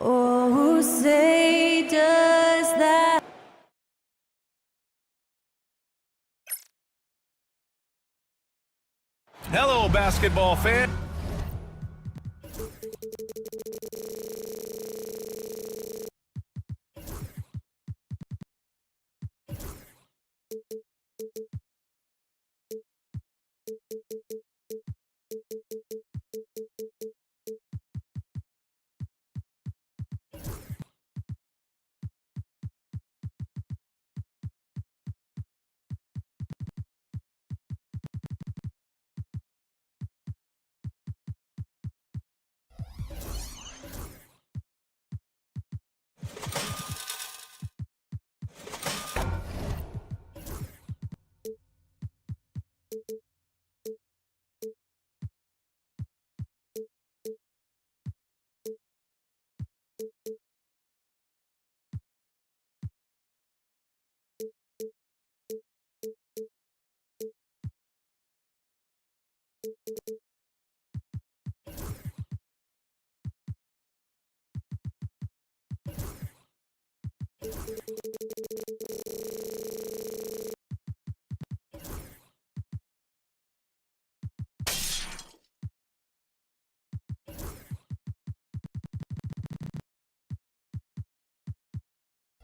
Oh, say does that. Hello, basketball fan.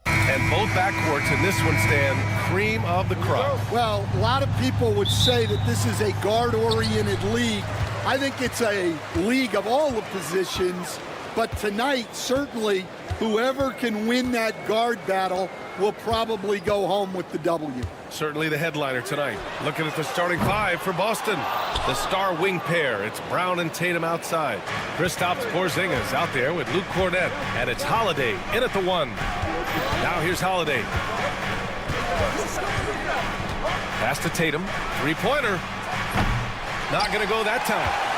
And both backcourts in this one stand cream of the crop. Well, a lot of people would say that this is a guard-oriented league. I think it's a league of all the positions, but tonight, certainly, whoever can win that guard battle will probably go home with the W. Certainly the headliner tonight. Looking at the starting five for Boston. The star wing pair. It's Brown and Tatum outside. Kristaps Porzingis out there with Luke Cornett. And it's Holiday in at the one. Now here's Holiday. Pass to Tatum. Three-pointer. Not going to go that time.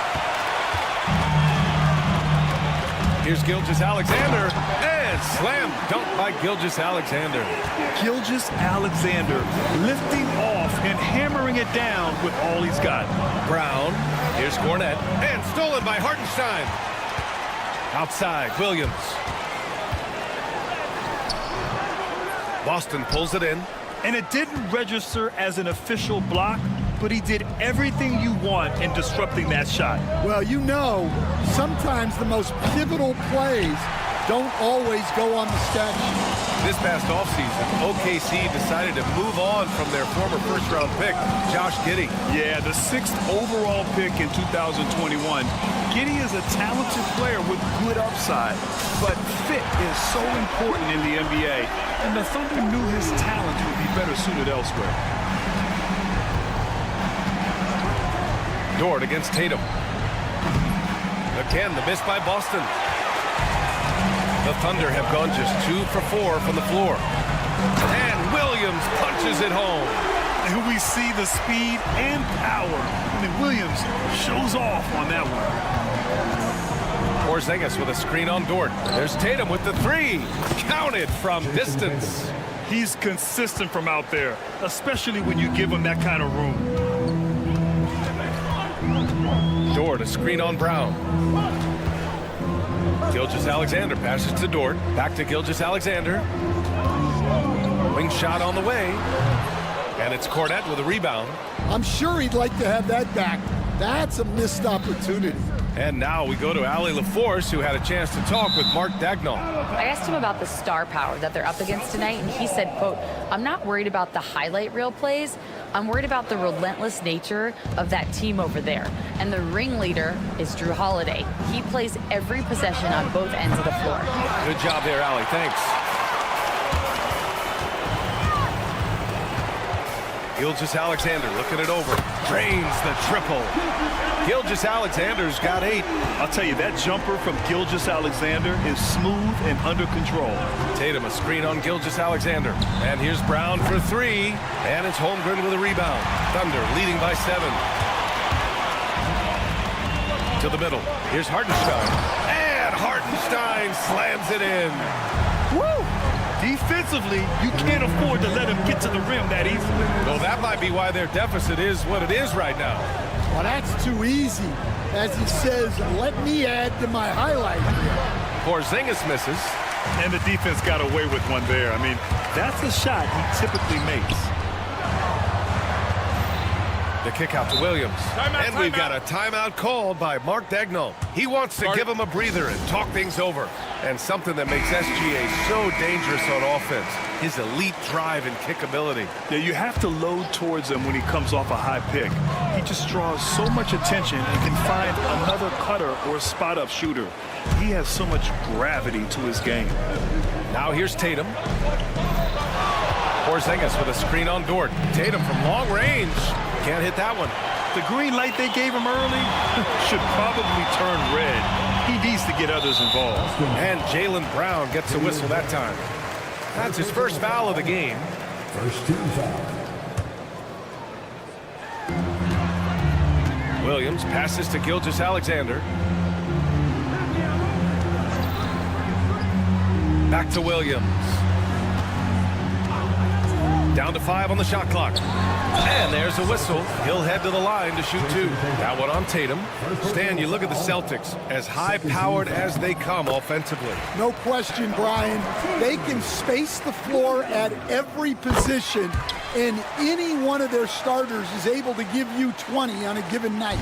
Here's Gilgeous-Alexander. And slam dunk by Gilgeous-Alexander. Gilgeous-Alexander lifting off and hammering it down with all he's got. Brown. Here's Cornett. And stolen by Hartenstein. Outside, Williams. Boston pulls it in. And it didn't register as an official block, but he did everything you want in disrupting that shot. Well, you know, sometimes the most pivotal plays don't always go on the stat sheet. This past offseason, OKC decided to move on from their former first-round pick, Josh Giddey. Yeah, the 6th overall pick in 2021. Giddey is a talented player with good upside, but fit is so important in the NBA, and the Thunder knew his talent would be better suited elsewhere. Dort against Tatum. Again, the miss by Boston. The Thunder have gone just 2 for 4 from the floor. And Williams punches it home. And we see the speed and power. I mean, Williams shows off on that one. Porzingis with a screen on Dort. There's Tatum with the 3. Counted from distance. He's consistent from out there, especially when you give him that kind of room. Dort, a screen on Brown. Gilgeous-Alexander passes to Dort. Back to Gilgeous-Alexander. Wing shot on the way. And it's Cornette with a rebound. I'm sure he'd like to have that back. That's a missed opportunity. And now we go to Allie LaForce, who had a chance to talk with Mark Daigneault. I asked him about the star power that they're up against tonight, and he said, quote, "I'm not worried about the highlight reel plays. I'm worried about the relentless nature of that team over there. And the ringleader is Drew Holiday. He plays every possession on both ends of the floor." Good job there, Allie. Thanks. Gilgeous-Alexander looking it over. Drains the triple. Gilgeous-Alexander's got 8. I'll tell you, that jumper from Gilgeous-Alexander is smooth and under control. Tatum a screen on Gilgeous-Alexander. And here's Brown for 3. And it's Holmgren with a rebound. Thunder leading by 7. To the middle. Here's Hartenstein. And Hartenstein slams it in. Woo! Defensively, you can't afford to let him get to the rim that easily. Well, that might be why their deficit is what it is right now. Well, that's too easy. As he says, let me add to my highlight. Porzingis misses. And the defense got away with one there. I mean, that's a shot he typically makes. The kick out to Williams. And we've got a timeout called by Mark Daigneault. He wants to give him a breather and talk things over. And something that makes SGA so dangerous on offense, his elite drive and kickability. Yeah, you have to load towards him when he comes off a high pick. He just draws so much attention and can find another cutter or spot-up shooter. He has so much gravity to his game. Now here's Tatum. Porzingis with a screen on Dort. Tatum from long range. Can't hit that one. The green light they gave him early should probably turn red. He needs to get others involved. And Jaylen Brown gets a whistle that time. That's his first foul of the game. First team foul. Williams passes to Gilgeous-Alexander. Back to Williams. Down to 5 on the shot clock. And there's a whistle. He'll head to the line to shoot 2. That one on Tatum. Stan, you look at the Celtics, as high-powered as they come offensively. No question, Brian. They can space the floor at every position, and any one of their starters is able to give you 20 on a given night.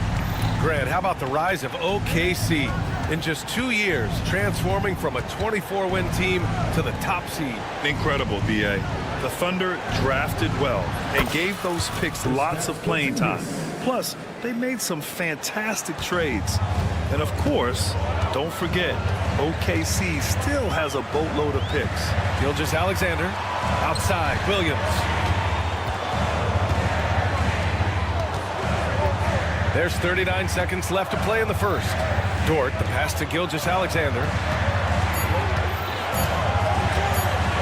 Grant, how about the rise of OKC? In just 2 years, transforming from a 24-win team to the top seed. Incredible, B.A. The Thunder drafted well and gave those picks lots of playing time. Plus, they made some fantastic trades. And of course, don't forget, OKC still has a boatload of picks. Gilgeous-Alexander, outside, Williams. There's 39 seconds left to play in the first. Dort, the pass to Gilgeous-Alexander.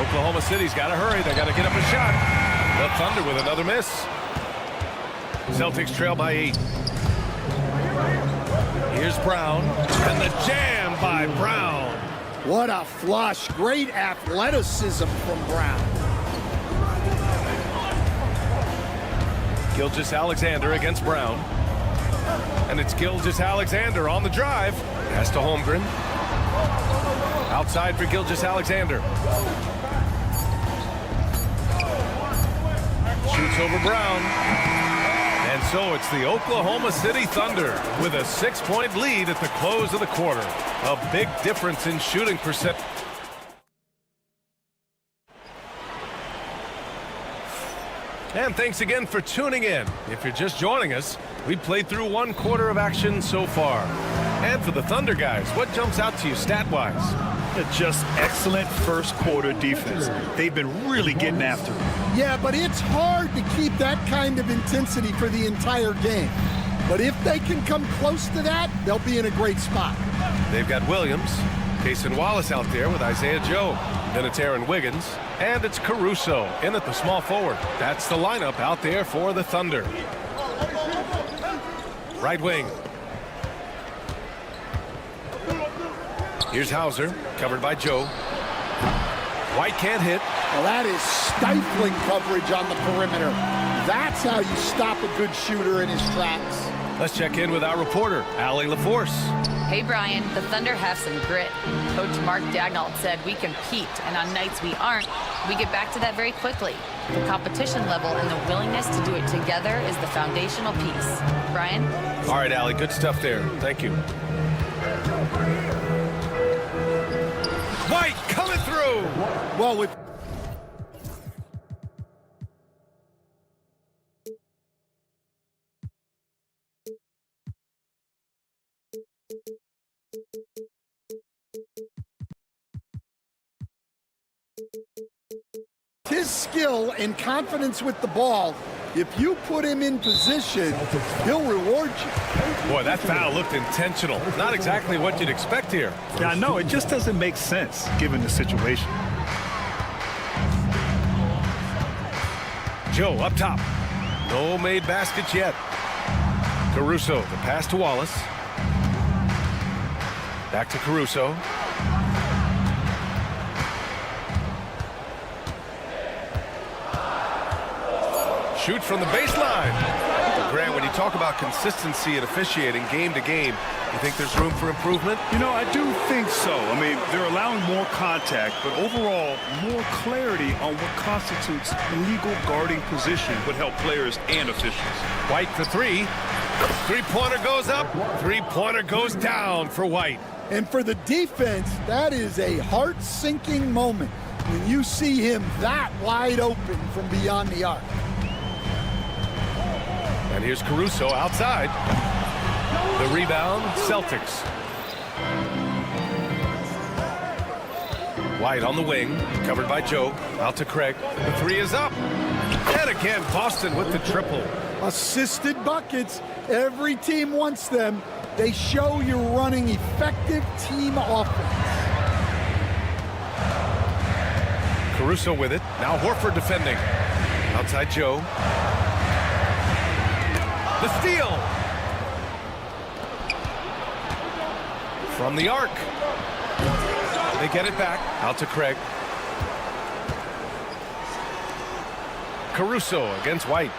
Oklahoma City's got to hurry. They got to get up a shot. The Thunder with another miss. Celtics trail by 8. Here's Brown. And the jam by Brown. What a flush. Great athleticism from Brown. Gilgeous-Alexander against Brown. And it's Gilgeous-Alexander on the drive. Pass to Holmgren. Outside for Gilgeous-Alexander. Shoots over Brown. And so it's the Oklahoma City Thunder with a 6-point lead at the close of the quarter. A big difference in shooting percent. And thanks again for tuning in. If you're just joining us, we played through 1 quarter of action so far. And for the Thunder guys, what jumps out to you stat-wise? Just excellent first quarter defense. They've been really getting after it. Yeah, but it's hard to keep that kind of intensity for the entire game. But if they can come close to that, they'll be in a great spot. They've got Williams, Cason Wallace out there with Isaiah Joe, then it's Aaron Wiggins, and it's Caruso in at the small forward. That's the lineup out there for the Thunder. Right wing. Here's Hauser, covered by Joe. White can't hit. Well, that is stifling coverage on the perimeter. That's how you stop a good shooter in his tracks. Let's check in with our reporter, Allie LaForce. Hey, Brian, the Thunder have some grit. Coach Mark Daigneault said we compete, and on nights we aren't, we get back to that very quickly. The competition level and the willingness to do it together is the foundational piece. Brian? All right, Allie, good stuff there. Thank you. White coming through. Well, with his skill and confidence with the ball, if you put him in position, he'll reward you. Boy, that foul looked intentional. Not exactly what you'd expect here. Yeah, I know. It just doesn't make sense given the situation. Joe up top. No made baskets yet. Caruso, the pass to Wallace. Back to Caruso. Shoot from the baseline. Grant, when you talk about consistency and officiating game to game, you think there's room for improvement? You know, I do think so. I mean, they're allowing more contact, but overall, more clarity on what constitutes a legal guarding position would help players and officials. White for three. Three-pointer goes up. Three-pointer goes down for White. And for the defense, that is a heart-sinking moment when you see him that wide open from beyond the arc. And here's Caruso outside. The rebound, Celtics. White on the wing, covered by Joe. Out to Craig. The three is up. And again, Boston with the triple. Assisted buckets. Every team wants them. They show you're running effective team offense. Caruso with it. Now Horford defending. Outside Joe. The steal. From the arc. They get it back. Out to Craig. Caruso against White.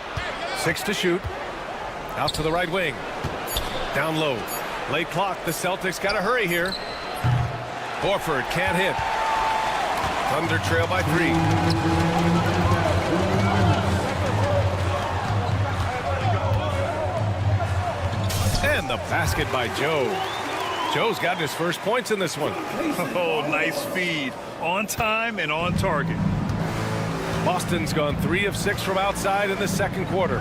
6 to shoot. Out to the right wing. Down low. Late clock. The Celtics got to hurry here. Horford can't hit. Thunder trail by 3. And the basket by Joe. Joe's gotten his first points in this one. Oh, nice feed. On time and on target. Boston's gone 3 of 6 from outside in the second quarter.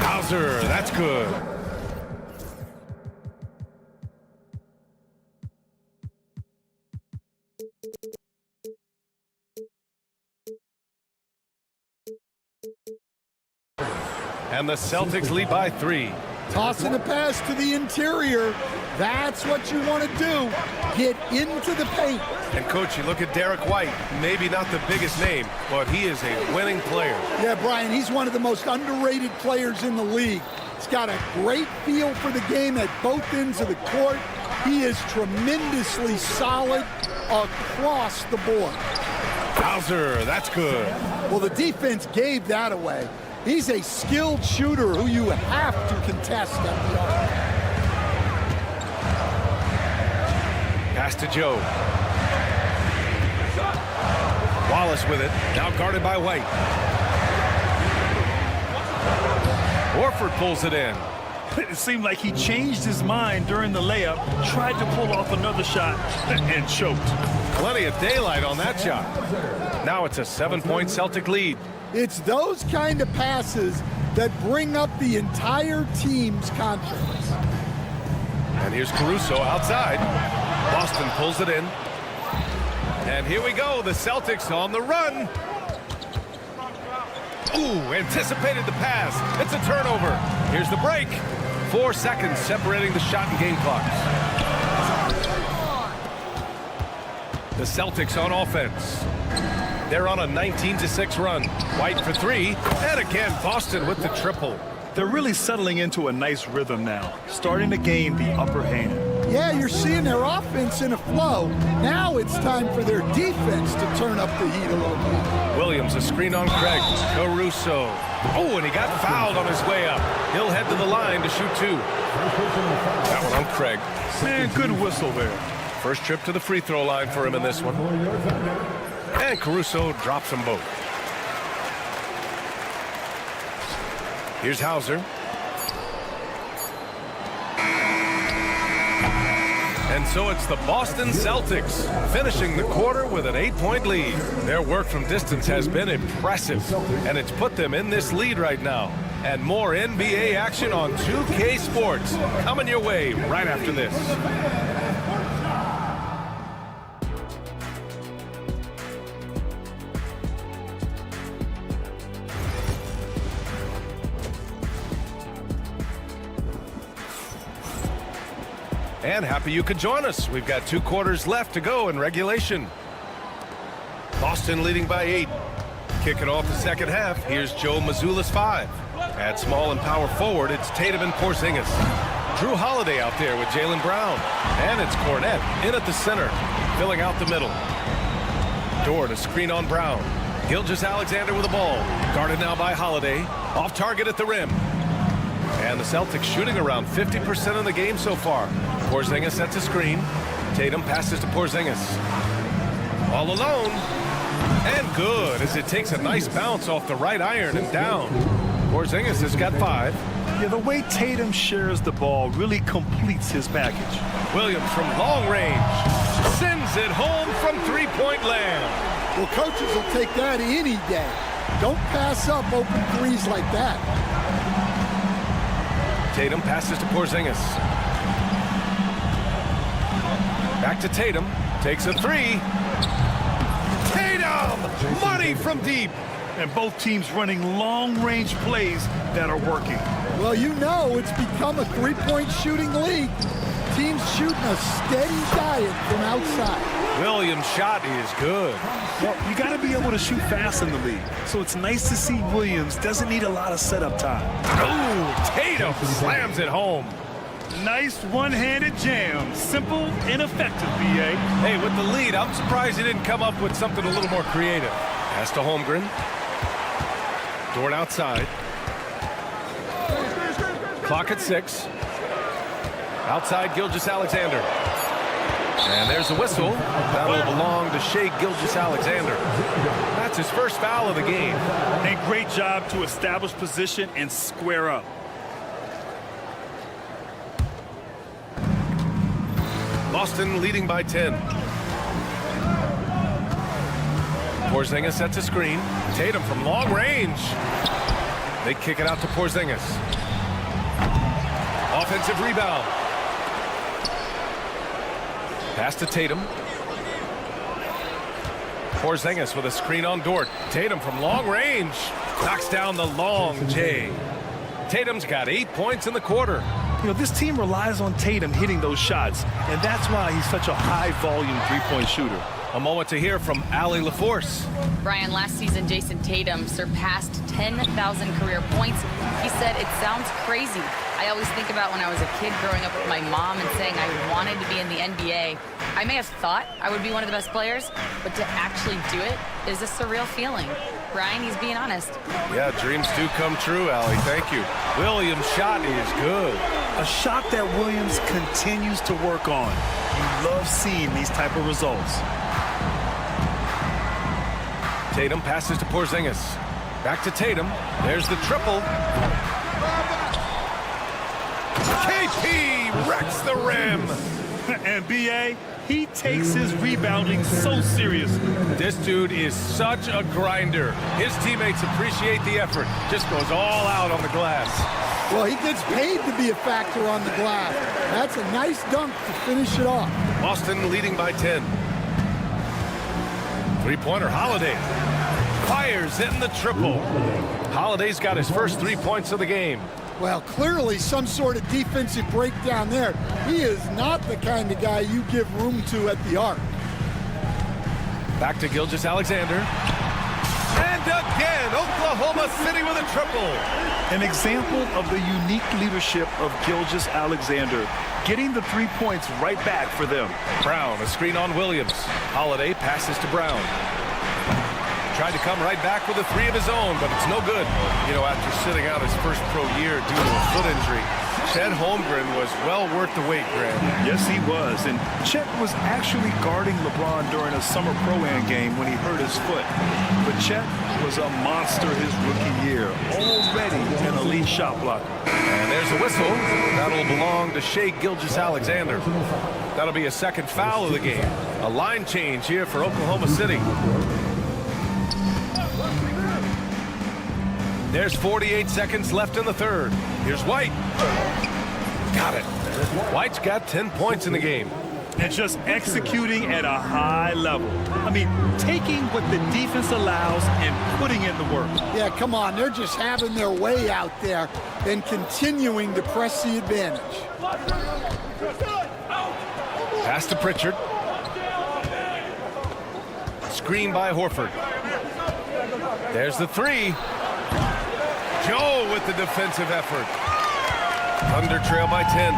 Hauser, that's good. And the Celtics lead by 3. Tossing a pass to the interior. That's what you want to do. Get into the paint. And, Coach, you look at Derek White, maybe not the biggest name, but he is a winning player. Yeah, Brian, he's one of the most underrated players in the league. He's got a great feel for the game at both ends of the court. He is tremendously solid across the board. Hauser, that's good. Well, the defense gave that away. He's a skilled shooter who you have to contest at the arc. Pass to Joe. Wallace with it. Now guarded by White. Horford pulls it in. It seemed like he changed his mind during the layup, tried to pull off another shot, and choked. Plenty of daylight on that shot. Now it's a 7-point Celtic lead. It's those kind of passes that bring up the entire team's confidence. And here's Caruso outside. Boston pulls it in. And here we go, the Celtics on the run. Ooh, anticipated the pass. It's a turnover. Here's the break. 4 seconds separating the shot and game clocks. The Celtics on offense. They're on a 19-6 run. White for 3. And again, Boston with the triple. They're really settling into a nice rhythm now, starting to gain the upper hand. Yeah, you're seeing their offense in a flow. Now it's time for their defense to turn up the heat a little bit. Williams, a screen on Craig. Caruso. Oh, and he got fouled on his way up. He'll head to the line to shoot 2. That one on Craig. Man, good whistle there. First trip to the free throw line for him in this one. And Caruso drops them both. Here's Hauser. And so it's the Boston Celtics finishing the quarter with an 8-point lead. Their work from distance has been impressive, and it's put them in this lead right now. And more NBA action on 2K Sports coming your way right after this. And happy you could join us. We've got 2 quarters left to go in regulation. Boston leading by 8. Kicking off the second half, here's Joe Mazzulla's 5. At small and power forward, it's Tatum and Porzingis. Drew Holiday out there with Jaylen Brown. And it's Cornette in at the center, filling out the middle. Dort, a screen on Brown. Gilgeous-Alexander with the ball. Guarded now by Holiday. Off target at the rim. And the Celtics shooting around 50% of the game so far. Porzingis sets a screen. Tatum passes to Porzingis. All alone. And good, as it takes a nice bounce off the right iron and down. Porzingis has got 5. Yeah, the way Tatum shares the ball really completes his package. Williams from long range. Sends it home from 3-point land. Well, coaches will take that any day. Don't pass up open threes like that. Tatum passes to Porzingis. Back to Tatum. Takes a 3. Tatum! Money from deep. And both teams running long-range plays that are working. Well, you know it's become a 3-point shooting league. Teams shooting a steady diet from outside. Williams' shot is good. Well, you got to be able to shoot fast in the league. So it's nice to see Williams doesn't need a lot of setup time. Oh, Tatum slams it home. Nice one-handed jam. Simple and effective, B.A. Hey, with the lead, I'm surprised he didn't come up with something a little more creative. Pass to Holmgren. Dort outside. Clock at 6. Outside, Gilgeous-Alexander. And there's a whistle. That'll belong to Shai Gilgeous-Alexander. That's his first foul of the game. And great job to establish position and square up. Boston leading by 10. Porzingis sets a screen. Tatum from long range. They kick it out to Porzingis. Offensive rebound. Pass to Tatum. Porzingis with a screen on Dort. Tatum from long range. Knocks down the long J. Tatum's got 8 points in the quarter. You know, this team relies on Tatum hitting those shots, and that's why he's such a high-volume three-point shooter. A moment to hear from Allie LaForce. Brian, last season, Jason Tatum surpassed 10,000 career points. He said, it sounds crazy. I always think about when I was a kid growing up with my mom and saying I wanted to be in the NBA. I may have thought I would be one of the best players, but to actually do it is a surreal feeling. Brian, he's being honest. Yeah, dreams do come true, Allie. Thank you. Williams' shot is good. A shot that Williams continues to work on. You love seeing these type of results. Tatum passes to Porzingis. Back to Tatum. There's the triple. KP wrecks the rim. And B.A., He takes his rebounding so seriously. This dude is such a grinder. His teammates appreciate the effort. Just goes all out on the glass. Well, he gets paid to be a factor on the glass. That's a nice dunk to finish it off. Boston leading by 10. Three-pointer, Holiday. Fires in the triple. Holiday's got his first 3 points of the game. Well, clearly some sort of defensive breakdown there. He is not the kind of guy you give room to at the arc. Back to Gilgeous-Alexander. And again, Oklahoma City with a triple. An example of the unique leadership of Gilgeous-Alexander, getting the 3 points right back for them. Brown, a screen on Williams. Holiday passes to Brown. Tried to come right back with a three of his own, but it's no good. You know, after sitting out his first pro year due to a foot injury, Chet Holmgren was well worth the wait, Grant. Yes, he was. And Chet was actually guarding LeBron during a summer pro-am game when he hurt his foot. But Chet was a monster his rookie year, already an elite shot blocker. And there's a whistle. That'll belong to Shai Gilgeous-Alexander. That'll be a second foul of the game. A line change here for Oklahoma City. There's 48 seconds left in the third. Here's White. Got it. White's got 10 points in the game. And just executing at a high level. I mean, taking what the defense allows and putting in the work. Yeah, come on. They're just having their way out there and continuing to press the advantage. Pass to Pritchard. Screen by Horford. There's the three. Joe with the defensive effort. Thunder trail by 10.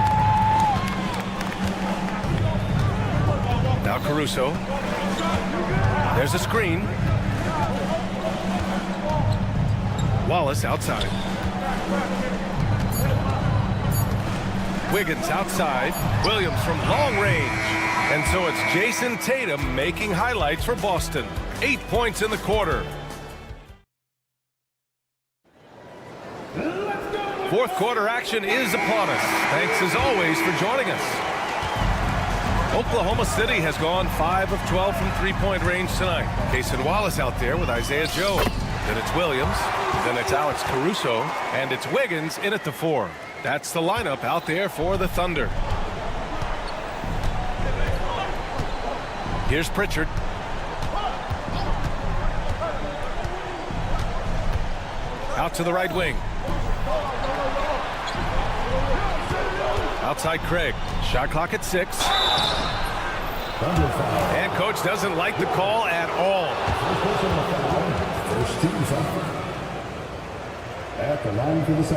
Now Caruso. There's a screen. Wallace outside. Wiggins outside. Williams from long range. And so it's Jason Tatum making highlights for Boston. 8 points in the quarter. Fourth quarter action is upon us. Thanks as always for joining us. Oklahoma City has gone 5 of 12 from three-point range tonight. Cason Wallace out there with Isaiah Joe. Then it's Williams. Then it's Alex Caruso. And it's Wiggins in at the 4. That's the lineup out there for the Thunder. Here's Pritchard. Out to the right wing. Outside Craig. Shot clock at 6. And coach doesn't like the call at all.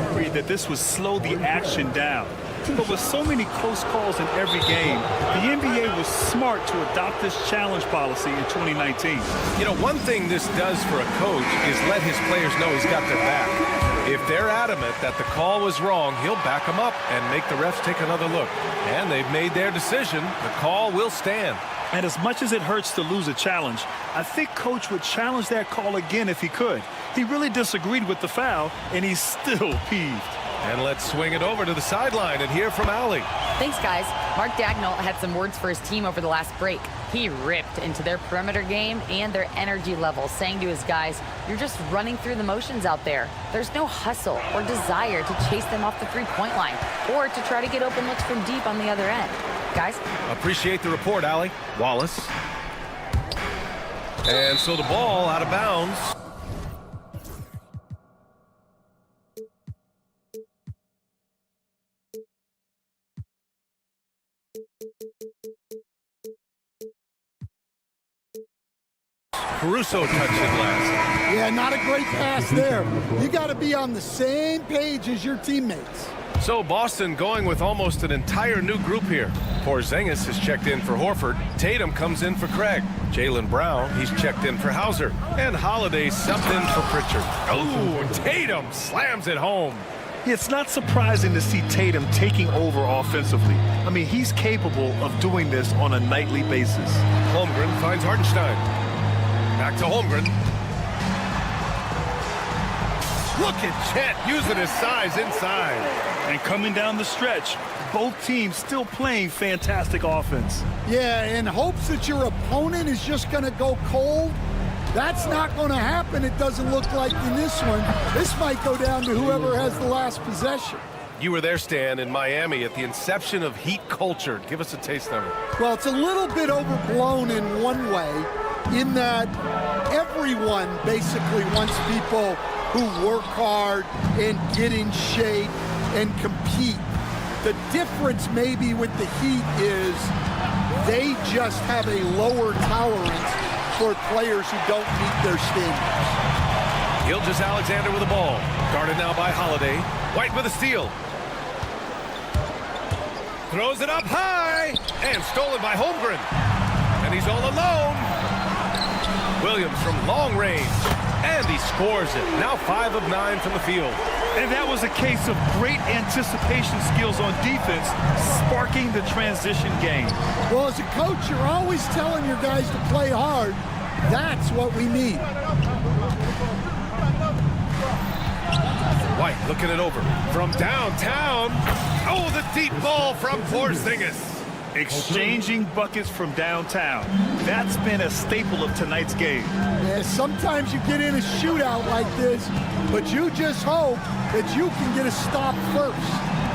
Agreed that this would slow the action down. But with so many close calls in every game, the NBA was smart to adopt this challenge policy in 2019. You know, one thing this does for a coach is let his players know he's got their back. If they're adamant that the call was wrong, he'll back them up and make the refs take another look. And they've made their decision. The call will stand. And as much as it hurts to lose a challenge, I think coach would challenge that call again if he could. He really disagreed with the foul, and he's still peeved. And let's swing it over to the sideline and hear from Allie. Thanks, guys. Mark Dagnall had some words for his team over the last break. He ripped into their perimeter game and their energy levels, saying to his guys, you're just running through the motions out there. There's no hustle or desire to chase them off the three-point line or to try to get open looks from deep on the other end. Guys? Appreciate the report, Allie. Wallace. And so the ball out of bounds. Caruso touched it last. Yeah, not a great pass there. You got to be on the same page as your teammates. So Boston going with almost an entire new group here. Porzingis has checked in for Horford. Tatum comes in for Craig. Jaylen Brown, he's checked in for Hauser. And Holiday subbed in for Pritchard. Oh, Tatum slams it home. It's not surprising to see Tatum taking over offensively. I mean, he's capable of doing this on a nightly basis. Holmgren finds Hartenstein. Back to Holmgren. Look at Chet using his size inside. And coming down the stretch, both teams still playing fantastic offense. Yeah, in hopes that your opponent is just going to go cold. That's not going to happen, it doesn't look like in this one. This might go down to whoever has the last possession. You were there, Stan, in Miami at the inception of Heat culture. Give us a taste of it. Well, it's a little bit overblown in one way, in that everyone basically wants people who work hard and get in shape and compete. The difference maybe with the Heat is they just have a lower tolerance for players who don't meet their standards. Gilgeous-Alexander with the ball. Guarded now by Holiday. White with a steal. Throws it up high. And stolen by Holmgren. And he's all alone. Williams from long range. And he scores it. Now 5 of 9 from the field. And that was a case of great anticipation skills on defense, sparking the transition game. Well, as a coach, you're always telling your guys to play hard. That's what we need. White looking it over from downtown. Oh, the deep ball from Porzingis. Exchanging buckets from downtown. That's been a staple of tonight's game. Yeah, sometimes you get in a shootout like this, but you just hope that you can get a stop first.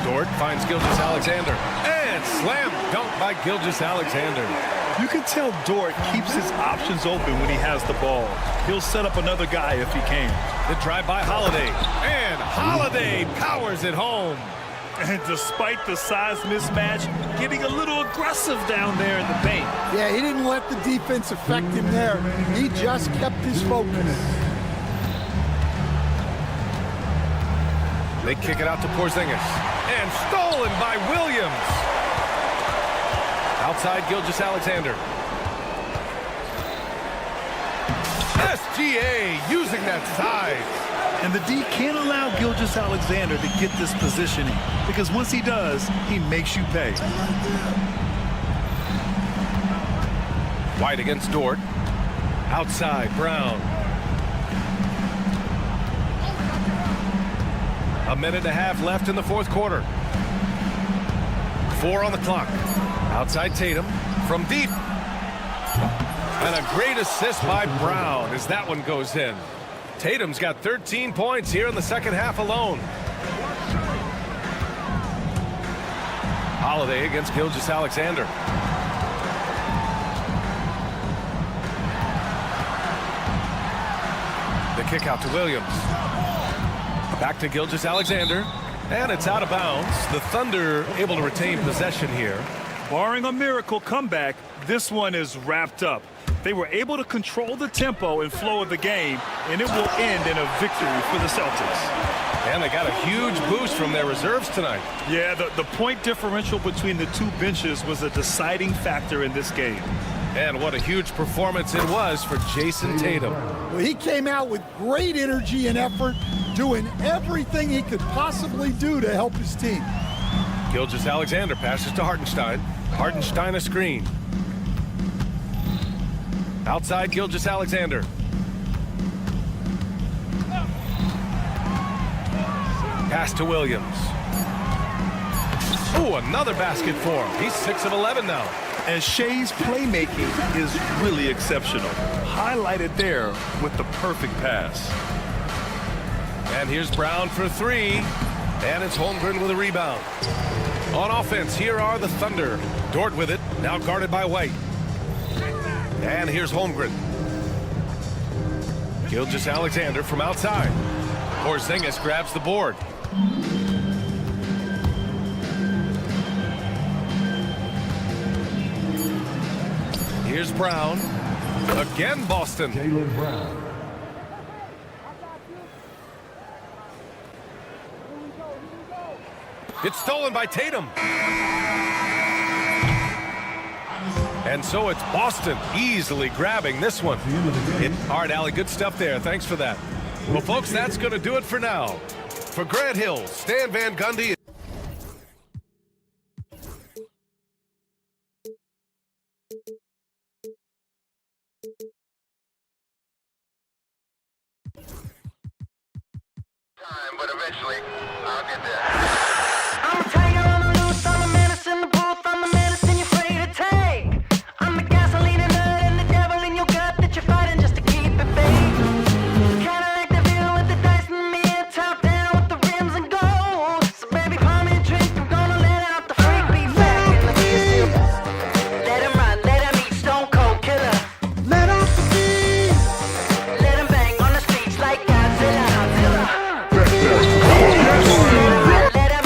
Dort finds Gilgeous-Alexander. And slam dunk by Gilgeous-Alexander. You can tell Dort keeps his options open when he has the ball. He'll set up another guy if he can. The drive by Holiday. And Holiday powers it home. And despite the size mismatch, getting a little aggressive down there in the paint. Yeah, he didn't let the defense affect him there. He just kept his focus. They kick it out to Porzingis. And stolen by Williams. Outside Gilgeous-Alexander. SGA using that size. And the D can't allow Gilgeous-Alexander to get this positioning, because once he does, he makes you pay. White against Dort. Outside, Brown. A minute and a half left in the fourth quarter. 4 on the clock. Outside Tatum from deep. And a great assist by Brown as that one goes in. Tatum's got 13 points here in the second half alone. Holiday against Gilgeous-Alexander. The kick out to Williams. Back to Gilgeous-Alexander. And it's out of bounds. The Thunder able to retain possession here. Barring a miracle comeback, this one is wrapped up. They were able to control the tempo and flow of the game, and it will end in a victory for the Celtics. And they got a huge boost from their reserves tonight. Yeah, the point differential between the two benches was a deciding factor in this game. And what a huge performance it was for Jason Tatum. Well, he came out with great energy and effort, doing everything he could possibly do to help his team. Gilgeous-Alexander passes to Hartenstein. Hartenstein a screen. Outside Gilgeous-Alexander. Pass to Williams. Oh, another basket for him. He's 6 of 11 now. And Shea's playmaking is really exceptional. Highlighted there with the perfect pass. And here's Brown for 3. And it's Holmgren with a rebound. On offense, here are the Thunder. Dort with it, now guarded by White. And here's Holmgren. Gilgeous-Alexander from outside. Porzingis grabs the board. Here's Brown. Again, Boston. Brown. It's stolen by Tatum. And so it's Boston easily grabbing this one. All right, Allie, good stuff there. Thanks for that. Well, folks, that's going to do it for now. For Grant Hill, Stan Van Gundy. but eventually I'll get there. I'm a tiger on the loose, I'm a menace in the booth, I'm the medicine you're afraid to take. I'm the gasoline and nut and the devil in your gut that you're fighting just to keep it baked. Kinda like the view with the dice in the mid, top down with the rims and gold. So baby, pour me a drink, I'm gonna let out the freak beat back and let me still. Let him run, let him eat, stone cold killer. Let off the steam. Let him bang on the streets like Godzilla. Let him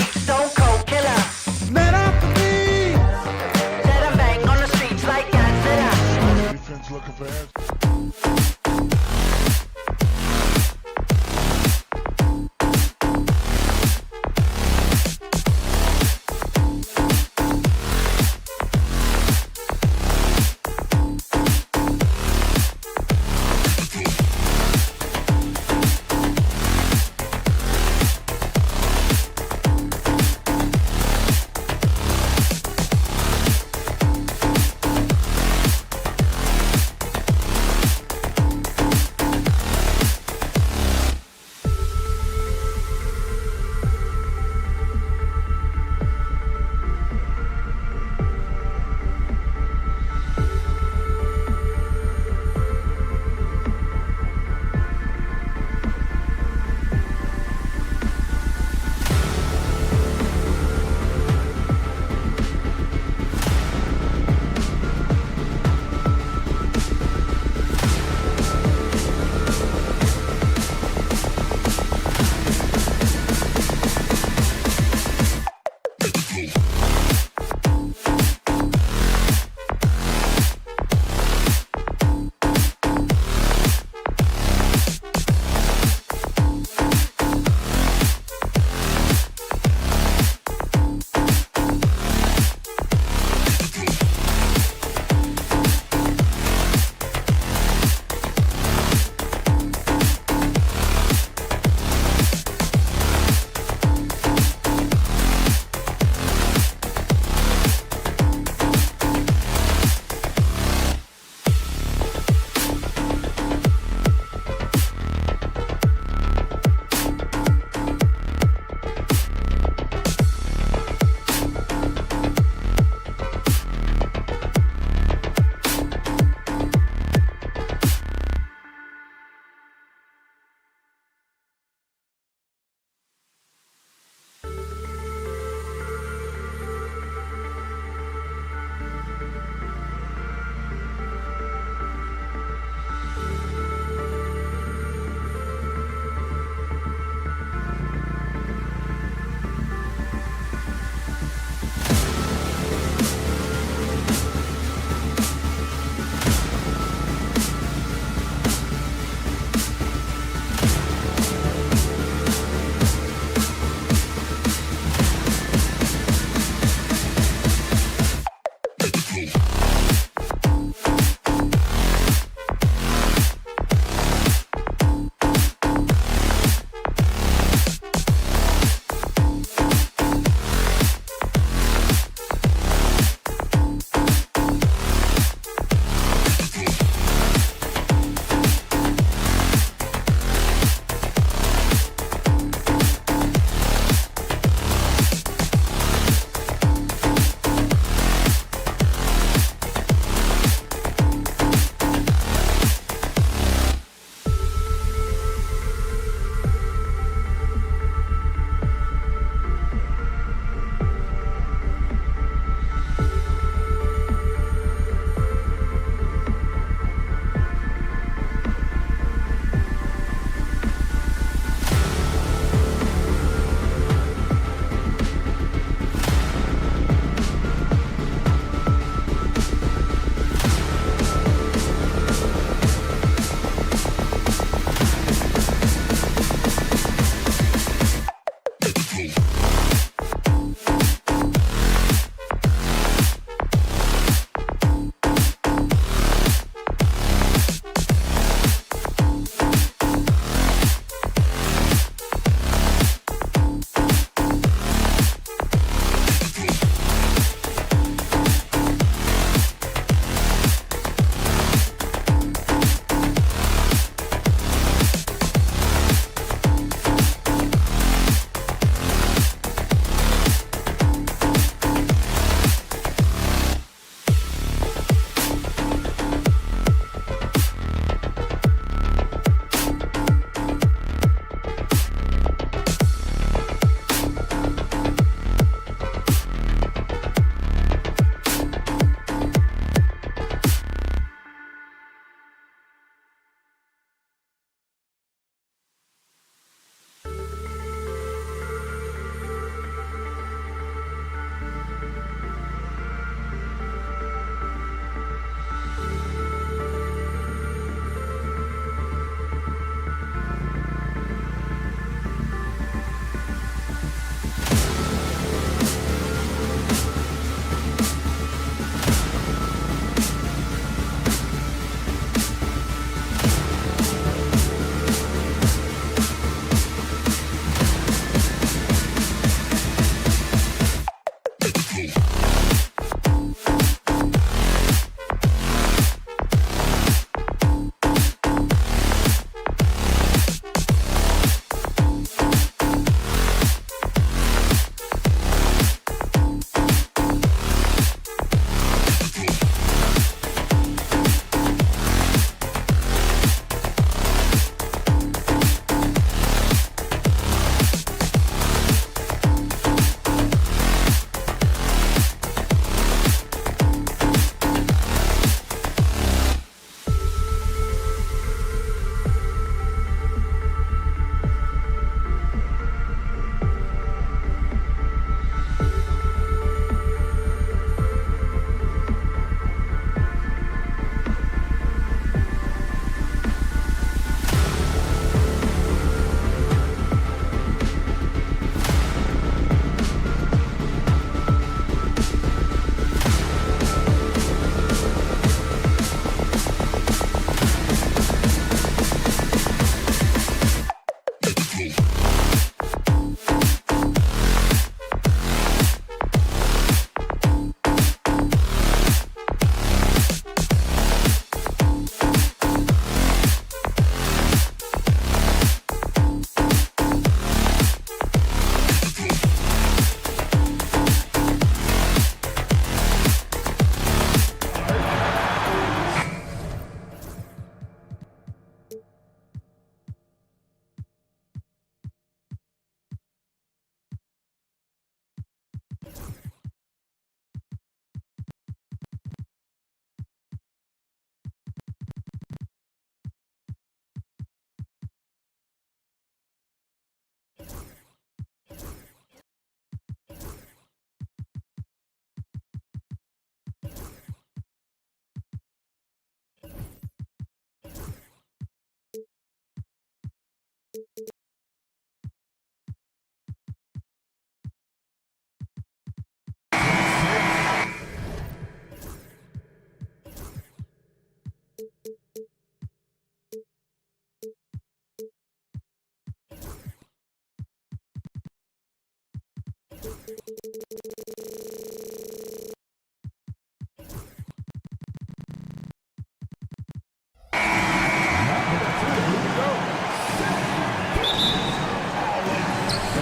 It'll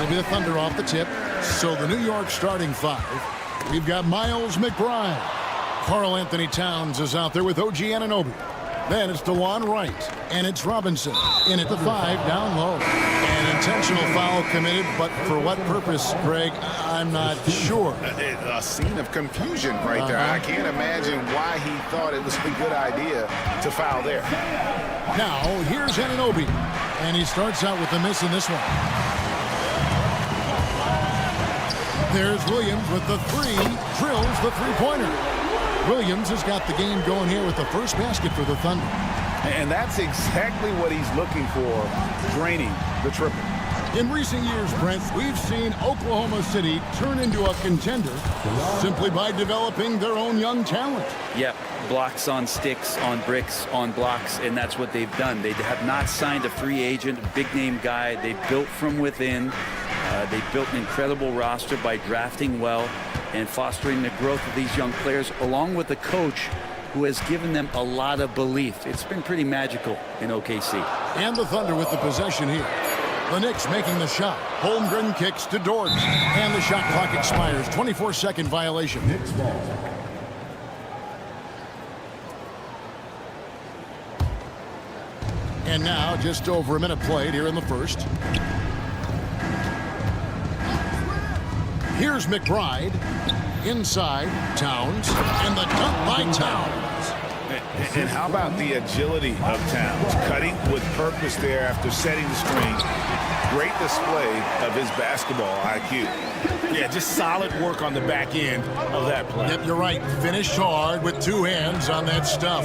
be the Thunder off the tip. So the New York starting five. We've got Miles McBride. Karl Anthony Towns is out there with OG Anunoby. Then it's DeLon Wright. And it's Robinson. In at the 5, down low. An intentional foul committed, but for what purpose, Greg? I'm not sure. A scene of confusion right there. I can't imagine why he thought it was a good idea to foul there. Now, here's Anunoby. And he starts out with a miss in this one. There's Williams with the 3. Drills the three-pointer. Williams has got the game going here with the first basket for the Thunder. And that's exactly what he's looking for, draining the triple. In recent years, Brent, we've seen Oklahoma City turn into a contender simply by developing their own young talent. Yep, blocks on sticks, on bricks, on blocks, and that's what they've done. They have not signed a free agent, big-name guy. They built from within. They built an incredible roster by drafting well and fostering the growth of these young players, along with a coach who has given them a lot of belief. It's been pretty magical in OKC. And the Thunder with the possession here. The Knicks making the shot. Holmgren kicks to Dort. And the shot clock expires. 24-second violation. Knicks ball. And now just over a minute played here in the first. Here's McBride. Inside, Towns. And the dunk by Towns. And how about the agility of Towns? Cutting with purpose there after setting the screen. Great display of his basketball IQ. Yeah, just solid work on the back end of that play. Yep, you're right. Finished hard with 2 hands on that stuff.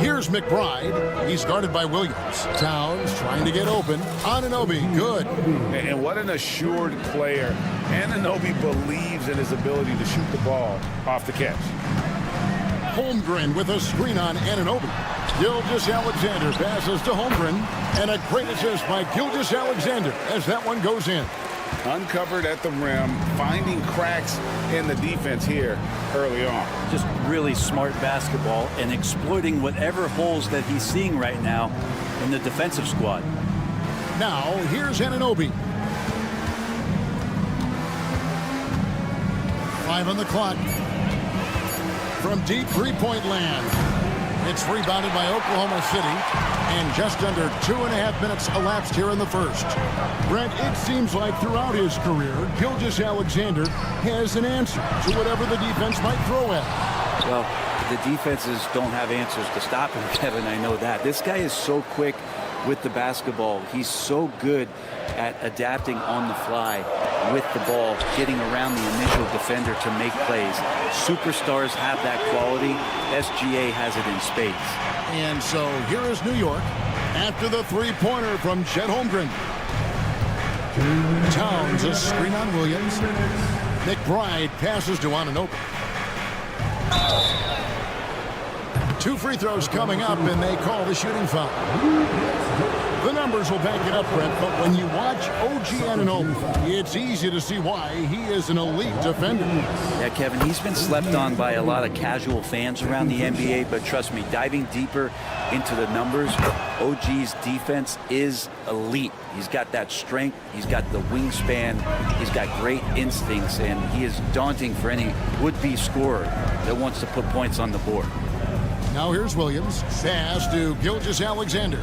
Here's McBride. He's guarded by Williams. Towns trying to get open. Anunoby, good. And what an assured player. Anunoby believes in his ability to shoot the ball off the catch. Holmgren with a screen on Anunoby. Gilgeous-Alexander passes to Holmgren. And a great assist by Gilgeous-Alexander as that one goes in. Uncovered at the rim, finding cracks in the defense here early on. Just really smart basketball and exploiting whatever holes that he's seeing right now in the defensive squad. Now, here's Anunoby. 5 on the clock. From deep three-point land. It's rebounded by Oklahoma City. And just under 2.5 minutes elapsed here in the first. Brent, it seems like throughout his career, Gilgeous-Alexander has an answer to whatever the defense might throw at him. Well, the defenses don't have answers to stop him, Kevin. I know that. This guy is so quick with the basketball. He's so good at adapting on the fly with the ball, getting around the initial defender to make plays. Superstars have that quality. SGA has it in spades. And so here is New York after the three-pointer from Chet Holmgren. Towns a screen on Williams. McBride passes to Anunoby. 2 free throws coming up, and they call the shooting foul. The numbers will back it up, Brent, but when you watch OG Anunoby, it's easy to see why he is an elite defender. Yeah, Kevin, he's been slept on by a lot of casual fans around the NBA, but trust me, diving deeper into the numbers, OG's defense is elite. He's got that strength, he's got the wingspan, he's got great instincts, and he is daunting for any would-be scorer that wants to put points on the board. Now here's Williams. Pass to Gilgeous-Alexander.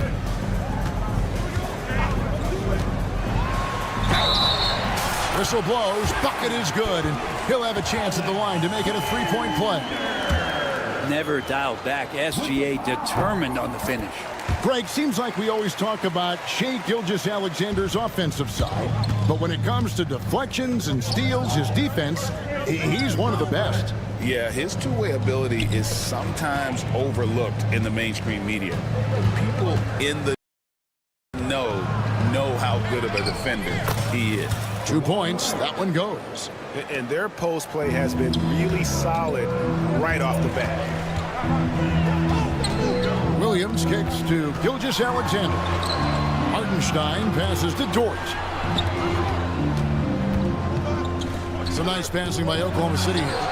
Whistle blows. Bucket is good. And he'll have a chance at the line to make it a three-point play. Never dialed back. SGA determined on the finish. Greg, seems like we always talk about Shai Gilgeous-Alexander's offensive side. But when it comes to deflections and steals, his defense, he's one of the best. Yeah, his two-way ability is sometimes overlooked in the mainstream media. People in the know how good of a defender he is. 2 points. That one goes. And their post play has been really solid right off the bat. Williams kicks to Gilgeous-Alexander. Hartenstein passes to Dort. Some nice passing by Oklahoma City here.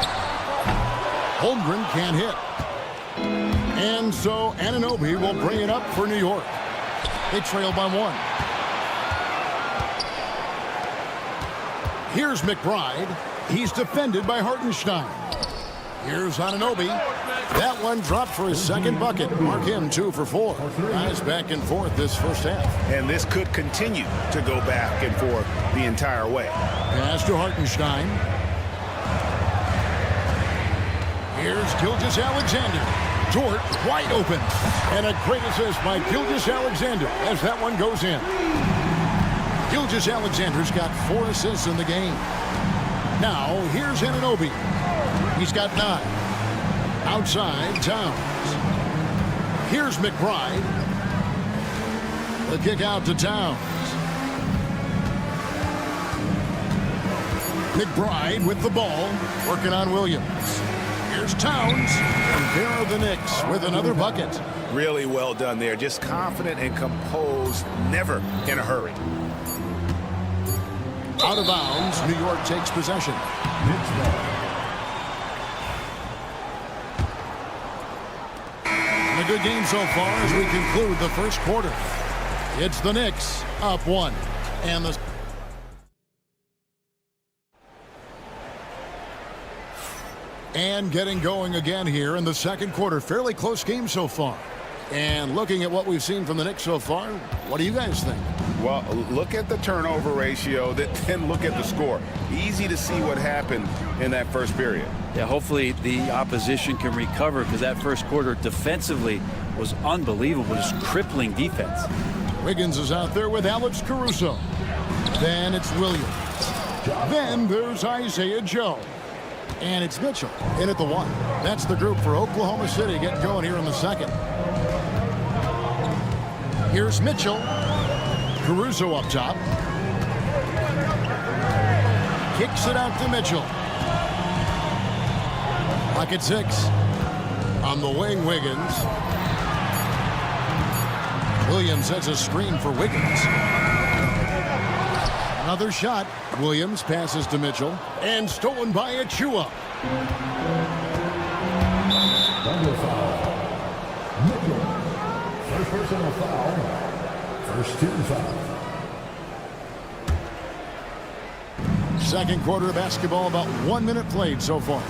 Holmgren can't hit. And so Anunoby will bring it up for New York. They trail by 1. Here's McBride. He's defended by Hartenstein. Here's Anunoby. That one dropped for his second bucket. Mark him 2 for 4. Guys back and forth this first half. And this could continue to go back and forth the entire way. Pass to Hartenstein. Here's Gilgeous-Alexander. Dort wide open. And a great assist by Gilgeous-Alexander as that one goes in. Gilgeous-Alexander's got 4 assists in the game. Now, here's Anunoby. He's got 9. Outside, Towns. Here's McBride. The kick out to Towns. McBride with the ball, working on Williams. Here's Towns, and there are the Knicks with another bucket. Really well done there. Just confident and composed, never in a hurry. Out of bounds, New York takes possession. And a good game so far as we conclude the first quarter. It's the Knicks up 1. And the getting going again here in the second quarter. Fairly close game so far. And looking at what we've seen from the Knicks so far, what do you guys think? Well, look at the turnover ratio, then look at the score. Easy to see what happened in that first period. Yeah, hopefully the opposition can recover because that first quarter defensively was unbelievable. Just crippling defense. Wiggins is out there with Alex Caruso. Then it's Williams. Then there's Isaiah Joe. And it's Mitchell in at the 1. That's the group for Oklahoma City getting going here in the second. Here's Mitchell. Caruso up top. Kicks it out to Mitchell. Pocket 6. On the wing, Wiggins. Williams sets a screen for Wiggins. Another shot. Williams passes to Mitchell. And stolen by Achua. Double foul. Mitchell. First personal foul. First team foul. Second quarter of basketball, about 1 minute played so far.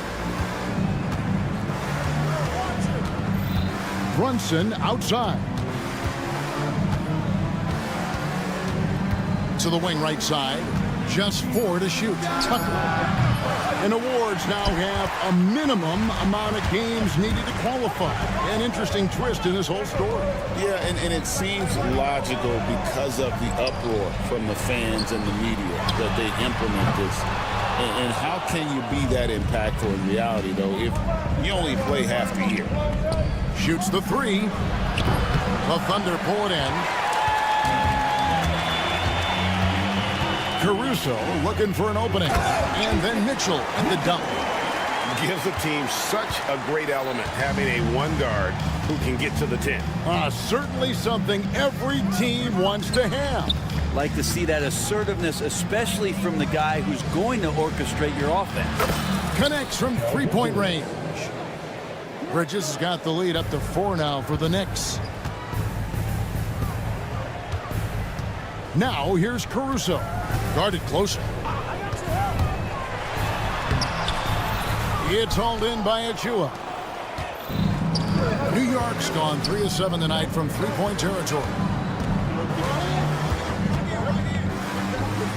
Brunson outside. To the wing right side. Just 4 to shoot. Tucker. And awards now have a minimum amount of games needed to qualify. An interesting twist in this whole story. Yeah, and it seems logical because of the uproar from the fans and the media that they implement this. And how can you be that impactful in reality, though, if you only play half the year? Shoots the 3. The Thunder pull it in. Caruso looking for an opening. And then Mitchell in the dunk. Gives the team such a great element having a 1 guard who can get to the 10. Certainly something every team wants to have. Like to see that assertiveness, especially from the guy who's going to orchestrate your offense. Connects from 3-point range. Bridges has got the lead up to 4 now for the Knicks. Now here's Caruso. Guarded closer. It's hauled in by Achua. New York's gone 3 of 7 tonight from 3-point territory.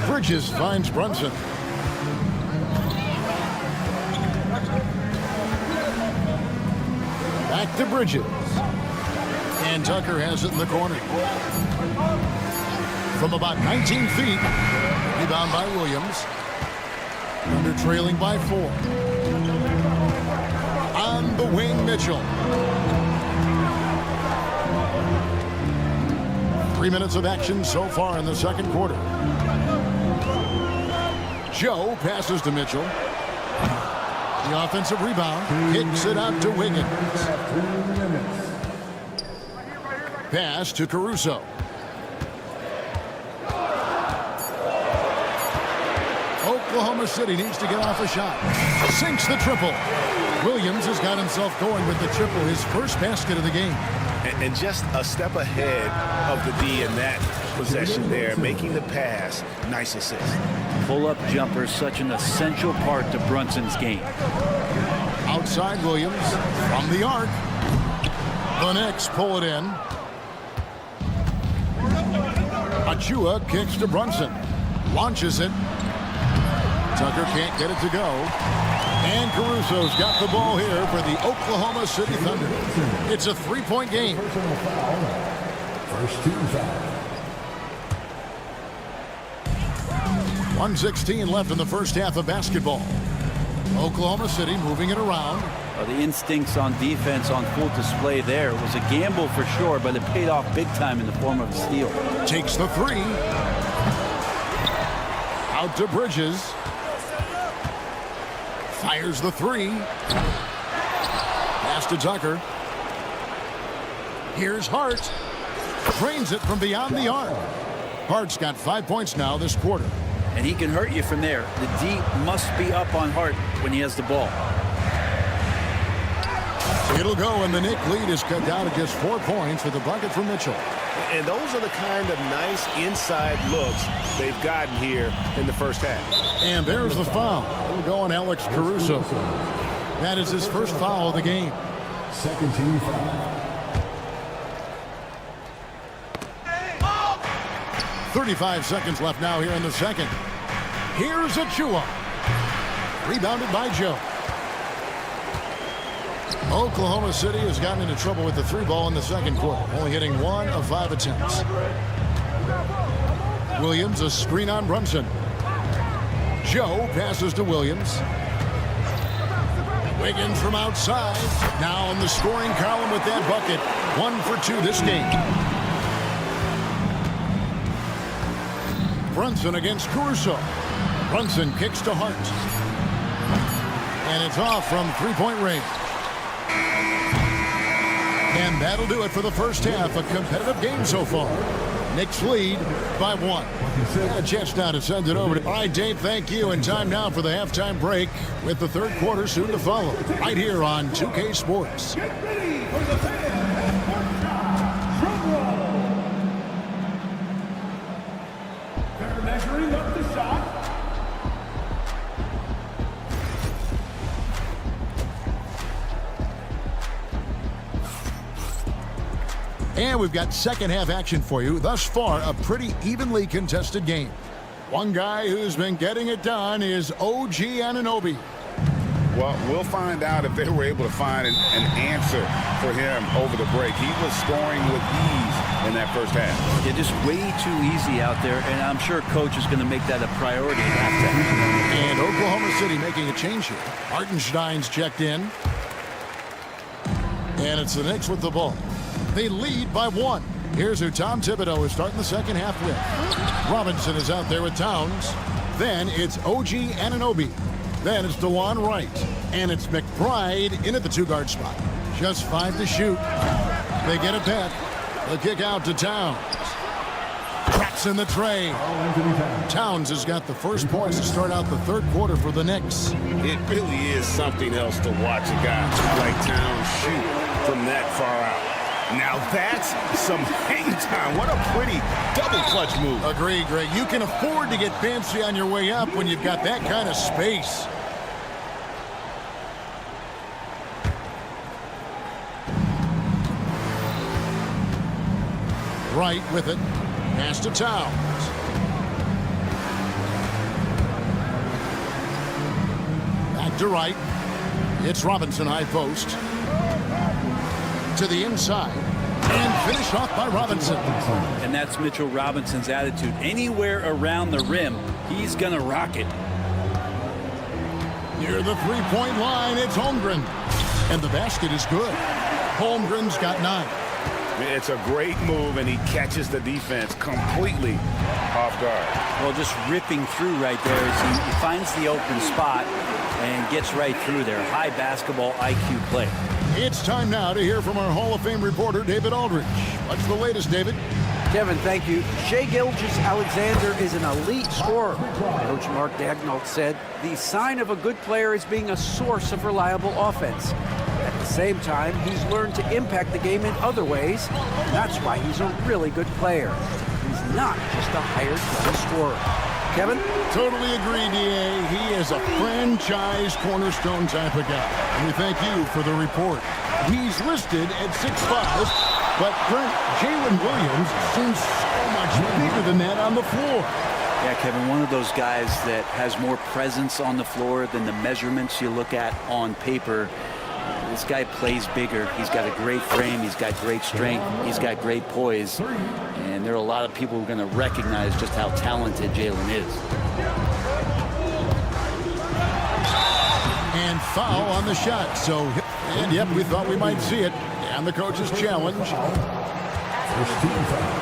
Bridges finds Brunson. Back to Bridges. And Tucker has it in the corner. From about 19 feet. Rebound by Williams. Under trailing by 4. the wing, Mitchell. 3 minutes of action so far in the second quarter. Joe passes to Mitchell. The offensive rebound, kicks it out to Wiggins. Pass to Caruso. Oklahoma City needs to get off a shot. Sinks the triple. Williams has got himself going with the triple, his first basket of the game. And just a step ahead of the D in that possession there, making the pass. Nice assist. Pull-up jumper, such an essential part to Brunson's game. Outside Williams from the arc. The Knicks pull it in. Achua kicks to Brunson. Launches it. Tucker can't get it to go. And Caruso's got the ball here for the Oklahoma City Thunder. It's a three-point game. First team foul. 1:16 left in the first half of basketball. Oklahoma City moving it around. The instincts on defense on full display there. It was a gamble for sure, but it paid off big time in the form of a steal. Takes the three. Out to Bridges. Fires the three. Pass to Tucker. Here's Hart. Drains it from beyond the arc. Hart's got 5 points now this quarter. And he can hurt you from there. The D must be up on Hart when he has the ball. It'll go, and the Knick lead is cut down to just 4 points with the bucket from Mitchell. And those are the kind of nice inside looks they've gotten here in the first half. And there's the foul. It'll go on Alex Caruso. That is his first foul of the game. Second team foul. 35 seconds left now here in the second. Here's Achua. Rebounded by Joe. Oklahoma City has gotten into trouble with the three ball in the second quarter, only hitting 1 of 5 attempts. Williams, a screen on Brunson. Joe passes to Williams. Wiggins from outside. Now in the scoring column with that bucket. 1 for 2 this game. Brunson against Caruso. Brunson kicks to Hart. And it's off from three-point range. And that'll do it for the first half. A competitive game so far. Knicks lead by 1. A chance now to send it over to... All right, Dave, thank you. And time now for the halftime break with the third quarter soon to follow. Right here on 2K Sports. Get ready for the drum roll. They're measuring up the shot. And we've got second half action for you. Thus far, a pretty evenly contested game. One guy who's been getting it done is OG Anunoby. Well, we'll find out if they were able to find an answer for him over the break. He was scoring with ease in that first half. Yeah, just way too easy out there, and I'm sure coach is going to make that a priority at halftime. And Oklahoma City making a change here. Hartenstein's checked in. And it's the Knicks with the ball. They lead by 1. Here's who Tom Thibodeau is starting the second half with. Robinson is out there with Towns. Then it's OG Anunoby. Then it's DeJuan Wright. And it's McBride in at the 2-guard spot. Just 5 to shoot. They get it back. The kick out to Towns. Traps in the tray. Towns has got the first points to start out the third quarter for the Knicks. It really is something else to watch a guy like Towns shoot from that far out. Now that's some hang time. What a pretty double clutch move. Agreed, Greg. You can afford to get fancy on your way up when you've got that kind of space. Wright with it. Pass to Towns. Back to Wright. It's Robinson high post. To the inside. And finished off by Robinson. And that's Mitchell Robinson's attitude. Anywhere around the rim, he's going to rock it. Near the three-point line, it's Holmgren. And the basket is good. Holmgren's got 9. It's a great move, and he catches the defense completely off guard. Well, just ripping through right there as he finds the open spot and gets right through there. High basketball IQ play. It's time now to hear from our Hall of Fame reporter, David Aldridge. What's the latest, David? Kevin, thank you. Shai Gilgeous-Alexander is an elite scorer. Coach Mark Daigneault said the sign of a good player is being a source of reliable offense. At the same time, he's learned to impact the game in other ways, and that's why he's a really good player. He's not just a hired gun scorer. Kevin? Totally agree, D.A. He is a franchise cornerstone type of guy. And we thank you for the report. He's listed at 6'5", but Brent, Jalen Williams seems so much bigger than that on the floor. Yeah, Kevin, one of those guys that has more presence on the floor than the measurements you look at on paper. This guy plays bigger. He's got a great frame. He's got great strength. He's got great poise. And there are a lot of people who are going to recognize just how talented Jalen is. And foul on the shot. So, and yep, we thought we might see it. And the coach's challenge. First team foul.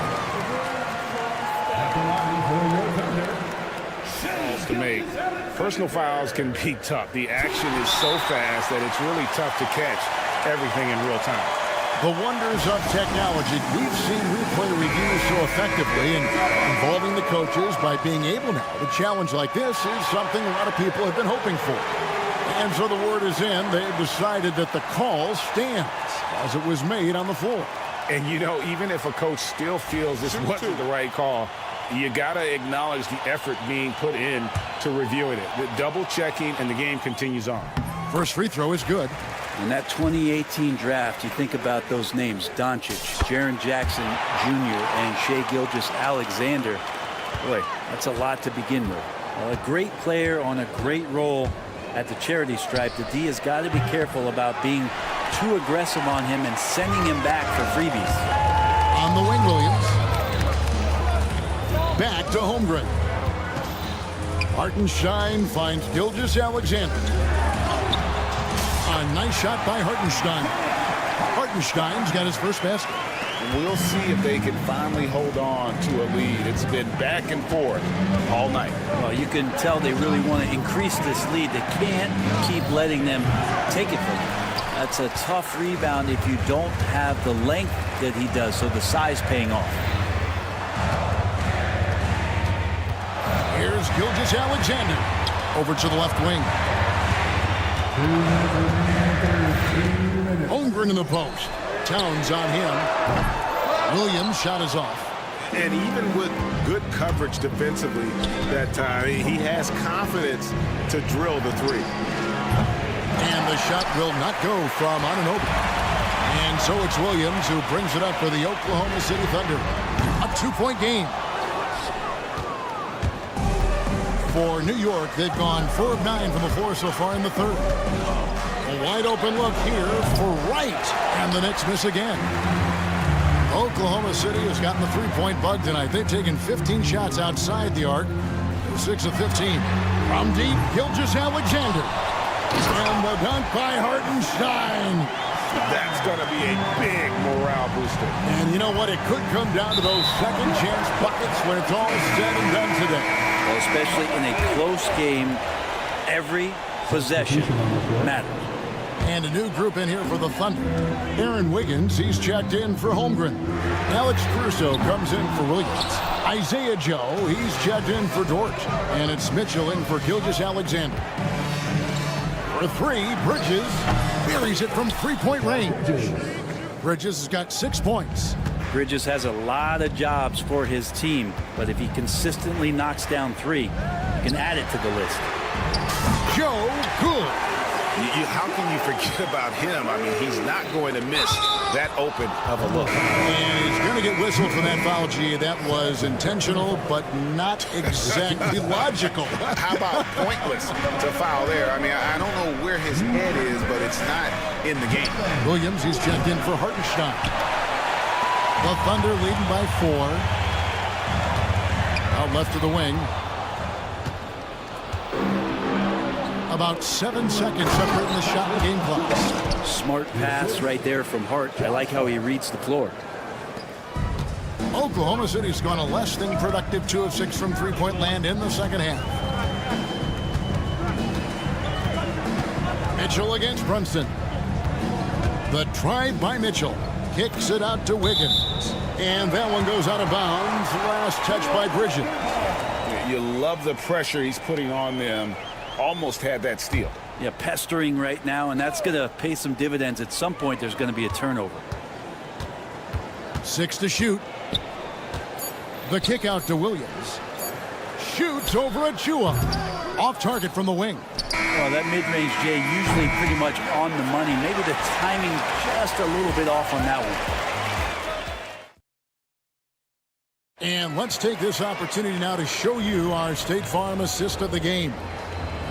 At the line for your defender, To make. Personal fouls can be tough. The action is so fast that it's really tough to catch everything in real time. The wonders of technology. We've seen replay reviews so effectively, and involving the coaches by being able now to challenge like this is something a lot of people have been hoping for. And so the word is in. They've decided that the call stands as it was made on the floor. And, you know, even if a coach still feels this wasn't the right call, you got to acknowledge the effort being put in to reviewing it. The double checking, and the game continues on. First free throw is good. In that 2018 draft, you think about those names, Doncic, Jaren Jackson Jr., and Shai Gilgeous-Alexander. Boy, that's a lot to begin with. Well, a great player on a great role at the charity stripe. The D has got to be careful about being too aggressive on him and sending him back for freebies. On the wing, Williams. Back to Holmgren. Hartenstein finds Gilgeous-Alexander. A nice shot by Hartenstein. Hartenstein's got his first basket. We'll see if they can finally hold on to a lead. It's been back and forth all night. Well, you can tell they really want to increase this lead. They can't keep letting them take it from them. That's a tough rebound if you don't have the length that he does, so the size paying off. Here's Gilgeous-Alexander over to the left wing. Holmgren in the post. Towns on him. Williams' shot is off. And even with good coverage defensively that time, he has confidence to drill the three. And the shot will not go from Anunoby. And so it's Williams who brings it up for the Oklahoma City Thunder. A 2-point game. For New York, they've gone 4 of 9 from the floor so far in the third. A wide open look here for Wright, and the Knicks miss again. Oklahoma City has gotten the three-point bug tonight. They've taken 15 shots outside the arc. 6 of 15. From deep, Gilgeous-Alexander. And the dunk by Hartenstein. That's going to be a big morale booster. And you know what? It could come down to those second chance buckets when it's all said and done today. Well, especially in a close game, every possession matters. And a new group in here for the Thunder. Aaron Wiggins, he's checked in for Holmgren. Alex Caruso comes in for Williams. Isaiah Joe, he's checked in for Dort. And it's Mitchell in for Gilgeous-Alexander. For three, Bridges buries it from three-point range. Bridges has got 6 points. Bridges has a lot of jobs for his team, but if he consistently knocks down three, he can add it to the list. Joe Good. How can you forget about him? I mean, he's not going to miss that open of a look. And he's going to get whistled for that foul, G. That was intentional, but not exactly logical. How about pointless to foul there? I mean, I don't know where his head is, but it's not in the game. Williams, he's checked in for Hartenstein. The Thunder leading by 4. Out left to the wing. A About 7 seconds separating the shot and game clock. Smart pass right there from Hart. I like how he reads the floor. Oklahoma City's gone a less than productive 2 of 6 from three-point land in the second half. Mitchell against Brunson. The drive by Mitchell. Kicks it out to Wiggins. And that one goes out of bounds. Last touch by Bridges. You love the pressure he's putting on them. Almost had that steal. Yeah, pestering right now, and that's going to pay some dividends. At some point, there's going to be a turnover. 6 to shoot. The kick out to Williams. Shoots over Achua. Off target from the wing. Well, that mid-range, Jay, usually pretty much on the money. Maybe the timing just a little bit off on that one. And let's take this opportunity now to show you our State Farm assist of the game.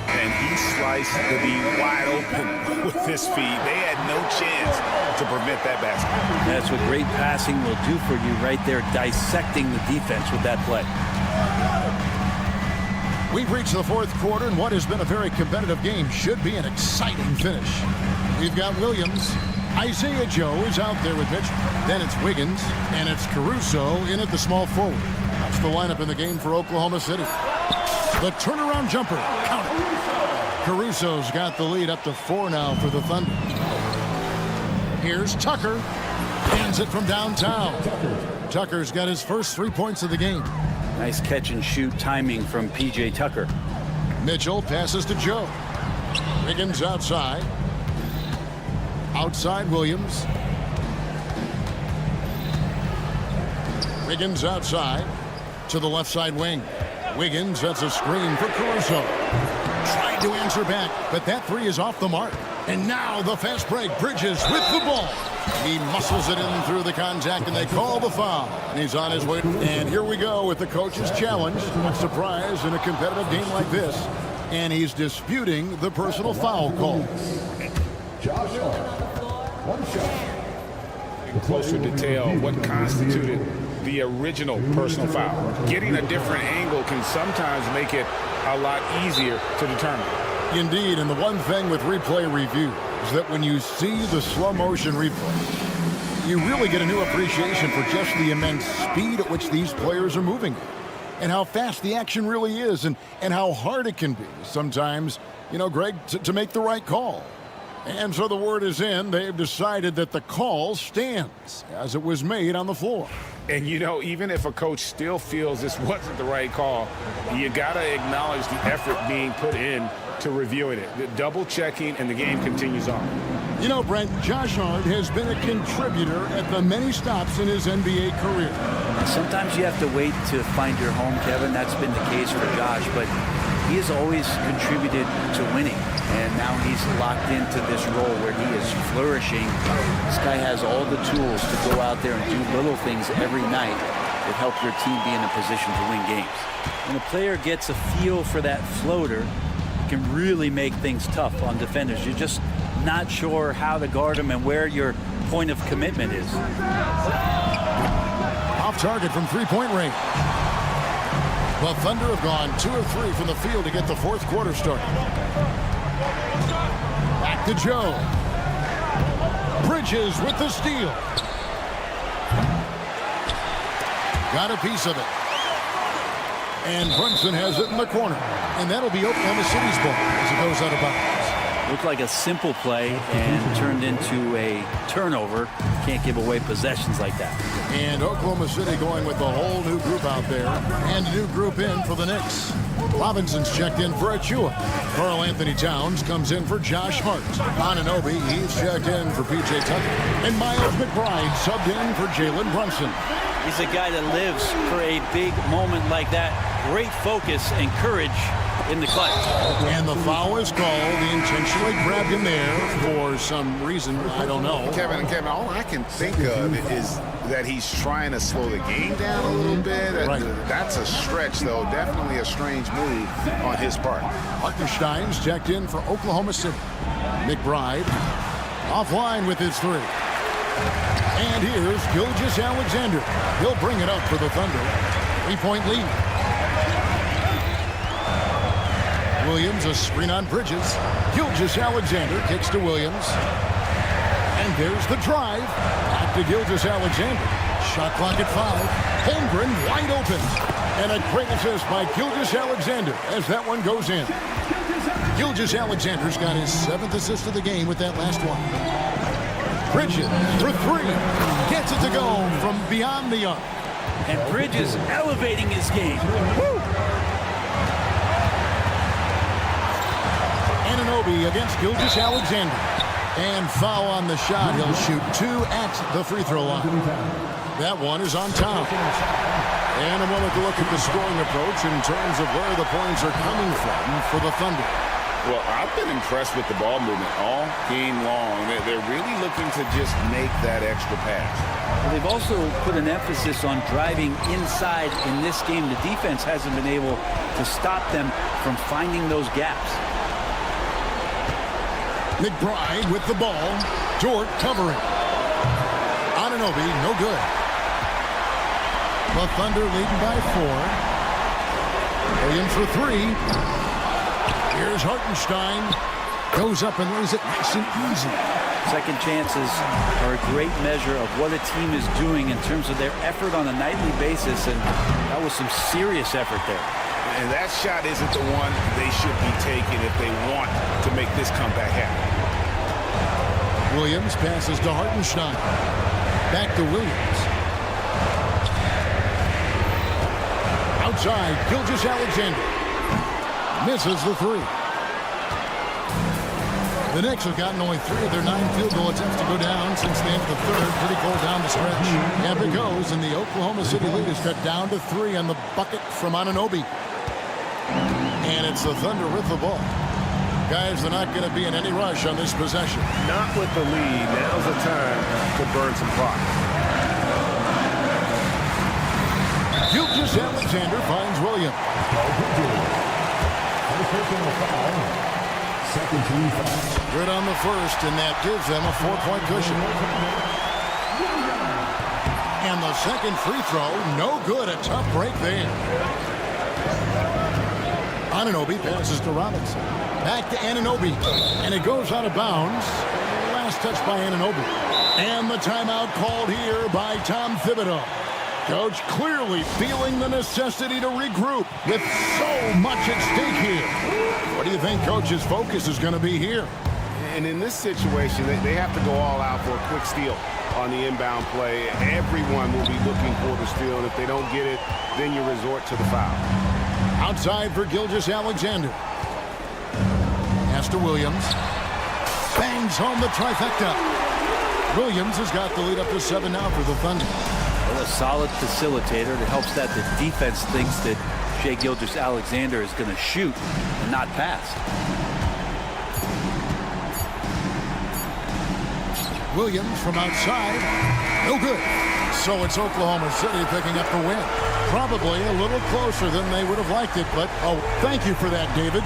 And he sliced the D wide open with his feet. They had no chance to prevent that basket. That's what great passing will do for you right there, dissecting the defense with that play. We've reached the fourth quarter, and what has been a very competitive game should be an exciting finish. We've got Williams. Isaiah Joe is out there with Mitchell. Then it's Wiggins, and it's Caruso in at the small forward. That's the lineup in the game for Oklahoma City. The turnaround jumper. Count it. Caruso's got the lead up to 4 now for the Thunder. Here's Tucker. Hands it from downtown. Tucker's got his first 3 points of the game. Nice catch and shoot timing from P.J. Tucker. Mitchell passes to Joe. Wiggins outside. Outside Williams. Wiggins outside to the left side wing. Wiggins, that's a screen for Caruso. Tried to answer back, but that 3 is off the mark. And now the fast break. Bridges with the ball. He muscles it in through the contact, and they call the foul. And he's on his way. And here we go with the coach's challenge. Not surprised in a competitive game like this. And he's disputing the personal foul call. Josh Hart, 1 shot. In closer detail, what constituted the original personal foul. Getting a different angle can sometimes make it a lot easier to determine. Indeed, and the one thing with replay review is that when you see the slow motion replay, you really get a new appreciation for just the immense speed at which these players are moving and how fast the action really is and how hard it can be sometimes, you know, Greg, to make the right call. And so the word is in. They've decided that the call stands as it was made on the floor. And, you know, even if a coach still feels this wasn't the right call, you got to acknowledge the effort being put in to reviewing it. The double checking, and the game continues on. You know, Brent, Josh Hart has been a contributor at the many stops in his NBA career. Sometimes you have to wait to find your home, Kevin. That's been the case for Josh, but he has always contributed to winning, and now he's locked into this role where he is flourishing. This guy has all the tools to go out there and do little things every night that help your team be in a position to win games. When a player gets a feel for that floater, it can really make things tough on defenders. You're just not sure how to guard them and where your point of commitment is. Off target from three-point range. The Thunder have gone 2 of 3 from the field to get the fourth quarter started. Back to Joe. Bridges with the steal. Got a piece of it. And Brunson has it in the corner. And that'll be Oklahoma City's ball as it goes out of bounds. Looked like a simple play and turned into a turnover. Can't give away possessions like that. And Oklahoma City going with the whole new group out there. And a new group in for the Knicks. Robinson's checked in for Achua. Karl Anthony Towns comes in for Josh Hart. Anunoby, he's checked in for P.J. Tucker. And Miles McBride subbed in for Jalen Brunson. He's a guy that lives for a big moment like that. Great focus and courage in the clutch. And the foul is called. He intentionally grabbed him there for some reason. I don't know. Kevin, all I can think of is that he's trying to slow the game down a little bit. Right. That's a stretch, though. Definitely a strange move on his part. Hartenstein's checked in for Oklahoma City. McBride offline with his 3. And here's Gilgeous-Alexander. He'll bring it up for the Thunder. 3-point lead. Williams, a screen on Bridges. Gilgeous-Alexander kicks to Williams. And there's the drive. Back to Gilgeous-Alexander. Shot clock at 5. Holmgren wide open. And a great assist by Gilgeous-Alexander as that one goes in. Gilgeous-Alexander's got his 7th assist of the game with that last one. Bridges for 3. Gets it to go from beyond the arc. And Bridges elevating his game. Woo! Anunoby against Gilgeous-Alexander. And foul on the shot. He'll shoot 2 at the free throw line. That one is on top. And I want to look at the scoring approach in terms of where the points are coming from for the Thunder. Well, I've been impressed with the ball movement all game long. They're really looking to just make that extra pass. Well, they've also put an emphasis on driving inside in this game. The defense hasn't been able to stop them from finding those gaps. McBride with the ball. Dort covering. Anunoby, no good. The Thunder leading by 4. Williams for 3. Here's Hartenstein. Goes up and lays it nice and easy. Second chances are a great measure of what a team is doing in terms of their effort on a nightly basis, and that was some serious effort there. And that shot isn't the one they should be taking if they want to make this comeback happen. Williams passes to Hartenstein. Back to Williams. Outside, Gilgeous-Alexander. Misses the 3. The Knicks have gotten only 3 of their 9 field goal attempts to go down since the end of the third. Pretty cold down the stretch. And it goes, and the Oklahoma City lead is cut down to 3 on the bucket from Anunoby. And it's the Thunder with the ball. Guys, they're not going to be in any rush on this possession. Not with the lead. Now's the time to burn some clock. Gilgeous-Alexander finds Williams. Good on the first, and that gives them a 4-point cushion. And the second free throw, no good. A tough break there. Anunoby passes to Robinson. Back to Anunoby, and it goes out of bounds. Last touch by Anunoby. And the timeout called here by Tom Thibodeau. Coach clearly feeling the necessity to regroup with so much at stake here. What do you think Coach's focus is going to be here? And in this situation, they have to go all out for a quick steal on the inbound play. Everyone will be looking for the steal, and if they don't get it, then you resort to the foul. Outside for Gilgeous-Alexander. Pass to Williams. Bangs home the trifecta. Williams has got the lead up to 7 now for the Thunder. Well, a solid facilitator. It helps that the defense thinks that Shai Gilgeous-Alexander is going to shoot and not pass. Williams from outside. No good. So it's Oklahoma City picking up the win. Probably a little closer than they would have liked it, but oh, thank you for that, David.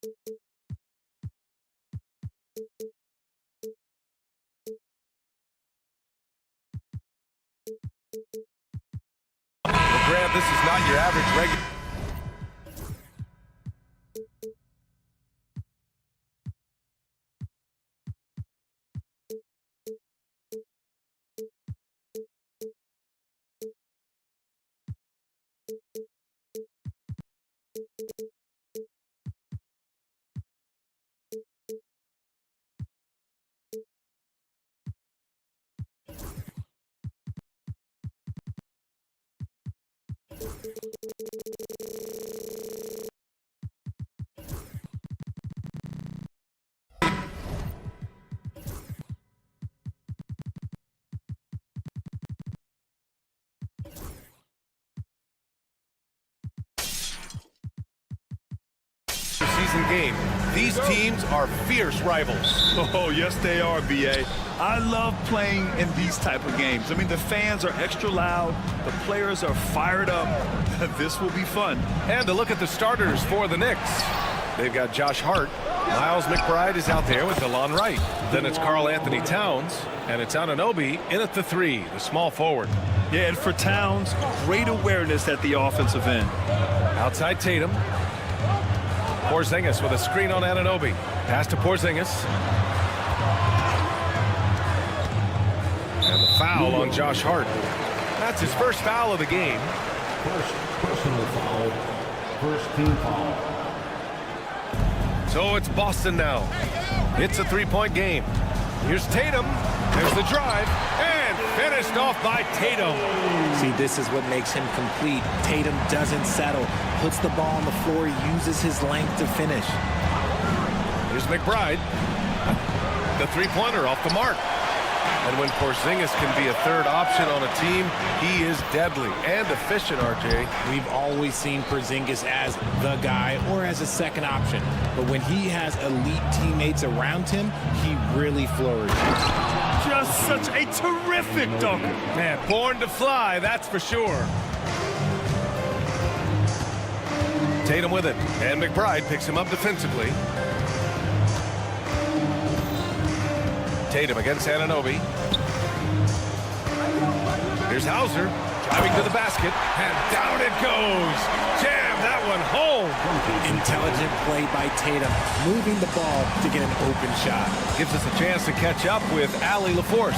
Grant, this is not your average regular. Season game. These teams are fierce rivals. Oh, yes, they are, B.A. I love playing in these type of games. I mean, the fans are extra loud. The players are fired up. This will be fun. And to look at the starters for the Knicks. They've got Josh Hart. Miles McBride is out there with DeLon Wright. Then it's Karl Anthony Towns. And it's Anunoby in at the 3, the small forward. Yeah, and for Towns, great awareness at the offensive end. Outside Tatum. Porzingis with a screen on Anunoby. Pass to Porzingis. And the foul on Josh Hart. That's his first foul of the game. First personal foul. First team foul. So it's Boston now. It's a 3-point game. Here's Tatum. There's the drive. And finished off by Tatum. See, this is what makes him complete. Tatum doesn't settle. Puts the ball on the floor, uses his length to finish. Here's McBride. The three-pointer off the mark. And when Porzingis can be a third option on a team, he is deadly and efficient, RJ. We've always seen Porzingis as the guy or as a second option. But when he has elite teammates around him, he really flourishes. Just such a terrific dunker. Man, born to fly, that's for sure. Tatum with it, and McBride picks him up defensively. Tatum against Anunoby. Here's Hauser, driving to the basket, and down it goes. Jam that one home. Intelligent play by Tatum, moving the ball to get an open shot. Gives us a chance to catch up with Allie LaForce.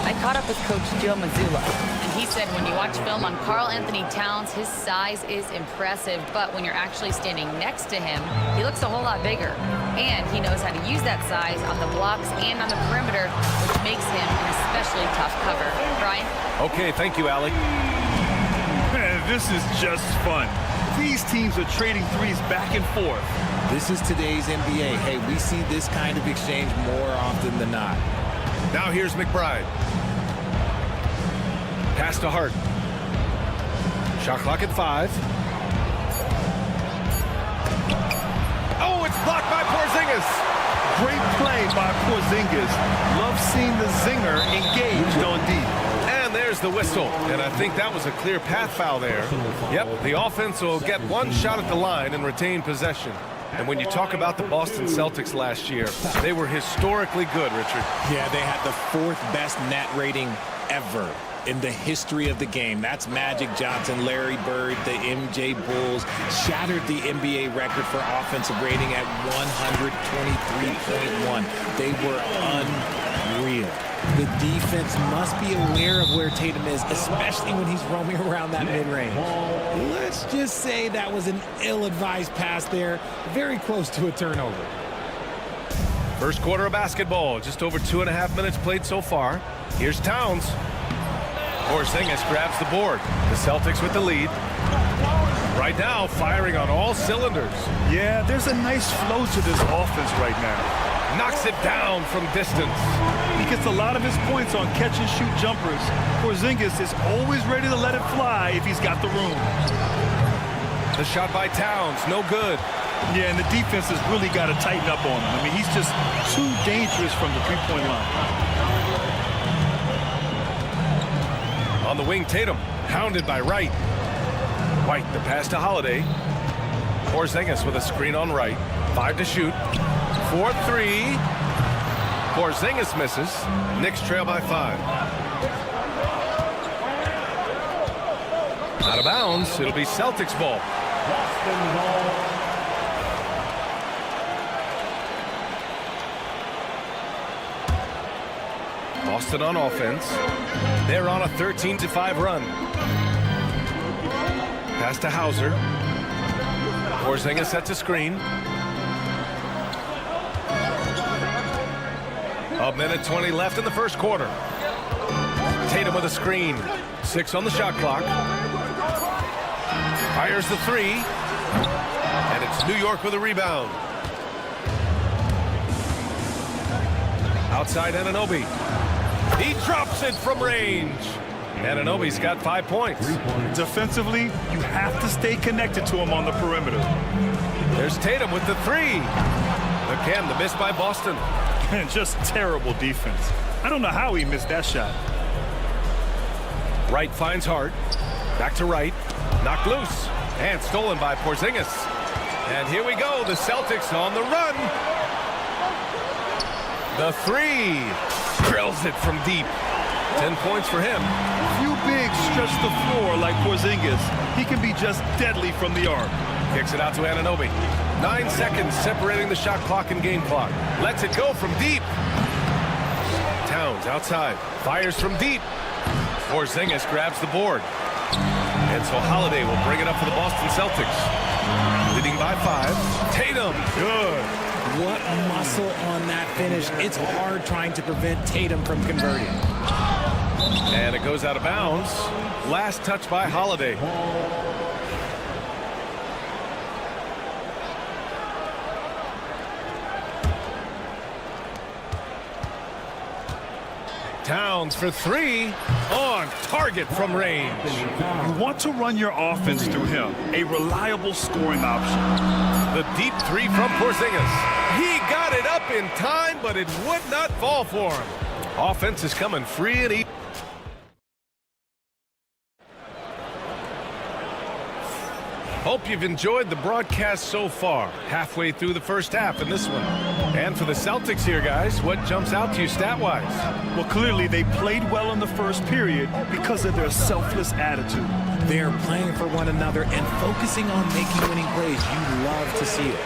I caught up with Coach Joe Mazzulla, and he said when you watch film on Karl Anthony Towns, his size is impressive, but when you're actually standing next to him, he looks a whole lot bigger. And he knows how to use that size on the blocks and on the perimeter, which makes him an especially tough cover. Brian? Okay, thank you, Allie. Man, this is just fun. These teams are trading threes back and forth. This is today's NBA. Hey, we see this kind of exchange more often than not. Now here's McBride. Pass to Hart. Shot clock at 5. Oh, it's blocked by Porzingis. Great play by Porzingis. Love seeing the zinger engaged on D. And there's the whistle. And I think that was a clear path foul there. Yep, the offense will get one shot at the line and retain possession. And when you talk about the Boston Celtics last year, they were historically good, Richard. Yeah, they had the 4th best net rating ever in the history of the game. That's Magic Johnson, Larry Bird, the MJ Bulls. Shattered the NBA record for offensive rating at 123.1. They were unreal. The defense must be aware of where Tatum is, especially when he's roaming around that mid-range. Let's just say that was an ill-advised pass there, very close to a turnover. First quarter of basketball, just over 2.5 minutes played so far. Here's Towns. Porzingis grabs the board. The Celtics with the lead. Right now, firing on all cylinders. Yeah, there's a nice flow to this offense right now. Knocks it down from distance. He gets a lot of his points on catch-and-shoot jumpers. Porzingis is always ready to let it fly if he's got the room. The shot by Towns, no good. Yeah, and the defense has really got to tighten up on him. I mean, he's just too dangerous from the three-point line. On the wing, Tatum, hounded by Wright. White, the pass to Holiday. Porzingis with a screen on Wright. 5 to shoot. 4-3. Porzingis misses. Knicks trail by 5. Out of bounds. It'll be Celtics ball. Boston on offense. They're on a 13-5 run. Pass to Hauser. Porzingis sets a screen. A minute 20 left in the first quarter. Tatum with a screen. 6 on the shot clock. Fires the 3. And it's New York with a rebound. Outside Anunoby. He drops it from range. Anunoby's got 5 points. Defensively, you have to stay connected to him on the perimeter. There's Tatum with the 3. Again, the miss by Boston. And just terrible defense. I don't know how he missed that shot. Wright finds Hart. Back to Wright. Knocked loose. And stolen by Porzingis. And here we go. The Celtics on the run. The 3. Drills it from deep. 10 points for him. Few bigs stretch the floor like Porzingis. He can be just deadly from the arc. Kicks it out to Anunoby. 9 seconds separating the shot clock and game clock. Lets it go from deep. Towns outside. Fires from deep. Porzingis grabs the board. And so Holiday will bring it up for the Boston Celtics. Leading by 5. Tatum. Good. What muscle on that finish. It's hard trying to prevent Tatum from converting. And it goes out of bounds. Last touch by Holiday. Towns for 3. On target from range. You want to run your offense through him. A reliable scoring option. The deep 3 from Porzingis. He got it up in time, but it would not fall for him. Offense is coming free and easy. Hope you've enjoyed the broadcast so far. Halfway through the first half in this one. And for the Celtics here, guys, what jumps out to you stat-wise? Well, clearly they played well in the first period because of their selfless attitude. They're playing for one another and focusing on making winning plays. You love to see it.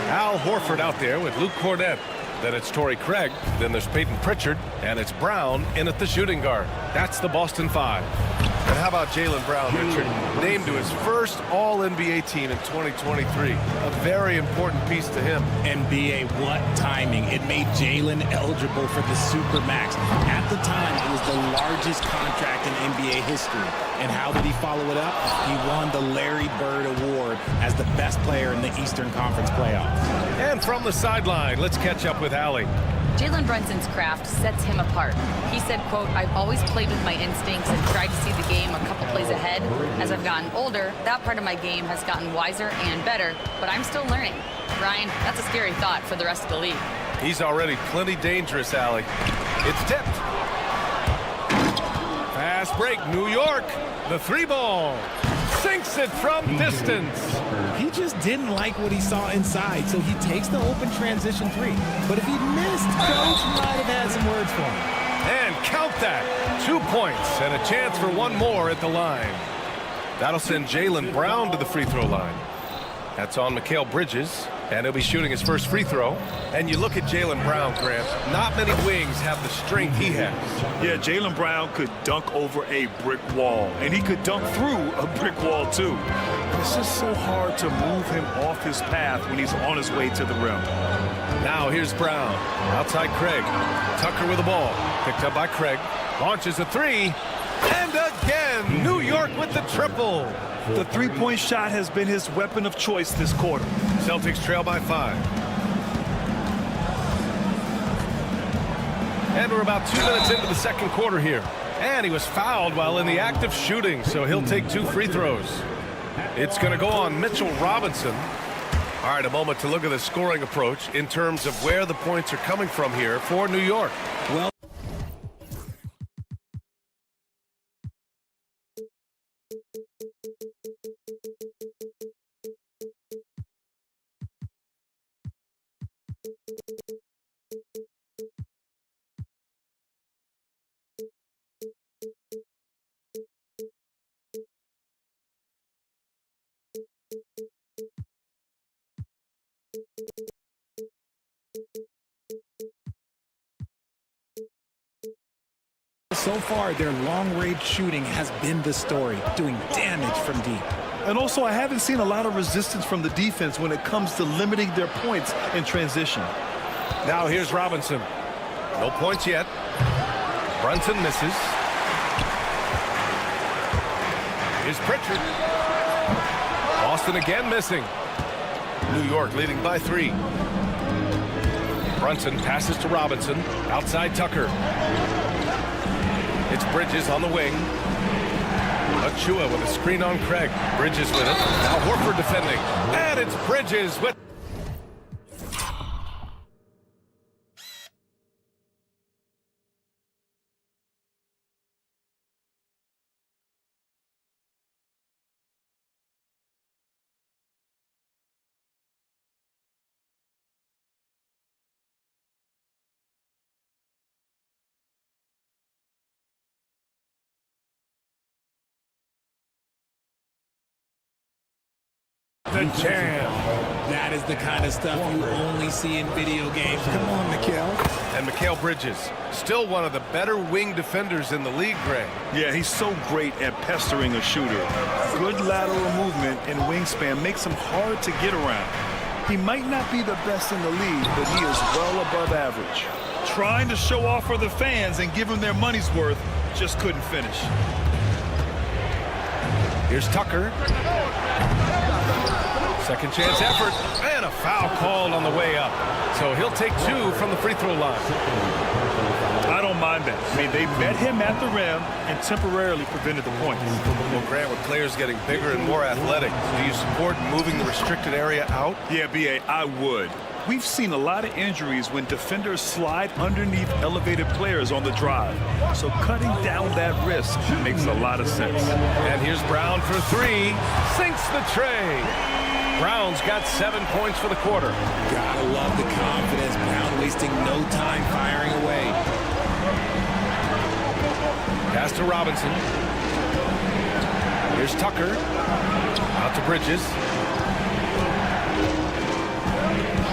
Al Horford out there with Luke Cornett. Then it's Torrey Craig. Then there's Peyton Pritchard. And it's Brown in at the shooting guard. That's the Boston 5. And how about Jaylen Brown, Richard? Named to his first All-NBA team in 2023. A very important piece to him. NBA, what timing. It made Jaylen eligible for the Supermax. At the time, it was the largest contract in NBA history. And how did he follow it up? He won the Larry Bird Award as the best player in the Eastern Conference playoffs. And from the sideline, let's catch up with Allie. Jalen Brunson's craft sets him apart. He said, quote, "I've always played with my instincts and tried to see the game a couple plays ahead. As I've gotten older, that part of my game has gotten wiser and better, but I'm still learning." Ryan, that's a scary thought for the rest of the league. He's already plenty dangerous, Allie. It's tipped. Fast break, New York. The 3 ball. Sinks it from distance. He just didn't like what he saw inside, so he takes the open transition 3. But if he missed, Coach might have had some words for him. And count that. 2 points and a chance for one more at the line. That'll send Jaylen Brown to the free throw line. That's on Mikal Bridges, and he'll be shooting his first free throw. And you look at Jaylen Brown, Grant. Not many wings have the strength he has. Yeah, Jaylen Brown could dunk over a brick wall, and he could dunk through a brick wall, too. It's just so hard to move him off his path when he's on his way to the rim. Now here's Brown. Outside Craig. Tucker with the ball. Picked up by Craig. Launches a 3. And again, New York with the triple. The three-point shot has been his weapon of choice this quarter. Celtics trail by 5. And we're about 2 minutes into the second quarter here. And he was fouled while in the act of shooting, so he'll take 2 free throws. It's going to go on Mitchell Robinson. All right, a moment to look at the scoring approach in terms of where the points are coming from here for New York. Well, So far, their long-range shooting has been the story, doing damage from deep. And also, I haven't seen a lot of resistance from the defense when it comes to limiting their points in transition. Now here's Robinson. No points yet. Brunson misses. Here's Pritchard. Boston again missing. New York leading by 3. Brunson passes to Robinson. Outside Tucker. It's Bridges on the wing. Achua with a screen on Craig. Bridges with it. Now Horford defending. And it's Bridges with... the jam. That is the kind of stuff you only see in video games. Come on, Mikal. And Mikal Bridges, still one of the better wing defenders in the league, Greg. Yeah, he's so great at pestering a shooter. Good lateral movement and wingspan makes him hard to get around. He might not be the best in the league, but he is well above average. Trying to show off for the fans and give them their money's worth, just couldn't finish. Here's Tucker. Second chance effort, and a foul called on the way up. So he'll take 2 from the free throw line. I don't mind that. I mean, they met him at the rim and temporarily prevented the points. Well, Grant, with players getting bigger and more athletic, do you support moving the restricted area out? Yeah, B.A., I would. We've seen a lot of injuries when defenders slide underneath elevated players on the drive. So cutting down that risk makes a lot of sense. And here's Brown for 3. Sinks the tray. Brown's got 7 points for the quarter. Gotta love the confidence. Brown wasting no time firing away. Pass to Robinson. Here's Tucker. Out to Bridges.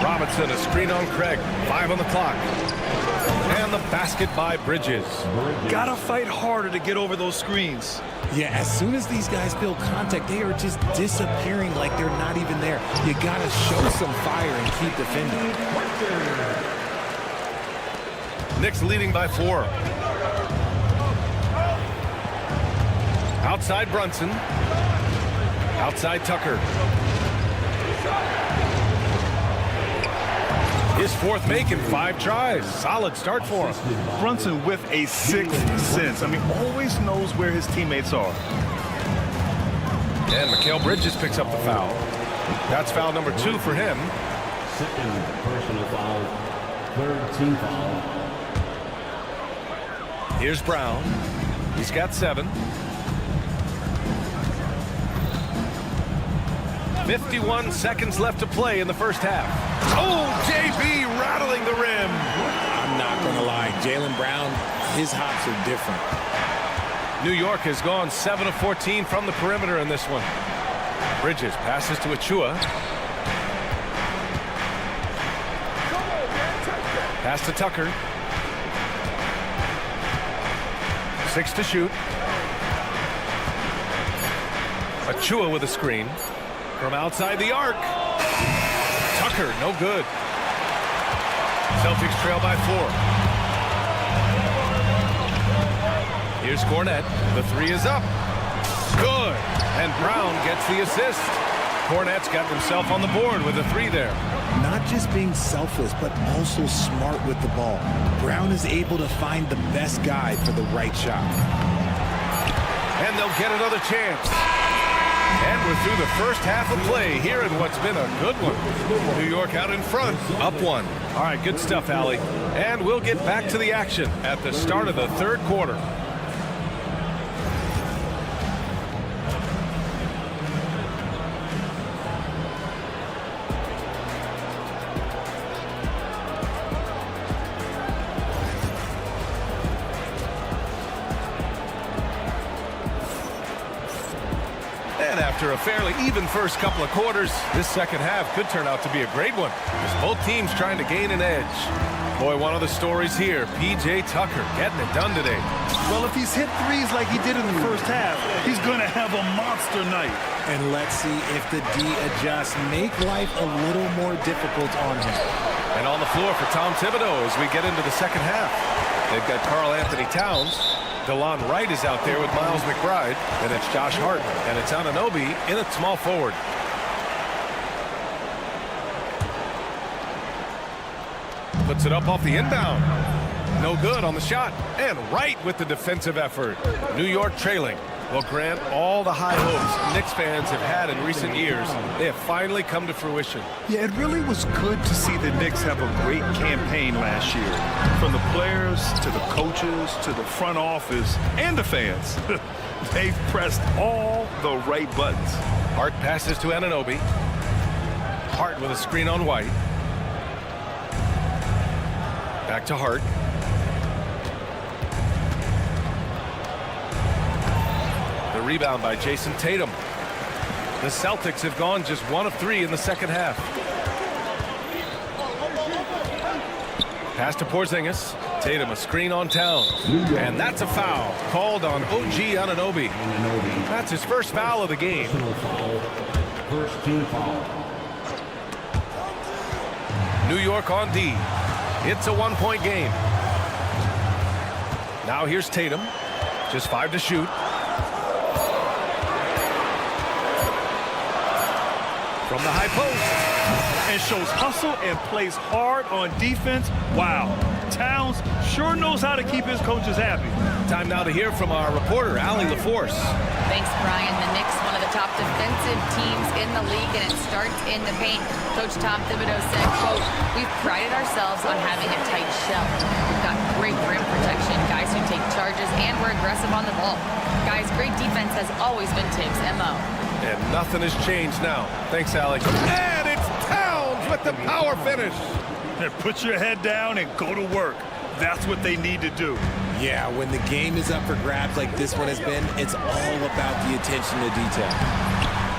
Robinson, a screen on Craig. 5 on the clock. And the basket by Bridges. Gotta fight harder to get over those screens. Yeah, as soon as these guys feel contact, they are just disappearing like they're not even there. You gotta show some fire and keep defending. Knicks leading by 4. Outside Brunson. Outside Tucker. His 4th make in 5 tries. Solid start for him. Brunson with a 6th sense. I mean, always knows where his teammates are. And Mikal Bridges picks up the foul. That's foul number 2 for him. Second personal foul. 3rd team foul. Here's Brown. He's got 7. 51 seconds left to play in the first half. Oh, JB rattling the rim. I'm not going to lie. Jaylen Brown, his hops are different. New York has gone 7 of 14 from the perimeter in this one. Bridges passes to Achua. Pass to Tucker. 6 to shoot. Achua with a screen. From outside the arc. Tucker, no good. Celtics trail by 4. Here's Cornette. The 3 is up. Good. And Brown gets the assist. Cornette's got himself on the board with a 3 there. Not just being selfless, but also smart with the ball. Brown is able to find the best guy for the right shot. And they'll get another chance. And we're through the first half of play here in what's been a good one. New York out in front, up 1. All right, good stuff, Allie. And we'll get back to the action at the start of the 3rd quarter. After a fairly even first couple of quarters, this second half could turn out to be a great one, as both teams trying to gain an edge. Boy, one of the stories here, P.J. Tucker getting it done today. Well, if he's hit threes like he did in the first half, he's going to have a monster night. And let's see if the D adjusts, make life a little more difficult on him. And on the floor for Tom Thibodeau as we get into the second half. They've got Karl Anthony Towns. DeLon Wright is out there with Miles McBride. And it's Josh Hart. And it's Anunoby in at small forward. Puts it up off the inbound. No good on the shot. And Wright with the defensive effort. New York trailing. Well, Grant, all the high hopes Knicks fans have had in recent years, they have finally come to fruition. Yeah, it really was good to see the Knicks have a great campaign last year. From the players to the coaches to the front office and the fans. They've pressed all the right buttons. Hart passes to Anunoby. Hart with a screen on White. Back to Hart. The rebound by Jason Tatum. The Celtics have gone just 1 of 3 in the second half. Pass to Porzingis. Tatum a screen on Towns. And that's a foul called on OG Anunoby. That's his first foul of the game. First team foul. New York on D. It's a 1-point game. Now here's Tatum. Just 5 to shoot. From the high post. And shows hustle and plays hard on defense. Wow. Towns sure knows how to keep his coaches happy. Time now to hear from our reporter, Allie LaForce. Thanks, Brian. The Knicks, one of the top defensive teams in the league, and it starts in the paint. Coach Tom Thibodeau said, quote, "We've prided ourselves on having a tight shell. We've got great rim protection, guys who take charges, and we're aggressive on the ball. Guys, great defense has always been Tibbs' MO." And nothing has changed now. Thanks, Allie. And it's Towns with the power finish. And put your head down and go to work. That's what they need to do. Yeah, when the game is up for grabs like this one has been, it's all about the attention to detail.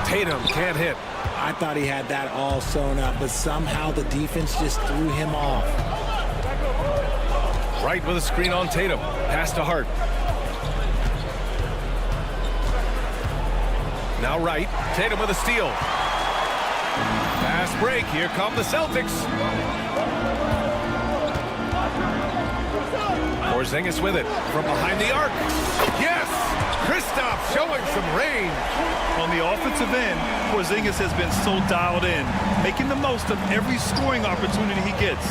Tatum can't hit. I thought he had that all sewn up, but somehow the defense just threw him off. Right with a screen on Tatum. Pass to Hart. Now Wright. Tatum with a steal. Fast break. Here come the Celtics. Porzingis with it from behind the arc. Yes! Kristaps showing some range. On the offensive end, Porzingis has been so dialed in, making the most of every scoring opportunity he gets.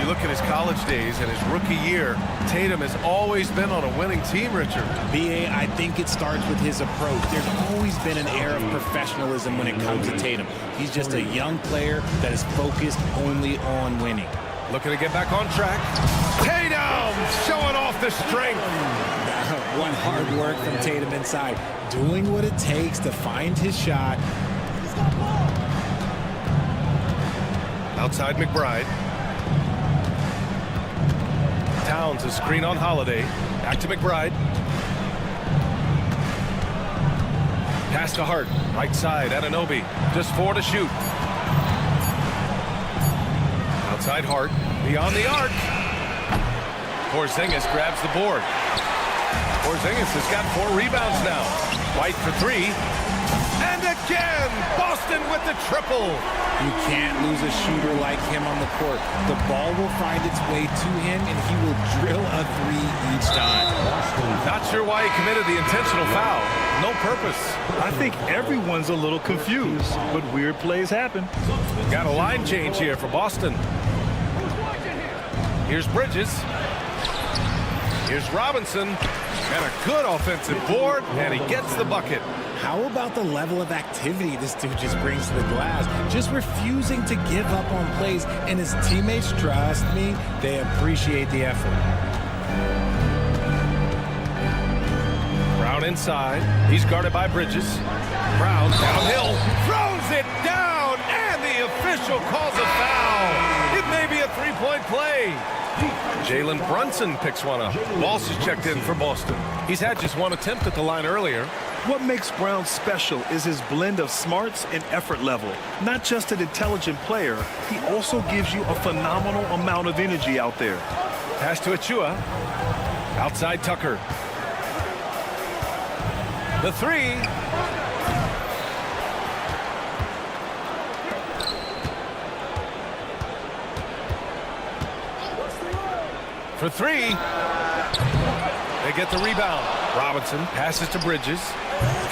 You look at his college days and his rookie year, Tatum has always been on a winning team, Richard. B.A., I think it starts with his approach. There's always been an air of professionalism when it comes to Tatum. He's just a young player that is focused only on winning. Looking to get back on track. Tatum showing off the strength. One hard work from Tatum inside, doing what it takes to find his shot. Outside McBride. Towns a screen on Holiday. Back to McBride. Pass to Hart. Right side, Anunoby. Just 4 to shoot. Outside Hart. Beyond the arc. Porzingis grabs the board. Porzingis has got 4 rebounds now. White for 3. And again, Boston with the triple. You can't lose a shooter like him on the court. The ball will find its way to him, and he will drill a 3 each time. Not sure why he committed the intentional foul. No purpose. I think everyone's a little confused, but weird plays happen. Got a line change here for Boston. Here's Bridges. Here's Robinson. And a good offensive board, and he gets the bucket. How about the level of activity this dude just brings to the glass? Just refusing to give up on plays, and his teammates, trust me, they appreciate the effort. Brown inside. He's guarded by Bridges. Brown downhill. Throws it down, and the official calls a foul. It may be a 3-point play. Jalen Brunson picks one up. Walsh is checked in for Boston. He's had just 1 attempt at the line earlier. What makes Brown special is his blend of smarts and effort level. Not just an intelligent player, he also gives you a phenomenal amount of energy out there. Pass to Achua. Outside Tucker. The three. For three. They get the rebound. Robinson passes to Bridges.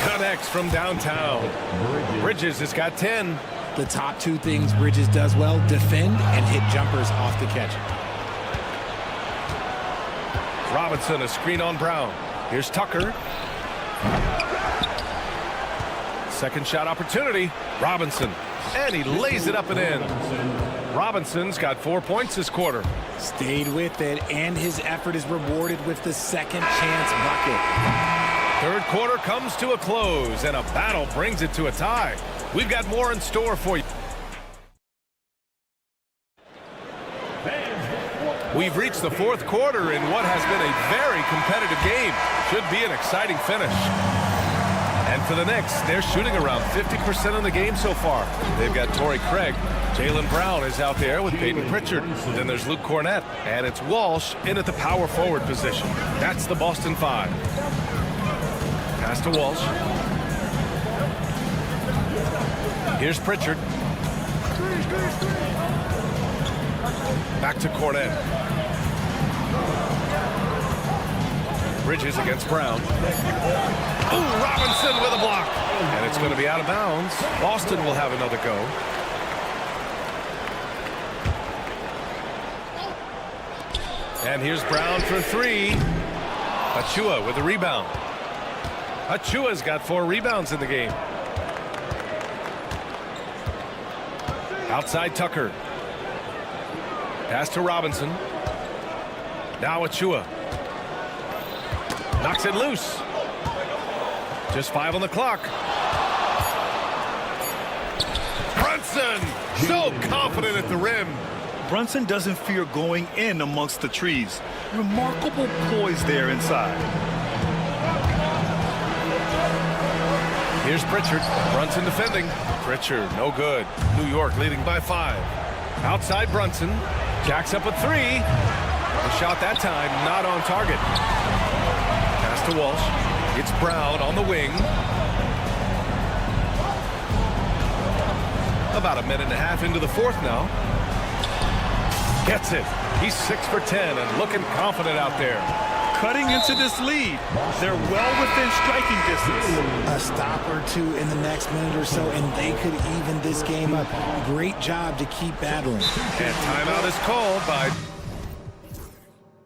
Connects from downtown. Bridges has got 10. The top two things Bridges does well: defend and hit jumpers off the catch. Robinson, a screen on Brown. Here's Tucker. Second shot opportunity. Robinson. And he lays it up and in. Robinson's got 4 points this quarter. Stayed with it, and his effort is rewarded with the second chance bucket. Third quarter comes to a close, and a battle brings it to a tie. We've got more in store for you. We've reached the fourth quarter in what has been a very competitive game. Should be an exciting finish. And for the Knicks, they're shooting around 50% in the game so far. They've got Torrey Craig. Jaylen Brown is out there with Peyton Pritchard. Then there's Luke Cornett. And it's Walsh in at the power forward position. That's the Boston Five. Pass to Walsh. Here's Pritchard. Back to Cornett. Bridges against Brown. Ooh, Robinson with a block. And it's going to be out of bounds. Boston will have another go. And here's Brown for three. Achua with a rebound. Achua's got 4 rebounds in the game. Outside Tucker. Pass to Robinson. Now Achua. Knocks it loose. Just 5 on the clock. Brunson, so confident at the rim. Brunson doesn't fear going in amongst the trees. Remarkable poise there inside. Here's Pritchard. Brunson defending. Pritchard, no good. New York leading by 5. Outside Brunson. Jacks up a 3. The shot that time not on target. Pass to Walsh. It's Brown on the wing. About a minute and a half into the fourth now. Gets it. He's 6 for 10 and looking confident out there. Cutting into this lead. They're well within striking distance. A stop or two in the next minute or so, and they could even this game up. Great job to keep battling. And timeout is called by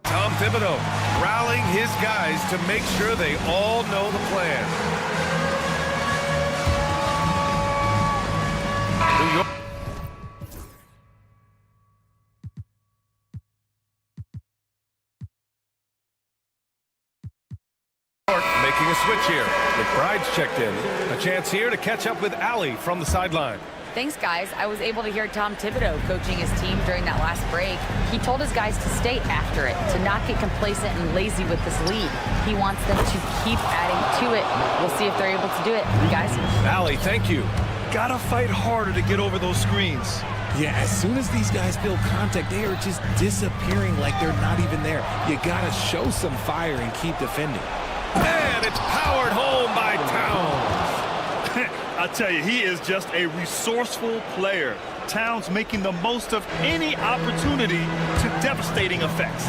Tom Thibodeau, rallying his guys to make sure they all know the plan. New York. Making a switch here. McBride's checked in. A chance here to catch up with Allie from the sideline. Thanks, guys. I was able to hear Tom Thibodeau coaching his team during that last break. He told his guys to stay after it, to not get complacent and lazy with this lead. He wants them to keep adding to it. We'll see if they're able to do it, guys. Allie, thank you. Gotta fight harder to get over those screens. Yeah, as soon as these guys feel contact, they are just disappearing like they're not even there. You gotta show some fire and keep defending. And it's powered home by Towns. I tell you, he is just a resourceful player. Towns making the most of any opportunity to devastating effects.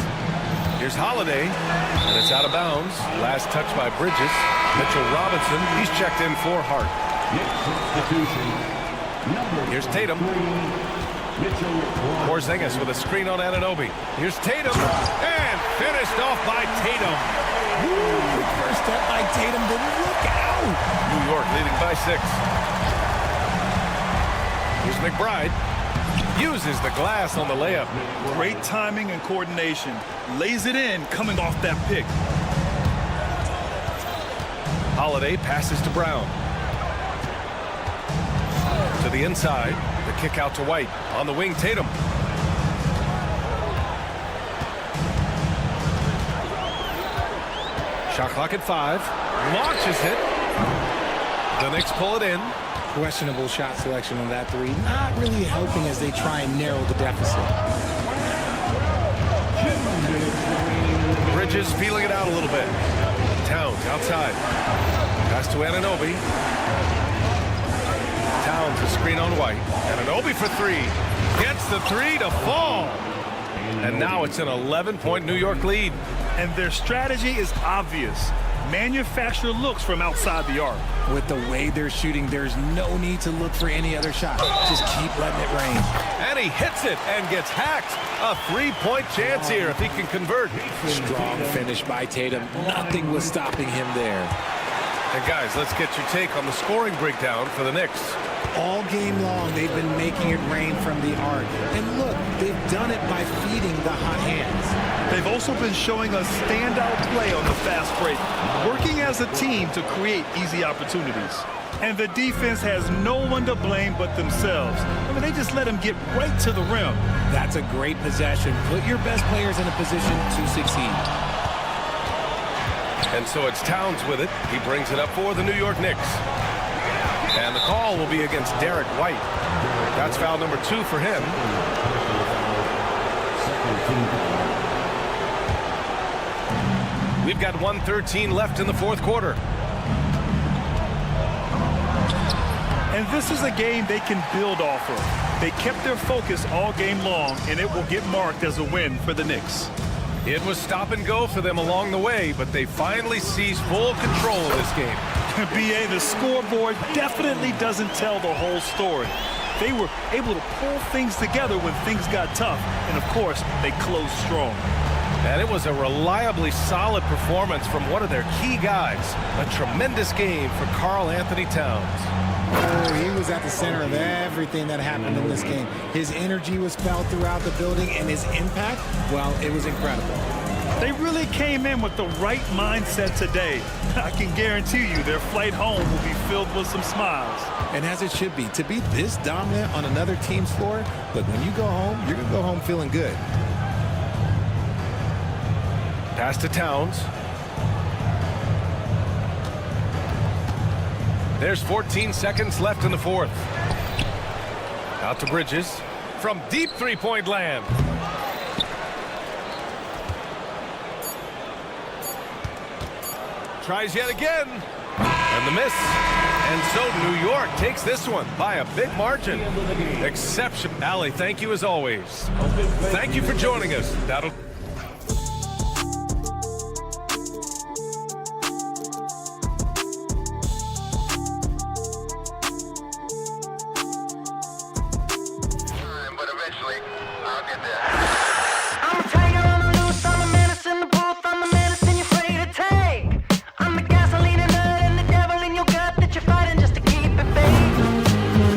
Here's Holiday, and it's out of bounds. Last touch by Bridges. Mitchell Robinson, he's checked in for Hart. Here's Tatum. Porzingis with a screen on Anunoby. Here's Tatum, and finished off by Tatum. Ooh, first step by Tatum, then look out! New York leading by 6. Here's McBride. Uses the glass on the layup. Great timing and coordination. Lays it in coming off that pick. Holiday passes to Brown. To the inside. The kick out to White. On the wing, Tatum. Shot clock at 5. Launches it. The Knicks pull it in. Questionable shot selection on that three. Not really helping as they try and narrow the deficit. Bridges feeling it out a little bit. Towns outside. Pass to Anunoby. Towns a screen on White. Anunoby for three. Gets the three to fall. And now it's an 11-point New York lead. And their strategy is obvious. Manufacture looks from outside the arc. With the way they're shooting, there's no need to look for any other shot. Just keep letting it rain. And he hits it and gets hacked. A three-point chance here if he can convert. Strong finish by Tatum. Nothing was stopping him there. And guys, let's get your take on the scoring breakdown for the Knicks. All game long, they've been making it rain from the arc. And look, they've done it by feeding the hot hands. They've also been showing us standout play on the fast break, working as a team to create easy opportunities. And the defense has no one to blame but themselves. I mean, they just let them get right to the rim. That's a great possession. Put your best players in a position to succeed. And so it's Towns with it. He brings it up for the New York Knicks. And the call will be against Derek White. That's foul number 2 for him. We've got 1:13 left in the fourth quarter. And this is a game they can build off of. They kept their focus all game long, and it will get marked as a win for the Knicks. It was stop and go for them along the way, but they finally seized full control of this game. BA, the scoreboard definitely doesn't tell the whole story. They were able to pull things together when things got tough, and of course, they closed strong. And it was a reliably solid performance from one of their key guys. A tremendous game for Karl Anthony Towns. Oh, he was at the center of everything that happened in this game. His energy was felt throughout the building, and his impact, well, it was incredible. They really came in with the right mindset today. I can guarantee you their flight home will be filled with some smiles. And as it should be, to be this dominant on another team's floor, look, when you go home, you're going to go home feeling good. Pass to Towns. There's 14 seconds left in the fourth. Out to Bridges from deep three-point land. Tries yet again. And the miss. And so New York takes this one by a big margin. Exception. Allie, thank you as always. Thank you for joining us. That'll... But eventually, I'll get there. I'm a tiger on the loose, I'm a menace in the booth, I'm the medicine you're afraid to take. I'm the gasoline and nut and the devil in your gut that you're fighting just to keep it fake.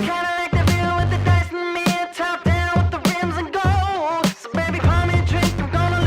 Kinda like the view with the dice and me, top down with the rims and gold. So baby, pour me a drink, I'm gonna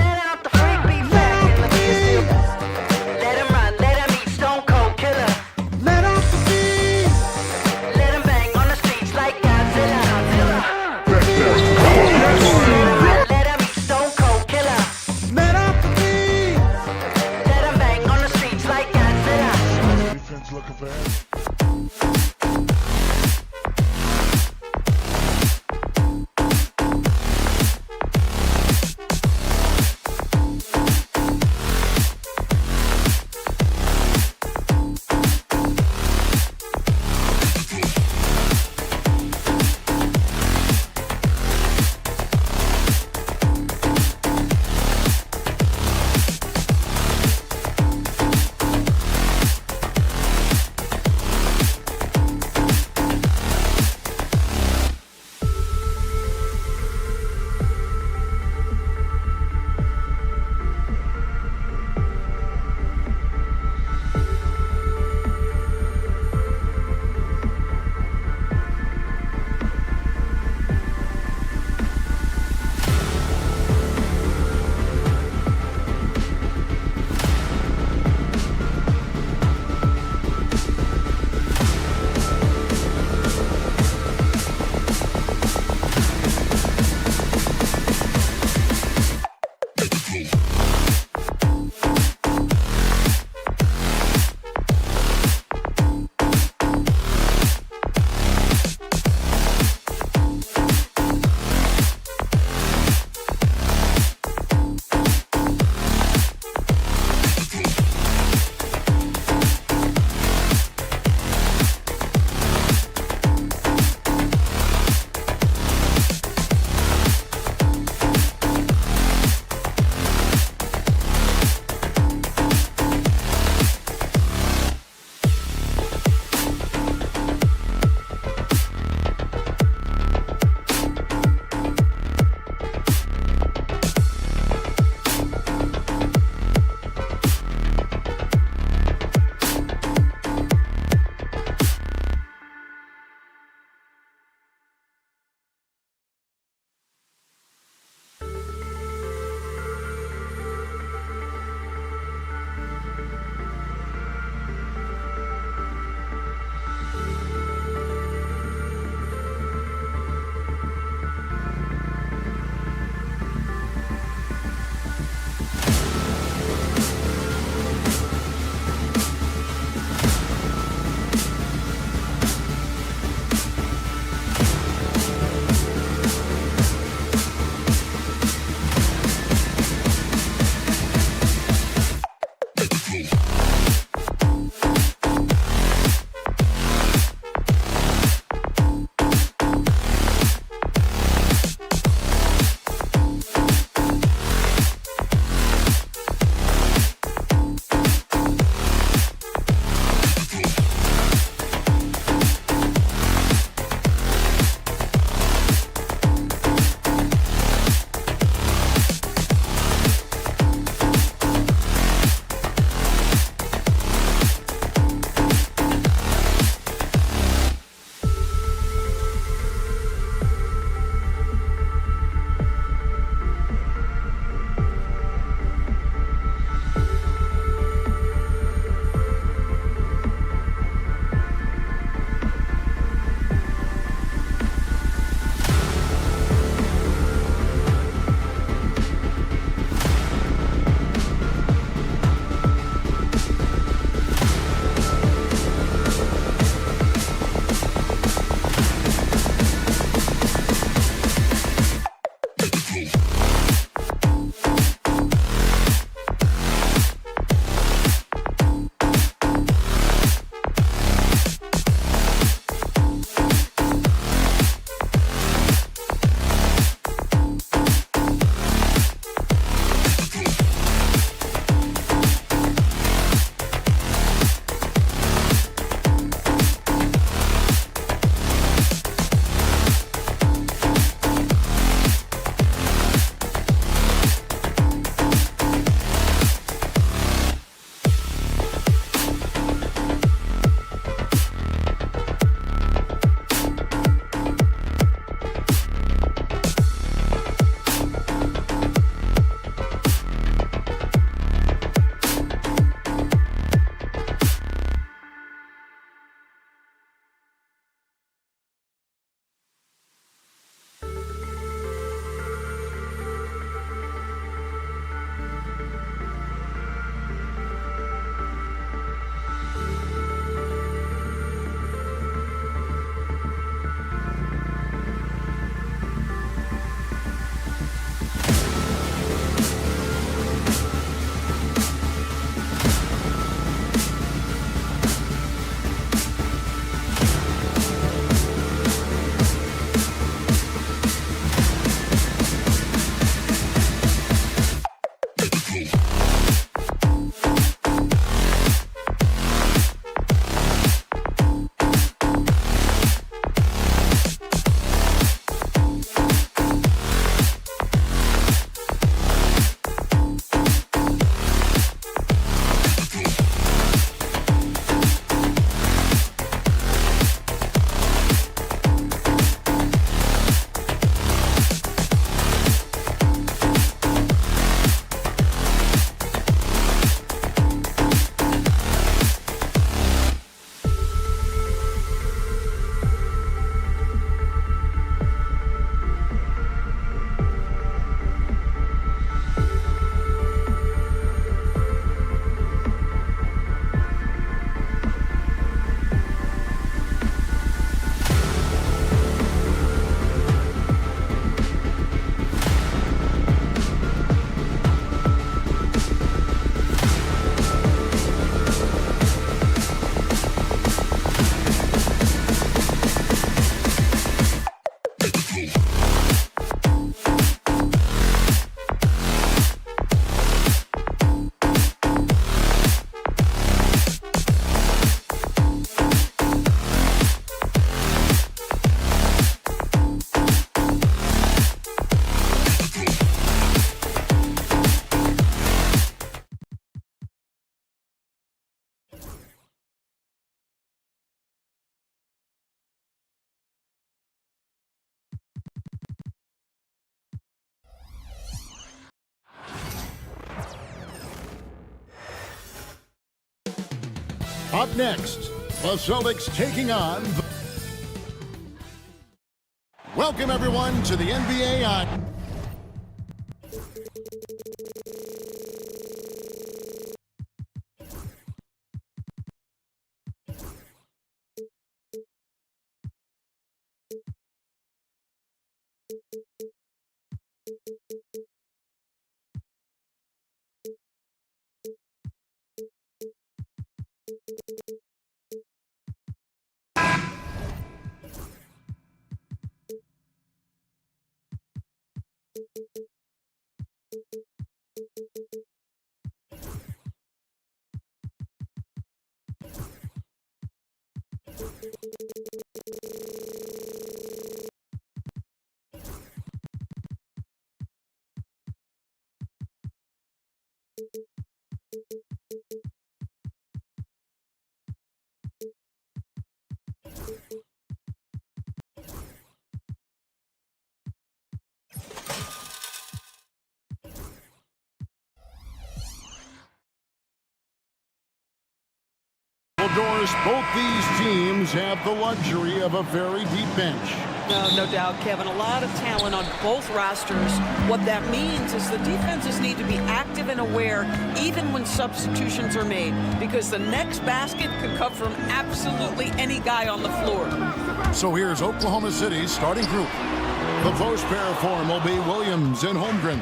Up next, the Celtics taking on the... Welcome, everyone, to the NBA on... Doris, both these teams have the luxury of a very deep bench. No doubt, Kevin. A lot of talent on both rosters. What that means is the defenses need to be active and aware even when substitutions are made, because the next basket could come from absolutely any guy on the floor. So here's Oklahoma City's starting group. The post pair form will be Williams and Holmgren.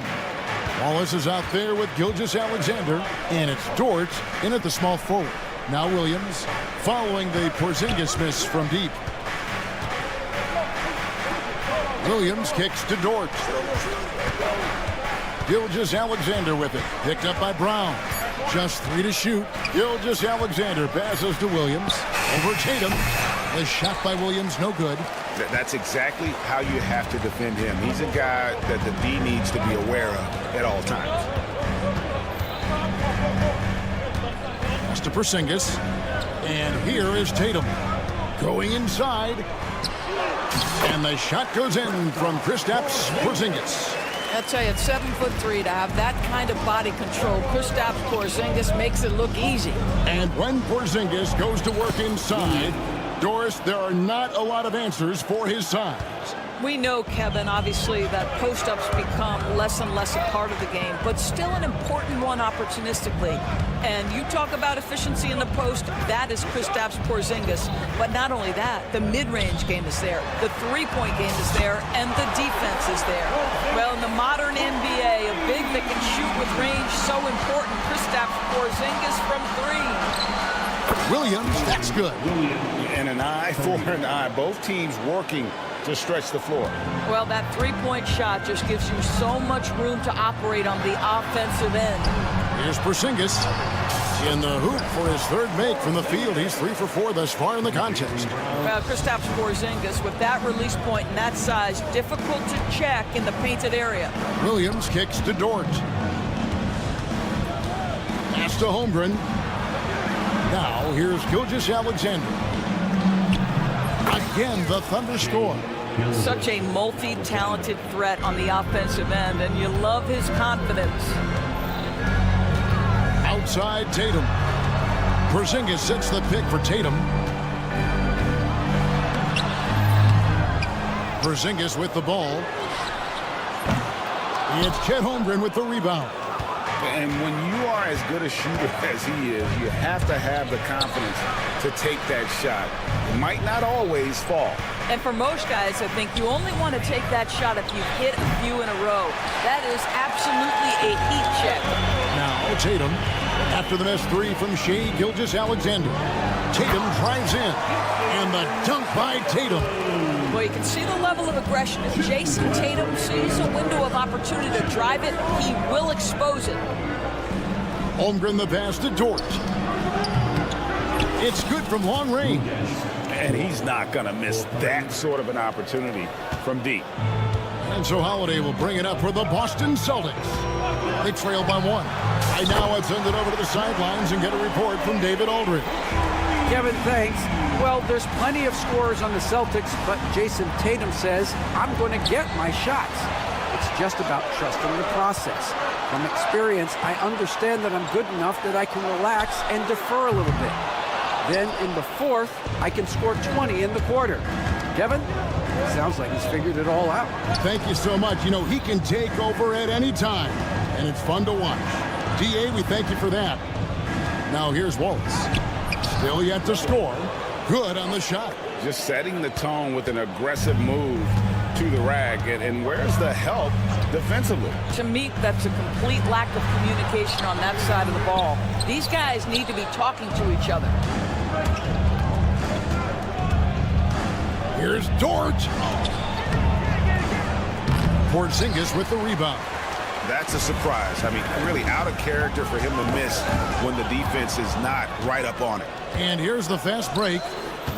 Wallace is out there with Gilgeous-Alexander, and it's Dort in at the small forward. Now Williams, following the Porzingis miss from deep. Williams kicks to Dort. Gilgeous-Alexander with it. Picked up by Brown. Just 3 to shoot. Gilgeous-Alexander passes to Williams. Over Tatum. The shot by Williams, no good. That's exactly how you have to defend him. He's a guy that the D needs to be aware of at all times. To Porzingis, and here is Tatum going inside, and the shot goes in from Kristaps Porzingis. I'll tell you, at 7'3", to have that kind of body control, Kristaps Porzingis makes it look easy. And when Porzingis goes to work inside, Doris, there are not a lot of answers for his size. We know, Kevin, obviously, that post-ups become less and less a part of the game, but still an important one opportunistically. And you talk about efficiency in the post, that is Kristaps Porzingis. But not only that, the mid-range game is there, the three-point game is there, and the defense is there. Well, in the modern NBA, a big that can shoot with range, so important. Kristaps Porzingis from 3. Williams, that's good. And an eye for an eye. Both teams working to stretch the floor. Well, that three-point shot just gives you so much room to operate on the offensive end. Here's Porzingis in the hoop for his third make from the field. He's 3 for 4 thus far in the contest. Well, Kristaps Porzingis, with that release point and that size, difficult to check in the painted area. Williams kicks to Dort. Pass to Holmgren. Now here's Gilgeous-Alexander. Again, the Thunder score. Such a multi-talented threat on the offensive end, and you love his confidence. Outside Tatum. Porzingis sets the pick for Tatum. Porzingis with the ball. It's Chet Holmgren with the rebound. And when you are as good a shooter as he is, you have to have the confidence to take that shot. It might not always fall. And for most guys, I think you only want to take that shot if you've hit a few in a row. That is absolutely a heat check. Now Tatum, after the missed 3 from Shai Gilgeous-Alexander. Tatum drives in, and the dunk by Tatum. Well, you can see the level of aggression. If Jason Tatum sees a window of opportunity to drive it, he will expose it. Holmgren the pass to Dort. It's good from long range. And he's not going to miss that sort of an opportunity from deep. And so Holiday will bring it up for the Boston Celtics. They trail by 1. And now let's send it over to the sidelines and get a report from David Aldridge. Kevin, thanks. Well, there's plenty of scorers on the Celtics, but Jason Tatum says, I'm going to get my shots. It's just about trusting the process. From experience, I understand that I'm good enough that I can relax and defer a little bit. Then in the fourth, I can score 20 in the quarter. Kevin, sounds like he's figured it all out. Thank you so much. You know, he can take over at any time, and it's fun to watch. DA, we thank you for that. Now here's Wallace. Still yet to score. Good on the shot. Just setting the tone with an aggressive move to the rack. And where's the help defensively? To me, that's a complete lack of communication on that side of the ball. These guys need to be talking to each other. Here's Dort. Porzingis with the rebound. That's a surprise. I mean, really out of character for him to miss when the defense is not right up on it. And here's the fast break.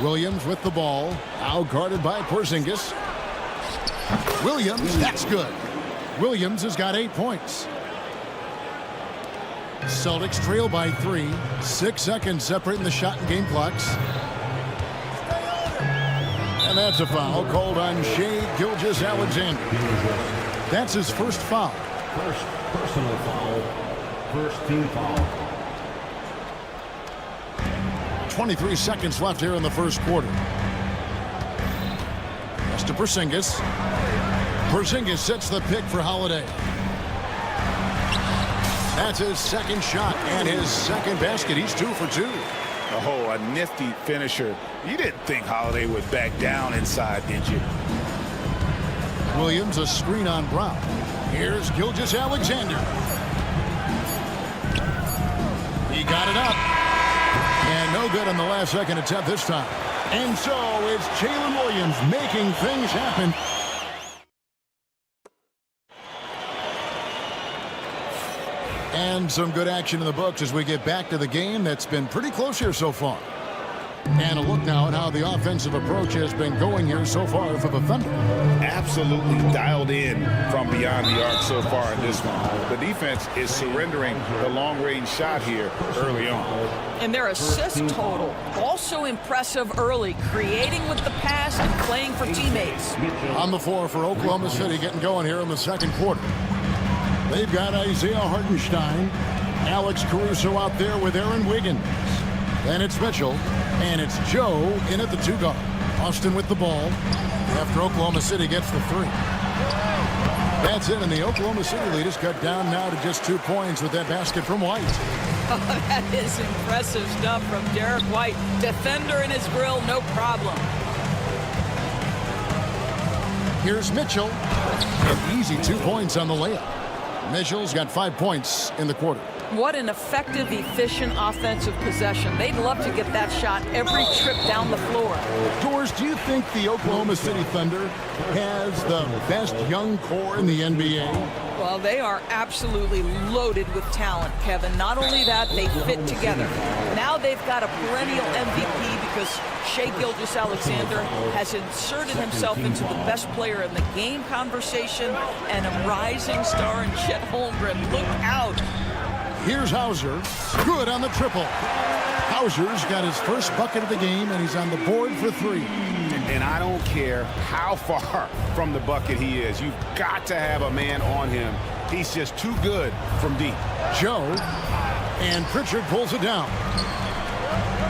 Williams with the ball. Now guarded by Porzingis. Williams, that's good. Williams has got 8 points. Celtics trail by 3. 6 seconds separating the shot and game clocks. And that's a foul called on Shai Gilgeous-Alexander. That's his first foul. First personal foul. First team foul. 23 seconds left here in the first quarter. Pass to Porzingis. Porzingis sets the pick for Holiday. That's his second shot and his second basket. He's 2 for 2. Oh, a nifty finisher. You didn't think Holiday would back down inside, did you? Williams, a screen on Brown. Here's Gilgeous-Alexander. He got it up. And no good on the last second attempt this time. And so it's Jalen Williams making things happen. And some good action in the books as we get back to the game that's been pretty close here so far. And a look now at how the offensive approach has been going here so far for the Thunder. Absolutely dialed in from beyond the arc so far in this one. The defense is surrendering the long-range shot here early on. And their assist total, also impressive early, creating with the pass and playing for teammates. On the floor for Oklahoma City getting going here in the second quarter. They've got Isaiah Hartenstein, Alex Caruso out there with Aaron Wiggins. Then it's Mitchell, and it's Joe in at the 2 guard. Austin with the ball after Oklahoma City gets the 3. That's it, and the Oklahoma City lead is cut down now to just 2 points with that basket from White. Oh, that is impressive stuff from Derek White. Defender in his grill, no problem. Here's Mitchell. An easy 2 points on the layup. Mitchell's got 5 points in the quarter. What an effective, efficient offensive possession. They'd love to get that shot every trip down the floor. Doors, do you think the Oklahoma City Thunder has the best young core in the NBA? Well, they are absolutely loaded with talent, Kevin. Not only that, they fit together. Now they've got a perennial MVP because Shai Gilgeous-Alexander has inserted himself into the best player in the game conversation and a rising star in Chet Holmgren. Look out. Here's Hauser. Good on the triple. Hauser's got his first bucket of the game, and he's on the board for 3. And I don't care how far from the bucket he is. You've got to have a man on him. He's just too good from deep. Joe, and Pritchard pulls it down.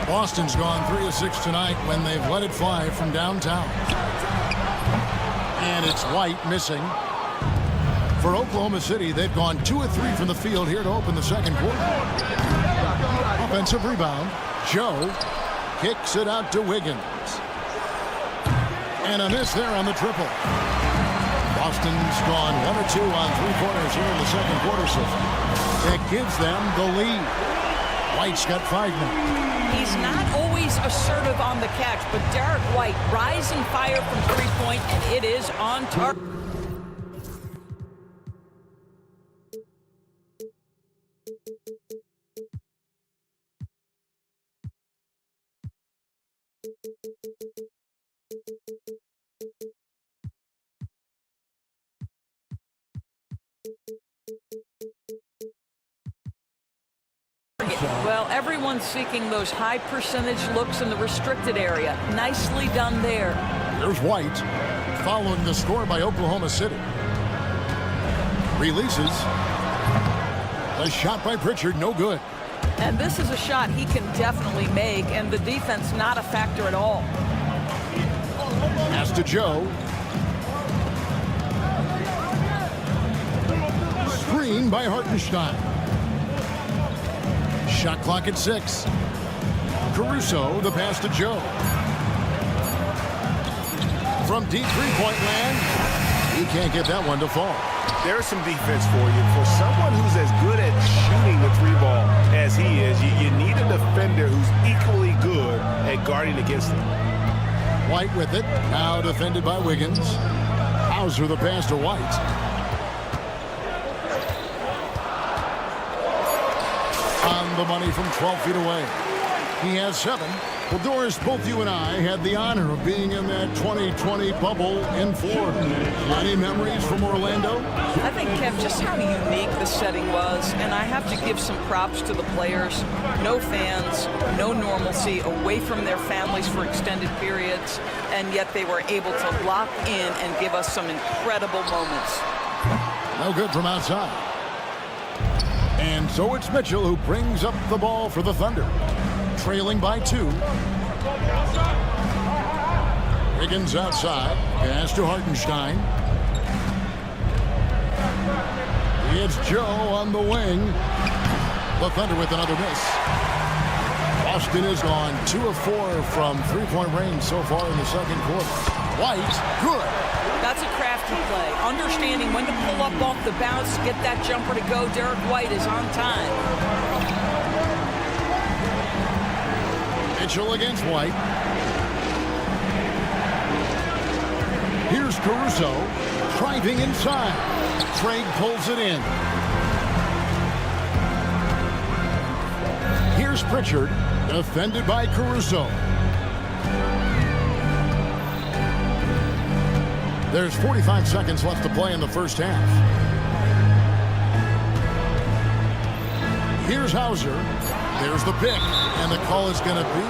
Boston's gone 3 of 6 tonight when they've let it fly from downtown. And it's White missing. For Oklahoma City, they've gone 2 of 3 from the field here to open the second quarter. Offensive rebound. Joe kicks it out to Wiggins. And a miss there on the triple. Boston's gone 1 or 2 on 3-pointers here in the second quarter so far. That gives them the lead. White's got 5 now. He's not always assertive on the catch, but Derek White, rising fire from 3-point, and it is on target. Well, everyone's seeking those high percentage looks in the restricted area. Nicely done there. Here's White, following the score by Oklahoma City. Releases. A shot by Pritchard, no good. And this is a shot he can definitely make, and the defense not a factor at all. Pass to Joe. Screen by Hartenstein. Shot clock at 6. Caruso, the pass to Joe. From deep three-point land, he can't get that one to fall. There's some defense for you. For someone who's as good at shooting the three ball as he is, you need a defender who's equally good at guarding against him. White with it. Now defended by Wiggins. Hauser the pass to White. On the money from 12 feet away. He has 7. Well, Doris, both you and I had the honor of being in that 2020 bubble in Florida. Any memories from Orlando? I think, Kev, just how unique the setting was, and I have to give some props to the players. No fans, no normalcy, away from their families for extended periods, and yet they were able to lock in and give us some incredible moments. No good from outside. And so it's Mitchell who brings up the ball for the Thunder. Trailing by 2. Wiggins outside. Pass to Hartenstein. It's Joe on the wing. The Thunder with another miss. Boston is gone 2 of 4 from three-point range so far in the second quarter. White, good. That's a crafty play. Understanding when to pull up off the bounce, get that jumper to go. Derek White is on time. Mitchell against White. Here's Caruso driving inside. Craig pulls it in. Here's Pritchard, defended by Caruso. There's 45 seconds left to play in the first half. Here's Hauser. There's the pick, and the call is going to be,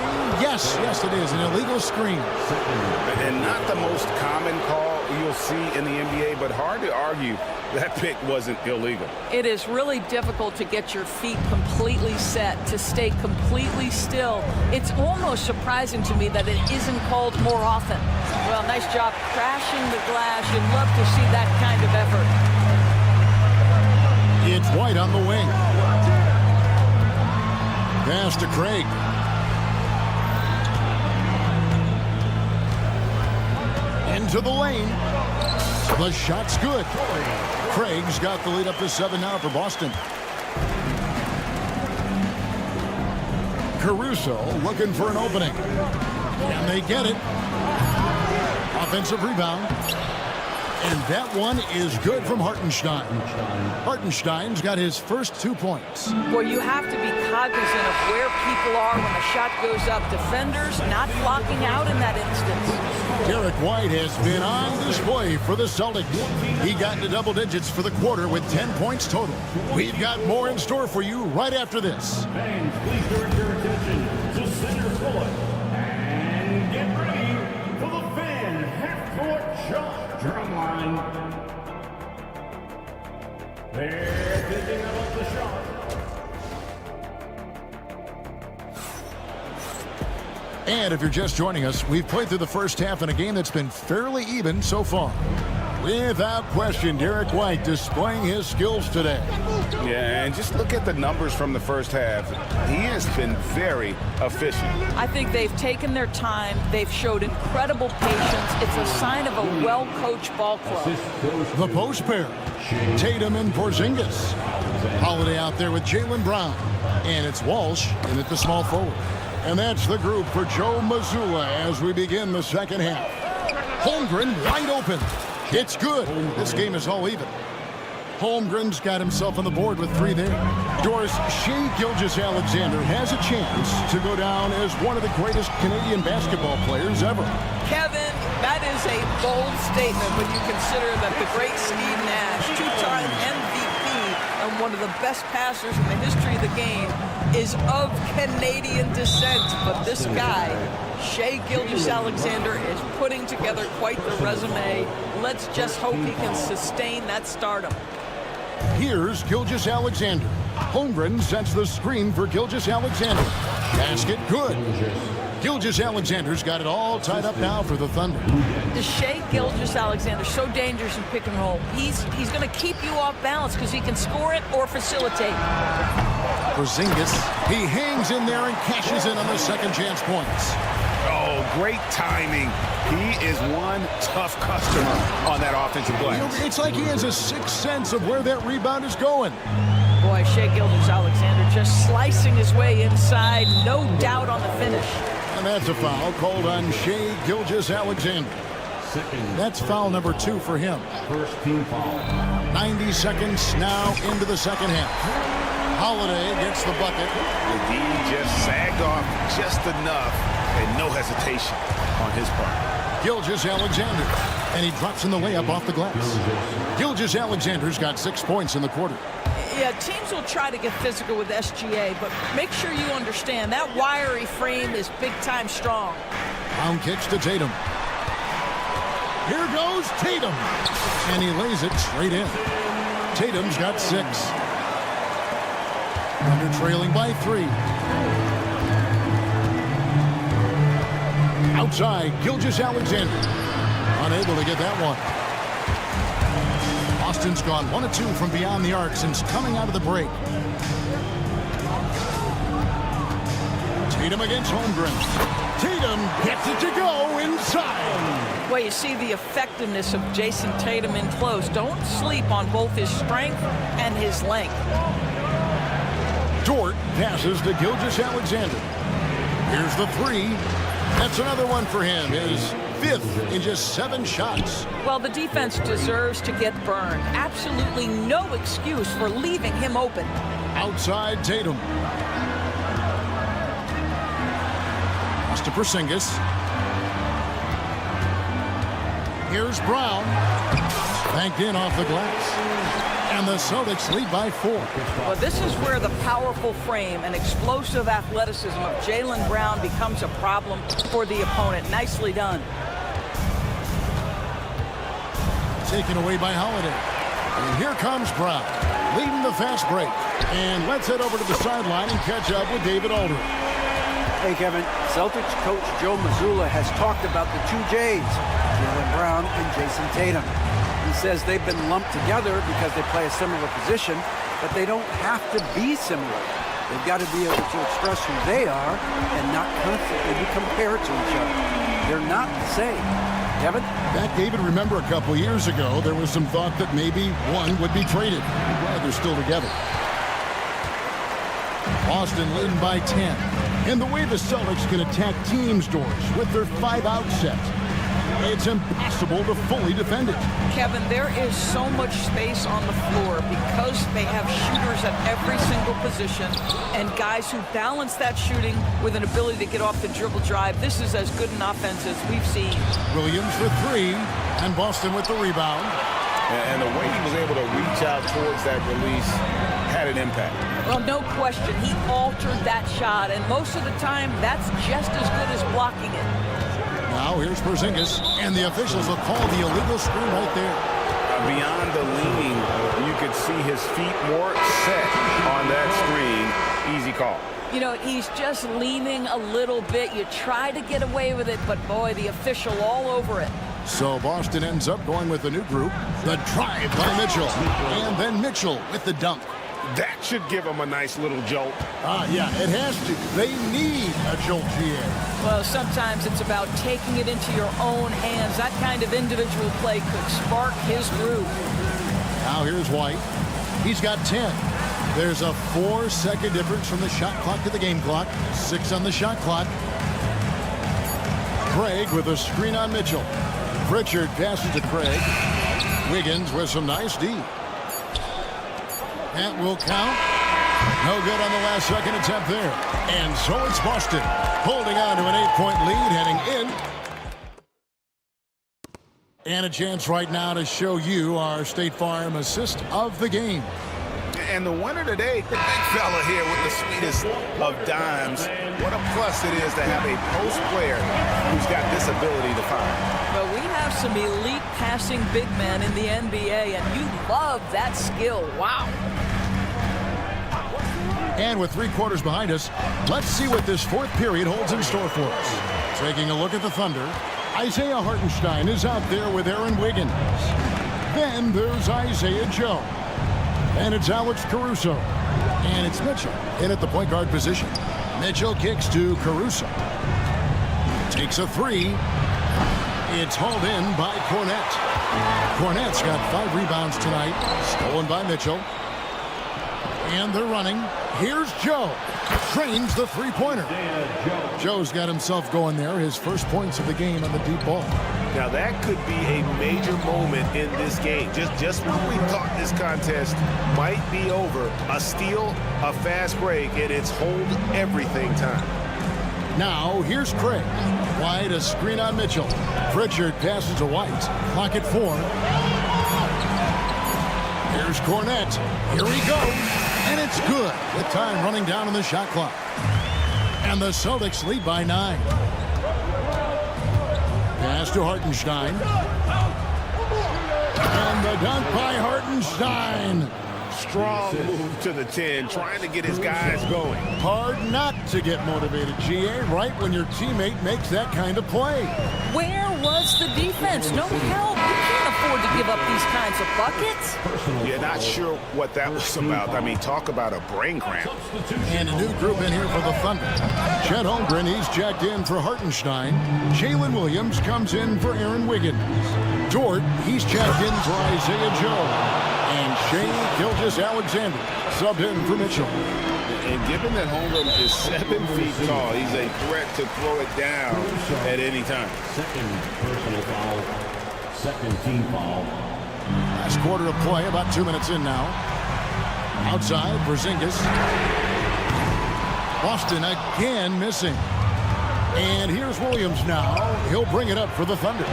yes, it is, an illegal screen. And not the most common call you'll see in the NBA, but hard to argue that pick wasn't illegal. It is really difficult to get your feet completely set, to stay completely still. It's almost surprising to me that it isn't called more often. Well, nice job crashing the glass. You'd love to see that kind of effort. It's White on the wing. Pass to Craig. Into the lane. The shot's good. Craig's got the lead up to 7 now for Boston. Caruso looking for an opening. And they get it. Offensive rebound. And that one is good from Hartenstein. Hartenstein's got his first 2 points. Well, you have to be cognizant of where people are when a shot goes up. Defenders not blocking out in that instance. Derek White has been on display for the Celtics. He got into double digits for the quarter with 10 points total. We've got more in store for you right after this. Fans, please direct your attention to center court and get ready for the fan half-court shot drum line. They're picking up the shot. And if you're just joining us, we've played through the first half in a game that's been fairly even so far. Without question, Derek White displaying his skills today. Yeah, and just look at the numbers from the first half. He has been very efficient. I think they've taken their time. They've showed incredible patience. It's a sign of a well-coached ball club. The post pair, Tatum and Porzingis. Holiday out there with Jaylen Brown. And it's Walsh in at the small forward. And that's the group for Joe Mazzulla as we begin the second half. Holmgren wide open. It's good. This game is all even. Holmgren's got himself on the board with 3 there. Doris, Shai Gilgeous-Alexander has a chance to go down as one of the greatest Canadian basketball players ever. Kevin, that is a bold statement when you consider that the great Steve Nash, 2-time MVP and one of the best passers in the history of the game, is of Canadian descent. But this guy, Shai Gilgeous-Alexander, is putting together quite the resume. Let's just hope he can sustain that stardom. Here's Gilgeous-Alexander. Holmgren sets the screen for Gilgeous-Alexander. Basket good. Gilgeous-Alexander's got it all tied up now for the Thunder. Shai Gilgeous-Alexander, so dangerous in pick and roll. He's going to keep you off balance because he can score it or facilitate. Porzingis, he hangs in there and cashes in on the second chance points. Oh, great timing. He is one tough customer on that offensive glass. It's like he has a sixth sense of where that rebound is going. Boy, Shai Gilgeous-Alexander just slicing his way inside. No doubt on the finish. And that's a foul called on Shai Gilgeous-Alexander. That's foul number 2 for him. First team foul. 90 seconds now into the second half. Holiday gets the bucket. The D just sagged off just enough and no hesitation on his part. Gilgeous-Alexander. And he drops in the layup off the glass. Gilgeous-Alexander's got 6 points in the quarter. Yeah, teams will try to get physical with SGA, but make sure you understand that wiry frame is big-time strong. Brown kicks to Tatum. Here goes Tatum. And he lays it straight in. Tatum's got 6. Under trailing by 3. Outside, Gilgeous-Alexander. Unable to get that one. Boston's gone 1 of 2 from beyond the arc since coming out of the break. Tatum against Holmgren. Tatum gets it to go inside. Well, you see the effectiveness of Jason Tatum in close. Don't sleep on both his strength and his length. Dort passes to Gilgeous-Alexander. Here's the 3. That's another one for him. His 5th in just 7 shots. Well, the defense deserves to get burned. Absolutely no excuse for leaving him open. Outside Tatum. Pass to Porzingis. Here's Brown. Banked in off the glass. And the Celtics lead by 4. Well, this is where the powerful frame and explosive athleticism of Jaylen Brown becomes a problem for the opponent. Nicely done. Taken away by Holiday. And here comes Brown, leading the fast break. And let's head over to the sideline and catch up with David Aldridge. Hey, Kevin. Celtics coach Joe Mazzulla has talked about the 2 J's, Jaylen Brown and Jason Tatum. He says they've been lumped together because they play a similar position, but they don't have to be similar. They've got to be able to express who they are and not constantly be compared to each other. They're not the same. Kevin? That, David, remember a couple years ago, there was some thought that maybe one would be traded. I'm glad they're still together. Boston leading by 10. And the way the Celtics can attack teams' doors with their 5-out set, it's impossible to fully defend it. Kevin, there is so much space on the floor because they have shooters at every single position and guys who balance that shooting with an ability to get off the dribble drive. This is as good an offense as we've seen. Williams for 3, and Boston with the rebound. And the way he was able to reach out towards that release had an impact. Well, no question. He altered that shot, and most of the time, that's just as good as blocking it. Now here's Porzingis, and the officials will call the illegal screen right there. Beyond the leaning, you could see his feet more set on that screen. Easy call. You know, he's just leaning a little bit. You try to get away with it, but boy, the official all over it. So Boston ends up going with a new group. The drive by Mitchell, and then Mitchell with the dunk. That should give them a nice little jolt. Yeah, it has to. They need a jolt, GA. Well, sometimes it's about taking it into your own hands. That kind of individual play could spark his groove. Now here's White. He's got 10. There's a 4-second difference from the shot clock to the game clock. 6 on the shot clock. Craig with a screen on Mitchell. Pritchard passes to Craig. Wiggins with some nice D. That will count. No good on the last second attempt there. And so it's Boston holding on to an 8-point lead heading in. And a chance right now to show you our State Farm assist of the game. And the winner today, the big fella here with the sweetest of dimes. What a plus it is to have a post player who's got this ability to find. Well, we have some elite passing big men in the NBA, and you love that skill. Wow. And with 3 quarters behind us, let's see what this 4th period holds in store for us. Taking a look at the Thunder, Isaiah Hartenstein is out there with Aaron Wiggins. Then there's Isaiah Joe. And it's Alex Caruso. And it's Mitchell in at the point guard position. Mitchell kicks to Caruso. Takes a 3. It's hauled in by Cornette. Cornette's got 5 rebounds tonight. Stolen by Mitchell. And they're running. Here's Joe. Trains the three-pointer. Joe's got himself going there. His first points of the game on the deep ball. Now that could be a major moment in this game. Just when we thought this contest might be over, a steal, a fast break, and it's hold everything time. Now here's Craig. White, a screen on Mitchell. Pritchard passes to White. Clock at 4. Here's Cornette. Here he goes. And it's good with time running down on the shot clock. And the Celtics lead by 9. Pass to Hartenstein. And the dunk by Hartenstein. Strong move to the 10, trying to get his guys going. Hard not to get motivated, GA, right when your teammate makes that kind of play. Where was the defense? No help. You can't afford to give up these kinds of buckets. Yeah, not sure what that was about. I mean, talk about a brain cramp. And a new group in here for the Thunder. Chet Holmgren, he's checked in for Hartenstein. Jalen Williams comes in for Aaron Wiggins. Dort, he's checked in for Isaiah Joe. And Shea Gilgeous-Alexander subbed in for Mitchell. And given that Holmgren is 7 feet tall, he's a threat to throw it down at any time. Second personal foul. Second team foul. Last quarter of play, about 2 minutes in now. Outside, Porzingis. Boston again missing. And here's Williams now. He'll bring it up for the Thunder.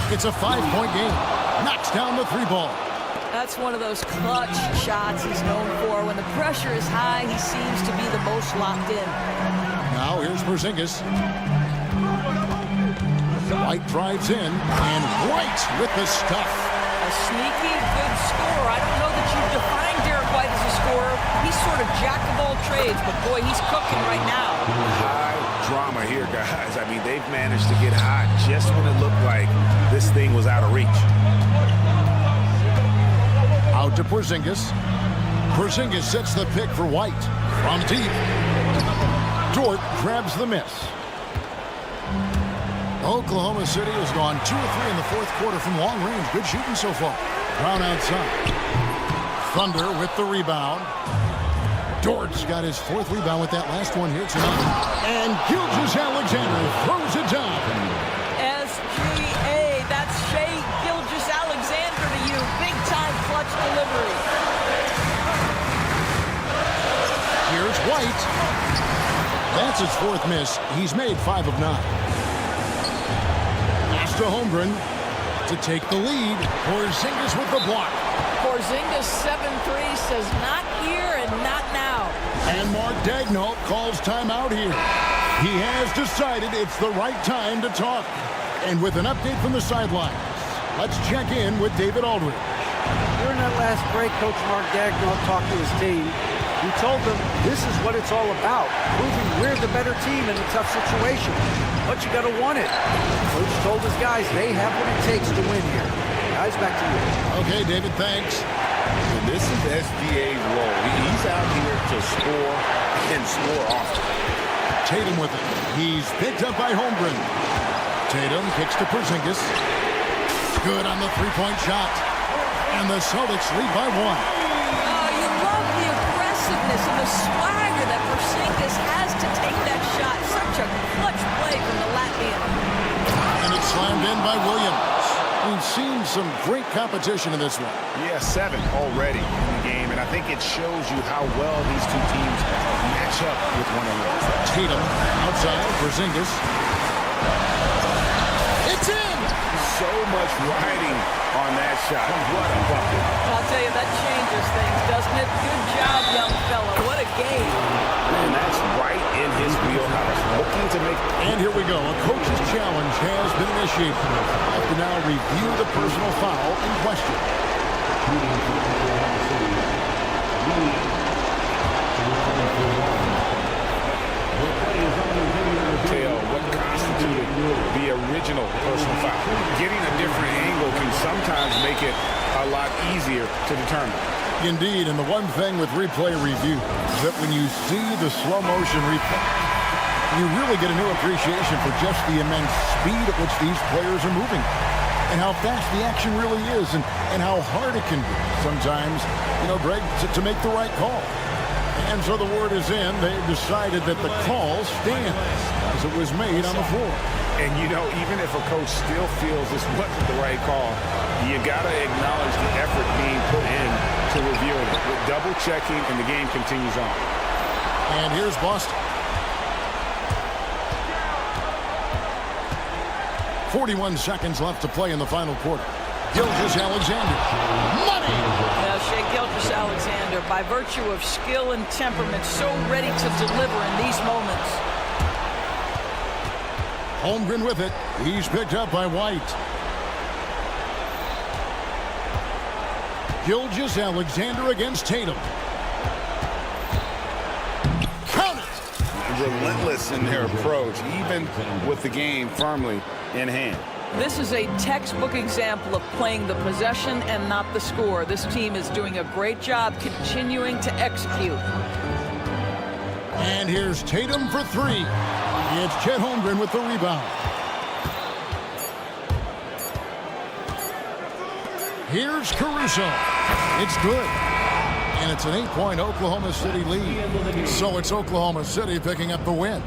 It's a 5-point game. Knocks down the 3-ball. That's one of those clutch shots he's known for. When the pressure is high, he seems to be the most locked in. Now here's Porzingis. White drives in, and White with the stuff. A sneaky good scorer. I don't know that you define Derek White as a scorer. He's sort of jack of all trades, but boy, he's cooking right now. High drama here, guys. I mean, they've managed to get hot just when it looked like this thing was out of reach. Out to Porzingis. Porzingis sets the pick for White. From deep. Dort grabs the miss. Oklahoma City has gone 2 of 3 in the 4th quarter from long range. Good shooting so far. Brown outside. Thunder with the rebound. Dort's got his 4th rebound with that last one here tonight. And Gilgeous-Alexander throws it down. SGA, that's Shea Gilgeous-Alexander to you. Big-time clutch delivery. Here's White. That's his 4th miss. He's made 5 of 9. Pass to Holmgren to take the lead. Porzingis with the block. Porzingis 7-3 says not here and not now. And Mark Daigneault calls timeout here. He has decided it's the right time to talk. And with an update from the sidelines, let's check in with David Aldridge. During that last break, Coach Mark Daigneault talked to his team. He told them this is what it's all about, proving we're the better team in a tough situation. But you got to want it. Coach told his guys they have what it takes to win here. Guys, back to you. Okay, David, thanks. And this is SGA's role. He's out here to score and score often. Tatum with it. He's picked up by Holmgren. Tatum kicks to Porzingis. Good on the 3-point shot. And the Celtics lead by 1. You love the aggressiveness and the swagger that Porzingis has to take that shot. Such a clutch play from the Latvian. And it's slammed in by Williams. We've seen some great competition in this one. Yeah, 7 already in the game, and I think it shows you how well these two teams match up with one another. Tatum outside, Porzingis. It's in! So much riding on that shot. What a bucket. I'll tell you, that changes things, doesn't it? Good job, young fella. What a game. Man, that's right in his wheelhouse. Looking to make And here we go. A coach's challenge has been initiated. I have to now review the personal foul in question. Tell what constituted the original personal foul. Getting a different angle can sometimes make it a lot easier to determine. Indeed, and the one thing with replay review is that when you see the slow motion replay, you really get a new appreciation for just the immense speed at which these players are moving and how fast the action really is and how hard it can be sometimes, Greg, to make the right call. And so the word is in. They've decided that the call stands as it was made on the floor. And, even if a coach still feels this wasn't the right call, you got to acknowledge the effort being put in to reviewing it. With double checking, and the game continues on. And here's Boston. 41 seconds left to play in the final quarter. Gilgeous-Alexander. Money! Now, Shai Gilgeous-Alexander, by virtue of skill and temperament, so ready to deliver in these moments. Holmgren with it. He's picked up by White. Gilgeous-Alexander against Tatum. Count it! Relentless in their approach, even with the game firmly in hand. This is a textbook example of playing the possession and not the score. This team is doing a great job continuing to execute. And here's Tatum for three. It's Chet Holmgren with the rebound. Here's Caruso. It's good. And it's an 8-point Oklahoma City lead. So it's Oklahoma City picking up the win.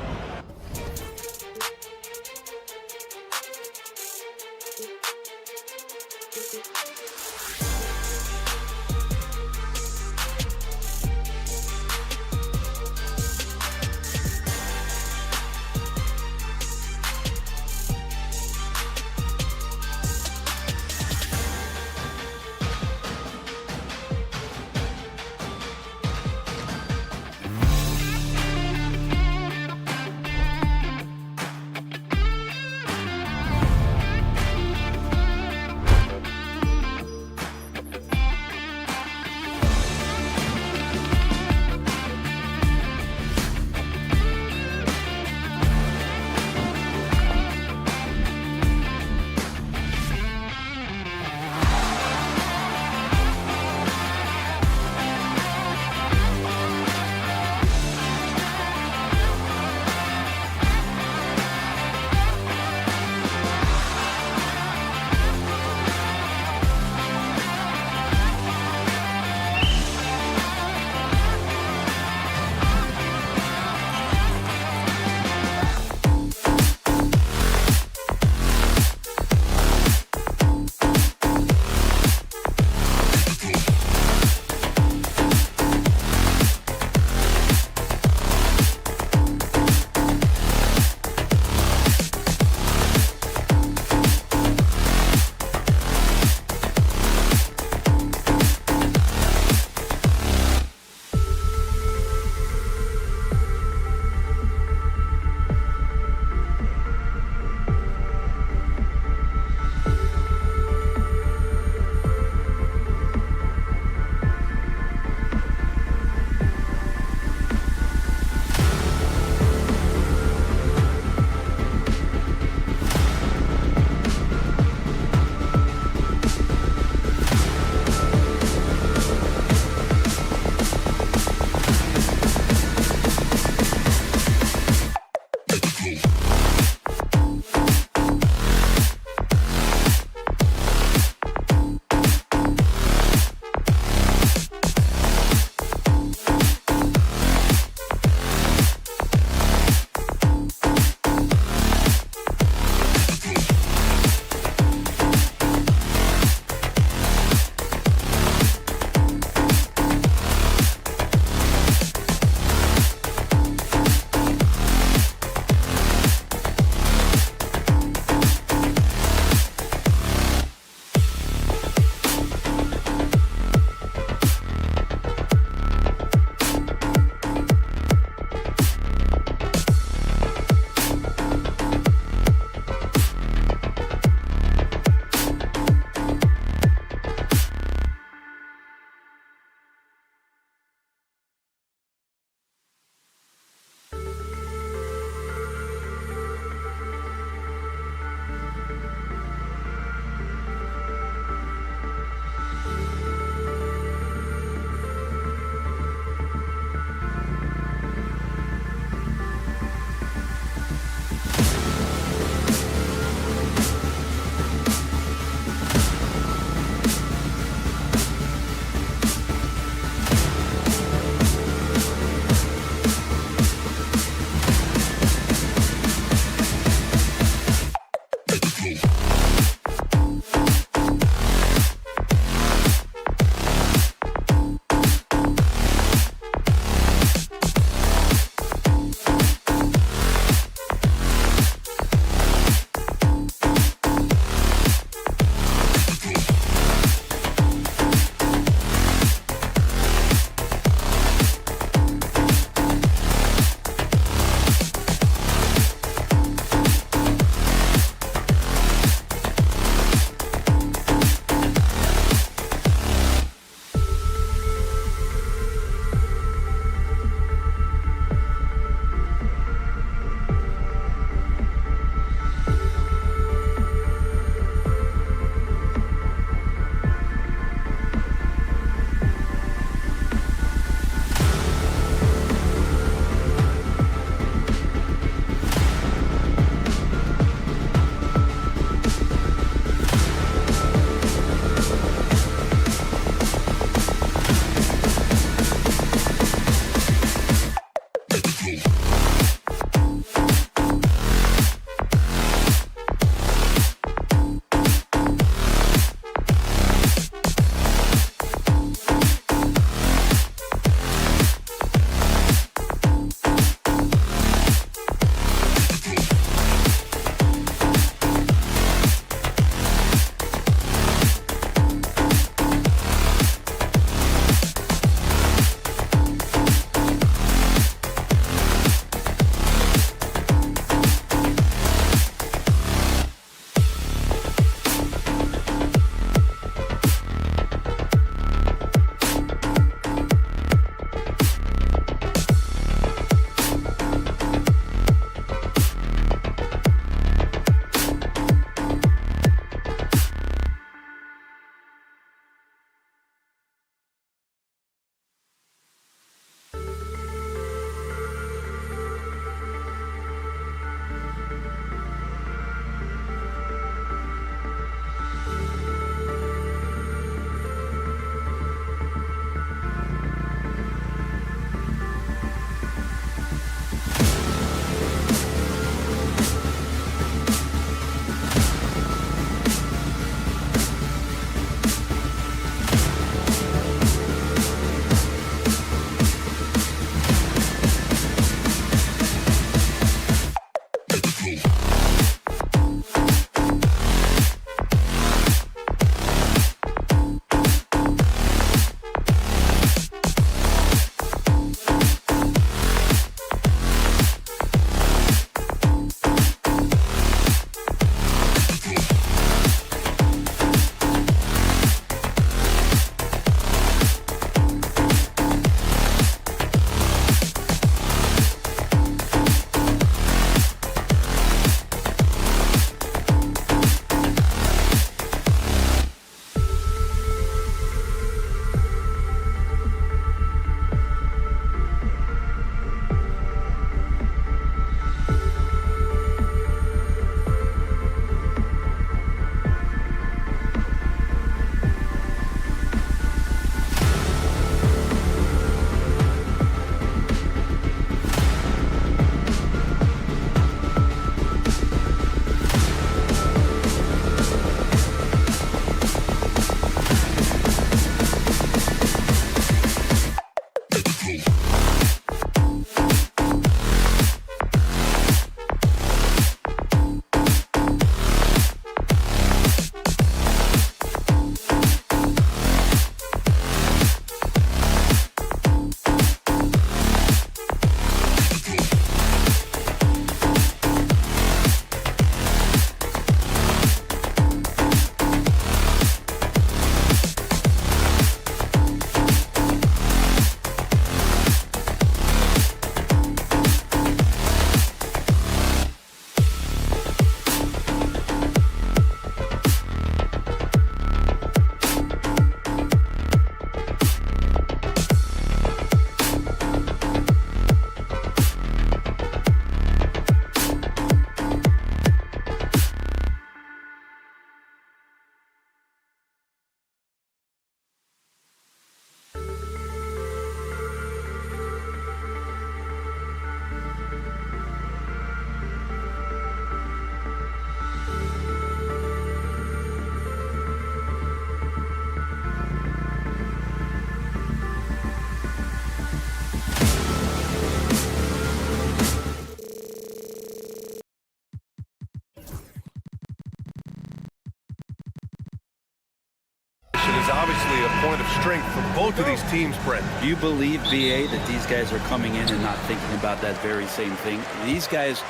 both of these teams, Brent. Do you believe, VA, that these guys are coming in and not thinking about that very same thing? These guys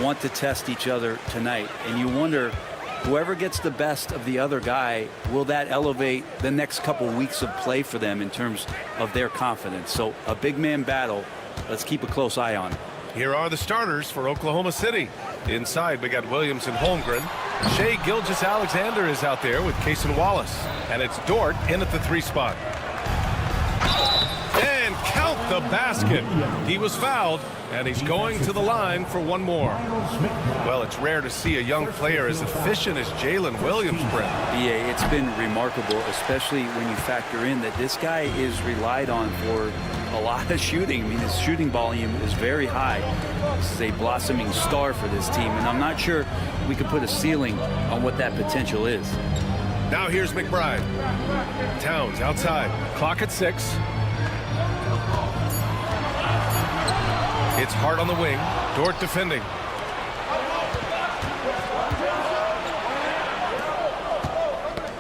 want to test each other tonight, and you wonder, whoever gets the best of the other guy, will that elevate the next couple weeks of play for them in terms of their confidence? So a big man battle. Let's keep a close eye on it. Here are the starters for Oklahoma City. Inside, we got Williams and Holmgren. Shea Gilgeous-Alexander is out there with Cason Wallace. And it's Dort in at the 3 spot. And count the basket. He was fouled, and he's going to the line for one more. Well, it's rare to see a young player as efficient as Jalen Williams, Brent. BA, it's been remarkable, especially when you factor in that this guy is relied on for a lot of shooting. I mean, his shooting volume is very high. This is a blossoming star for this team, and I'm not sure we could put a ceiling on what that potential is. Now here's McBride. Towns outside. Clock at 6. It's Hart on the wing. Dort defending.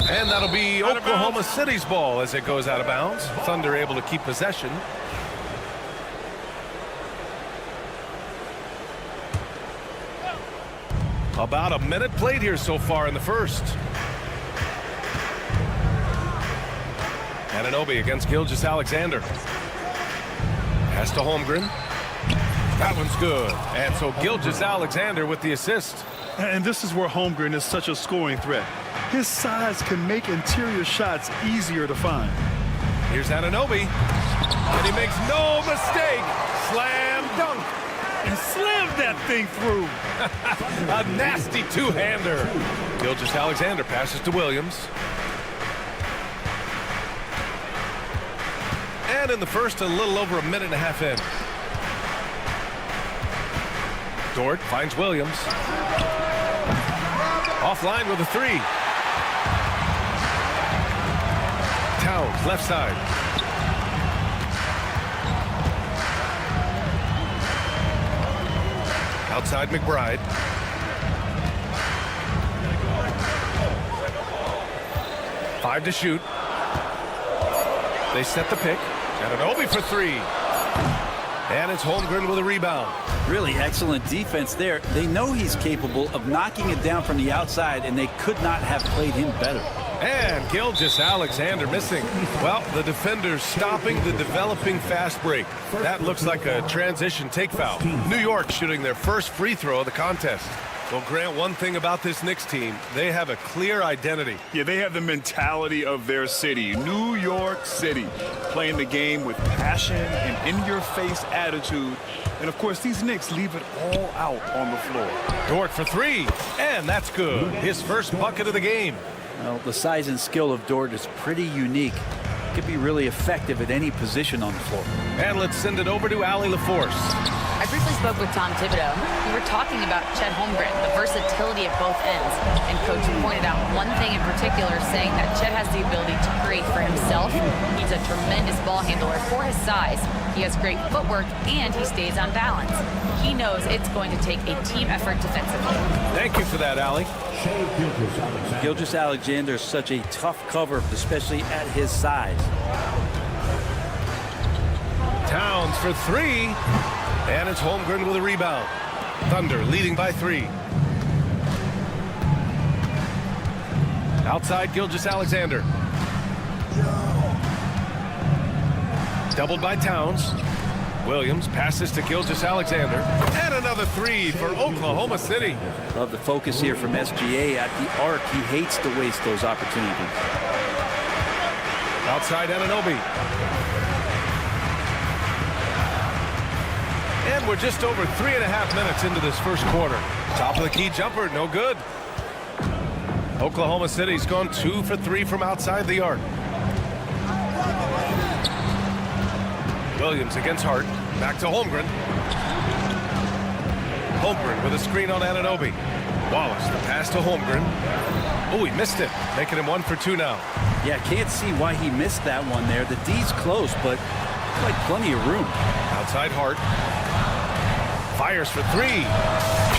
And that'll be Oklahoma City's ball as it goes out of bounds. Thunder able to keep possession. About a minute played here so far in the first. Anunoby against Gilgeous-Alexander. Pass to Holmgren. That one's good. And so Gilgeous-Alexander with the assist. And this is where Holmgren is such a scoring threat. His size can make interior shots easier to find. Here's Anunoby. And he makes no mistake. Slam dunk. And slammed that thing through. A nasty two-hander. Gilgeous-Alexander passes to Williams. And in the first, a little over a minute and a half in. Dort finds Williams. Offline with a 3. Towns, left side. Outside McBride. Five to shoot. They set the pick. Anunoby for 3. And it's Holmgren with a rebound. Really excellent defense there. They know he's capable of knocking it down from the outside, and they could not have played him better. And Gilgeous-Alexander missing. Well, the defenders stopping the developing fast break. That looks like a transition take foul. New York shooting their first free throw of the contest. Well, Grant, one thing about this Knicks team, they have a clear identity. Yeah, they have the mentality of their city, New York City, playing the game with passion and in-your-face attitude. And, of course, these Knicks leave it all out on the floor. Dort for 3, and that's good. His first bucket of the game. Well, the size and skill of Dort is pretty unique. Could be really effective at any position on the floor. And let's send it over to Allie LaForce. I briefly spoke with Tom Thibodeau. We were talking about Chet Holmgren, the versatility at both ends. And Coach pointed out one thing in particular, saying that Chet has the ability to create for himself. He's a tremendous ball handler for his size. He has great footwork, and he stays on balance. He knows it's going to take a team effort defensively. Thank you for that, Allie. Gilgeous-Alexander is such a tough cover, especially at his size. Towns for 3. And it's Holmgren with a rebound. Thunder leading by 3. Outside Gilgeous-Alexander. Doubled by Towns. Williams passes to Gilgeous-Alexander. And another 3 for Oklahoma City. Love the focus here from SGA at the arc. He hates to waste those opportunities. Outside Anunoby. And we're just over 3.5 minutes into this first quarter. Top of the key jumper, no good. Oklahoma City's gone 2 for 3 from outside the arc. Williams against Hart. Back to Holmgren. Holmgren with a screen on Anunoby. Wallace, the pass to Holmgren. Oh, he missed it, making him 1 for 2 now. Yeah, can't see why he missed that one there. The D's close, but like plenty of room. Outside Hart. Fires for 3.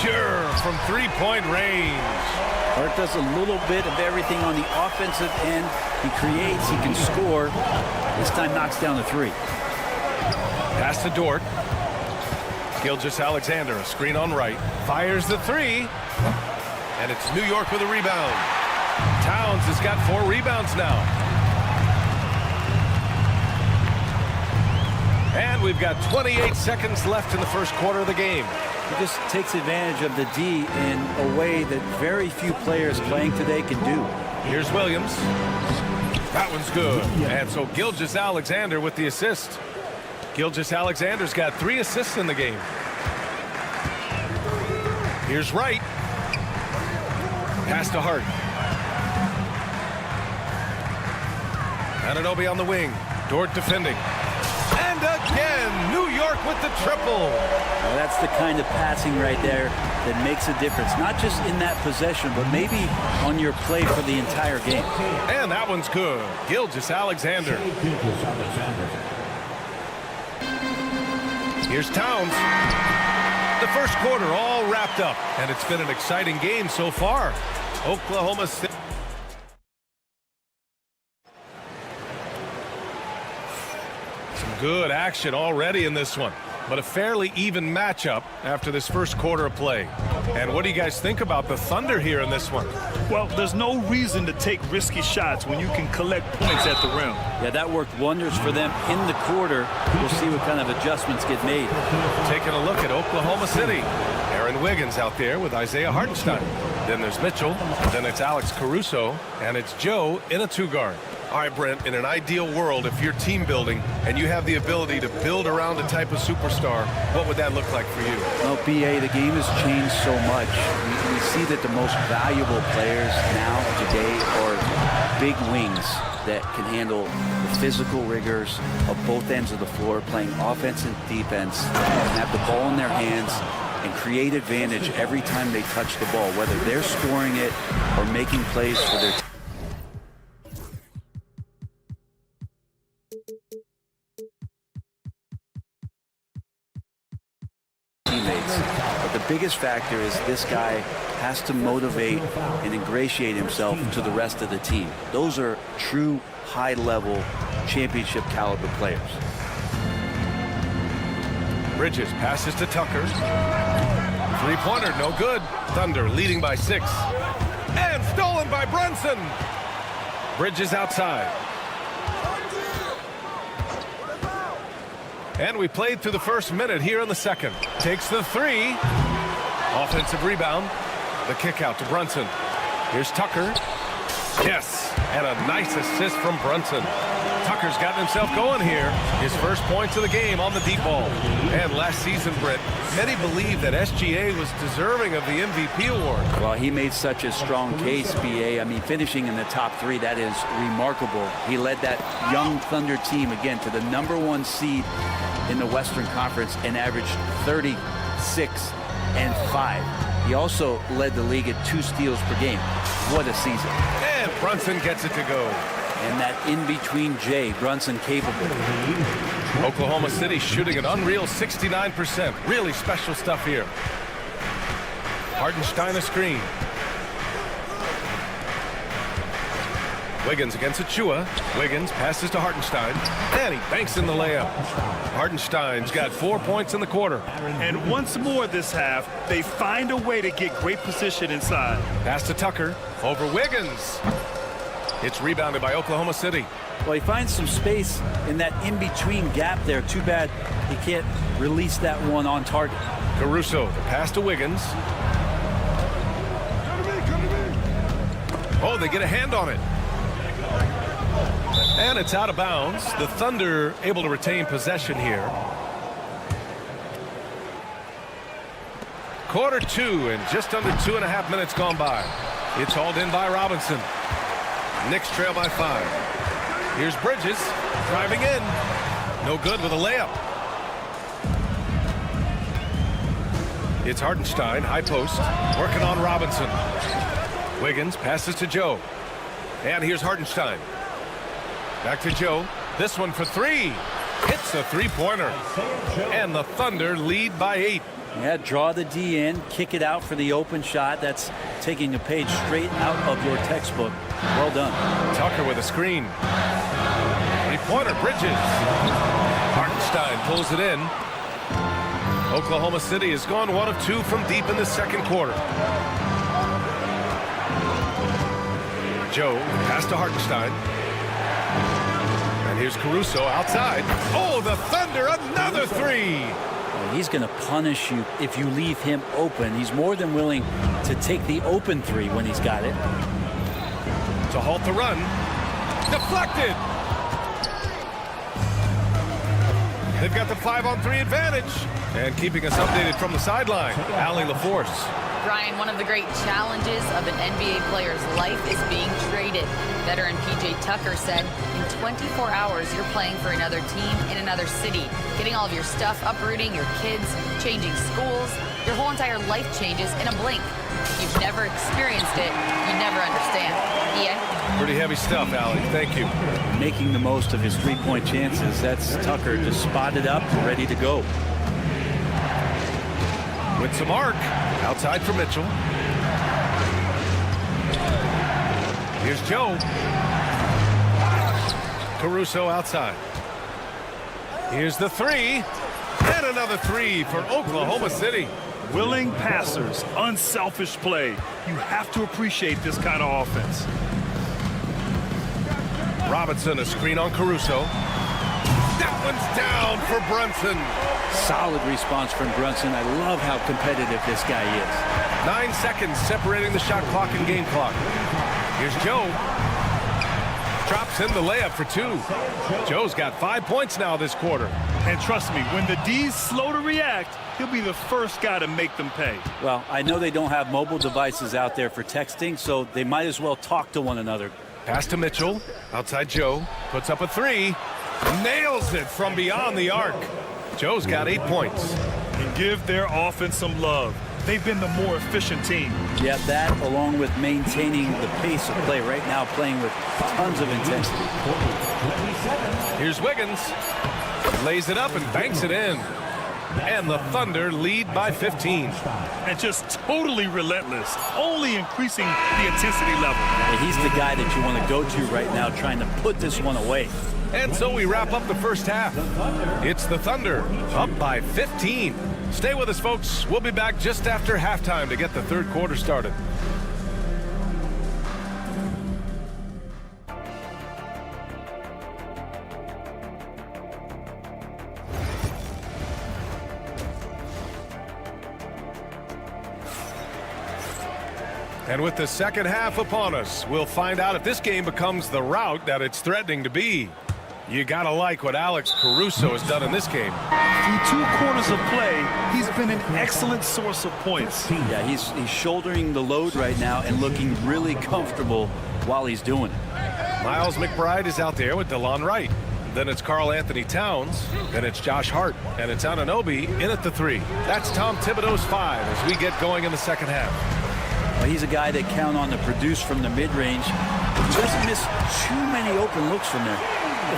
Sure, from three-point range. Hart does a little bit of everything on the offensive end. He creates, he can score. This time knocks down the three. Pass to Dort. Gilgeous-Alexander, a screen on right. Fires the three. And it's New York with a rebound. Towns has got 4 rebounds now. And we've got 28 seconds left in the first quarter of the game. He just takes advantage of the D in a way that very few players playing today can do. Here's Williams. That one's good. And so Gilgeous-Alexander with the assist. Gilgeous-Alexander's got 3 assists in the game. Here's Wright. Pass to Hart. Anunoby on the wing. Dort defending. And again, New York with the triple. Well, that's the kind of passing right there that makes a difference. Not just in that possession, but maybe on your play for the entire game. And that one's good. Gilgeous-Alexander. Here's Towns. The first quarter all wrapped up, and it's been an exciting game so far. Oklahoma City. Some good action already in this one, but a fairly even matchup after this first quarter of play. And what do you guys think about the Thunder here in this one? Well, there's no reason to take risky shots when you can collect points at the rim. Yeah, that worked wonders for them in the quarter. We'll see what kind of adjustments get made. Taking a look at Oklahoma City. Aaron Wiggins out there with Isaiah Hartenstein. Then there's Mitchell. Then it's Alex Caruso. And it's Joe in a 2-guard. All right, Brent, in an ideal world, if you're team building and you have the ability to build around a type of superstar, what would that look like for you? Well, BA, the game has changed so much. We see that the most valuable players now, today, are big wings that can handle the physical rigors of both ends of the floor, playing offense and defense, and have the ball in their hands and create advantage every time they touch the ball, whether they're scoring it or making plays for their team. But the biggest factor is this guy has to motivate and ingratiate himself to the rest of the team. Those are true high-level championship caliber players. Bridges passes to Tucker. Three-pointer, no good. Thunder leading by 6. And stolen by Brunson. Bridges outside. And we played through the first minute here in the second. Takes the 3. Offensive rebound. The kick out to Brunson. Here's Tucker. Yes, and a nice assist from Brunson. Tucker's gotten himself going here. His first points of the game on the deep ball. And last season, Britt, many believe that SGA was deserving of the MVP award. Well, he made such a strong case, BA. I mean, finishing in the top 3, that is remarkable. He led that young Thunder team, again, to the #1 seed in the Western Conference and averaged 36 and 5. He also led the league at 2 steals per game. What a season. And Brunson gets it to go. And that in-between J, Brunson capable. Oklahoma City shooting an unreal 69%. Really special stuff here. Hartenstein a screen. Wiggins against Achua. Wiggins passes to Hartenstein. And he banks in the layup. Hartenstein's got 4 points in the quarter. And once more this half, they find a way to get great position inside. Pass to Tucker. Over Wiggins. It's rebounded by Oklahoma City. Well, he finds some space in that in-between gap there. Too bad he can't release that one on target. Caruso, the pass to Wiggins. Oh, they get a hand on it. And it's out of bounds. The Thunder able to retain possession here. Quarter 2 and just under 2.5 minutes gone by. It's hauled in by Robinson. Knicks trail by 5. Here's Bridges driving in. No good with a layup. It's Hartenstein, high post, working on Robinson. Wiggins passes to Joe. And here's Hartenstein. Back to Joe. This one for 3. Hits a 3-pointer. And the Thunder lead by 8. Yeah, draw the D in, kick it out for the open shot. That's taking a page straight out of your textbook. Well done. Tucker with a screen. Three-pointer, Bridges. Hartenstein pulls it in. Oklahoma City has gone 1 of 2 from deep in the second quarter. Joe, pass to Hartenstein. And here's Caruso outside. Oh, the Thunder, another three. He's going to punish you if you leave him open. He's more than willing to take the open three when he's got it. To halt the run. Deflected. They've got the 5-on-3 advantage. And keeping us updated from the sideline, Allie LaForce. Brian, one of the great challenges of an NBA player's life is being traded. Veteran P.J. Tucker said, in 24 hours, you're playing for another team in another city, getting all of your stuff, uprooting your kids, changing schools. Your whole entire life changes in a blink. If you've never experienced it, you never understand. Ian? Pretty heavy stuff, Allie. Thank you. Making the most of his three-point chances. That's Tucker just spotted up, ready to go. With some arc. Outside for Mitchell. Here's Joe. Caruso outside. Here's the three. And another three for Oklahoma City. Willing passers, unselfish play. You have to appreciate this kind of offense. Robinson, a screen on Caruso. That one's down for Brunson. Solid response from Brunson. I love how competitive this guy is. 9 seconds separating the shot clock and game clock. Here's Joe. Drops in the layup for 2. Joe's got 5 points now this quarter. And trust me, when the D's slow to react, he'll be the first guy to make them pay. Well, I know they don't have mobile devices out there for texting, so they might as well talk to one another. Pass to Mitchell. Outside Joe. Puts up a 3. Nails it from beyond the arc. Joe's got 8 points. And give their offense some love. They've been the more efficient team. Yeah, that along with maintaining the pace of play right now, playing with tons of intensity. Here's Wiggins. Lays it up and banks it in. And the Thunder lead by 15. And just totally relentless, only increasing the intensity level. Yeah, he's the guy that you want to go to right now, trying to put this one away. And so we wrap up the first half. It's the Thunder up by 15. Stay with us, folks. We'll be back just after halftime to get the third quarter started. And with the second half upon us, we'll find out if this game becomes the rout that it's threatening to be. You gotta like what Alex Caruso has done in this game. Through 2 quarters of play, he's been an excellent source of points. Yeah, he's shouldering the load right now and looking really comfortable while he's doing it. Miles McBride is out there with DeLon Wright. Then it's Karl Anthony Towns. Then it's Josh Hart. And it's Anunoby in at the 3. That's Tom Thibodeau's 5 as we get going in the second half. Well, he's a guy that count on to produce from the mid-range. He doesn't miss too many open looks from there.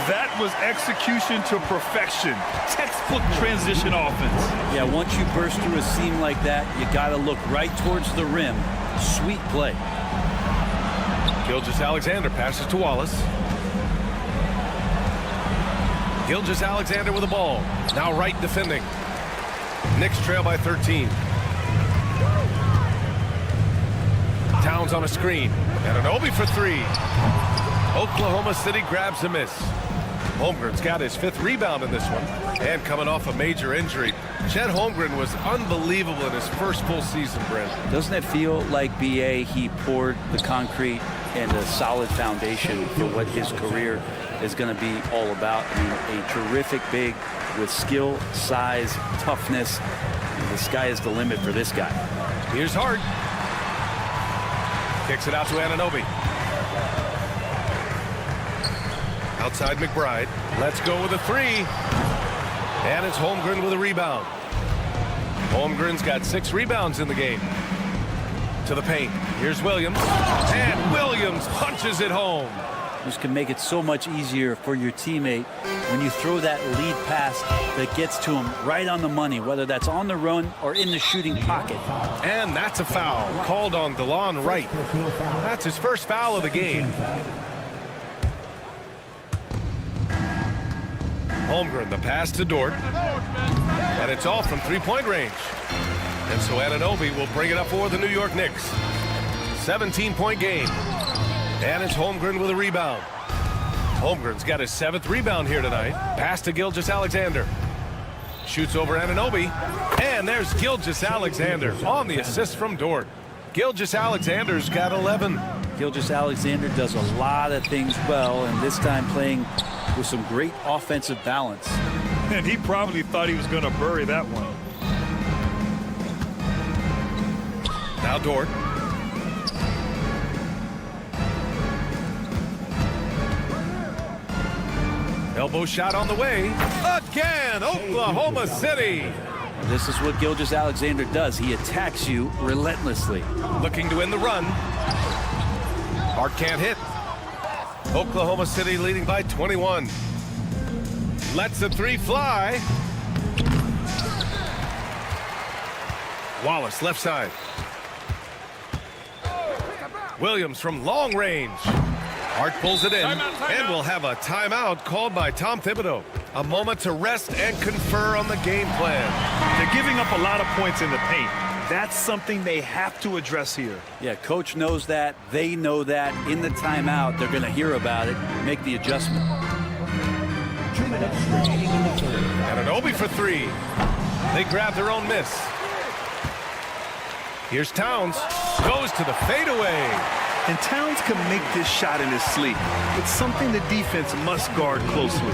That was execution to perfection. Textbook transition offense. Yeah, once you burst through a seam like that, you got to look right towards the rim. Sweet play. Gilgeous-Alexander passes to Wallace. Gilgeous-Alexander with the ball. Now Wright defending. Knicks trail by 13. Towns on a screen. And Anunoby for 3. Oklahoma City grabs a miss. Holmgren's got his 5th rebound in this one. And coming off a major injury, Chet Holmgren was unbelievable in his first full season, Brent. Doesn't it feel like, B.A., he poured the concrete and a solid foundation for what his career is going to be all about? I mean, a terrific big with skill, size, toughness. The sky is the limit for this guy. Here's Hart. Kicks it out to Anunoby. Outside McBride. Let's go with a 3. And it's Holmgren with a rebound. Holmgren's got 6 rebounds in the game. To the paint. Here's Williams. And Williams punches it home. This can make it so much easier for your teammate when you throw that lead pass that gets to him right on the money, whether that's on the run or in the shooting pocket. And that's a foul called on DeLon Wright. That's his first foul of the game. Holmgren, the pass to Dort. And it's off from three-point range. And so Anunoby will bring it up for the New York Knicks. 17-point game. And it's Holmgren with a rebound. Holmgren's got his 7th rebound here tonight. Pass to Gilgeous-Alexander. Shoots over Anunoby. And there's Gilgeous-Alexander on the assist from Dort. Gilgeous-Alexander's got 11. Gilgeous-Alexander does a lot of things well, and this time playing with some great offensive balance. And he probably thought he was going to bury that one. Now Dort. Elbow shot on the way. Again, Oklahoma City. This is what Gilgeous-Alexander does. He attacks you relentlessly. Looking to win the run. Hart can't hit. Oklahoma City leading by 21. Lets the three fly. Wallace left side. Williams from long range. Hart pulls it in, and we'll have a timeout called by Tom Thibodeau. A moment to rest and confer on the game plan. They're giving up a lot of points in the paint. That's something they have to address here. Yeah, coach knows that. They know that. In the timeout, they're going to hear about it, make the adjustment. Anunoby for three. They grab their own miss. Here's Towns. Goes to the fadeaway. And Towns can make this shot in his sleep. It's something the defense must guard closely.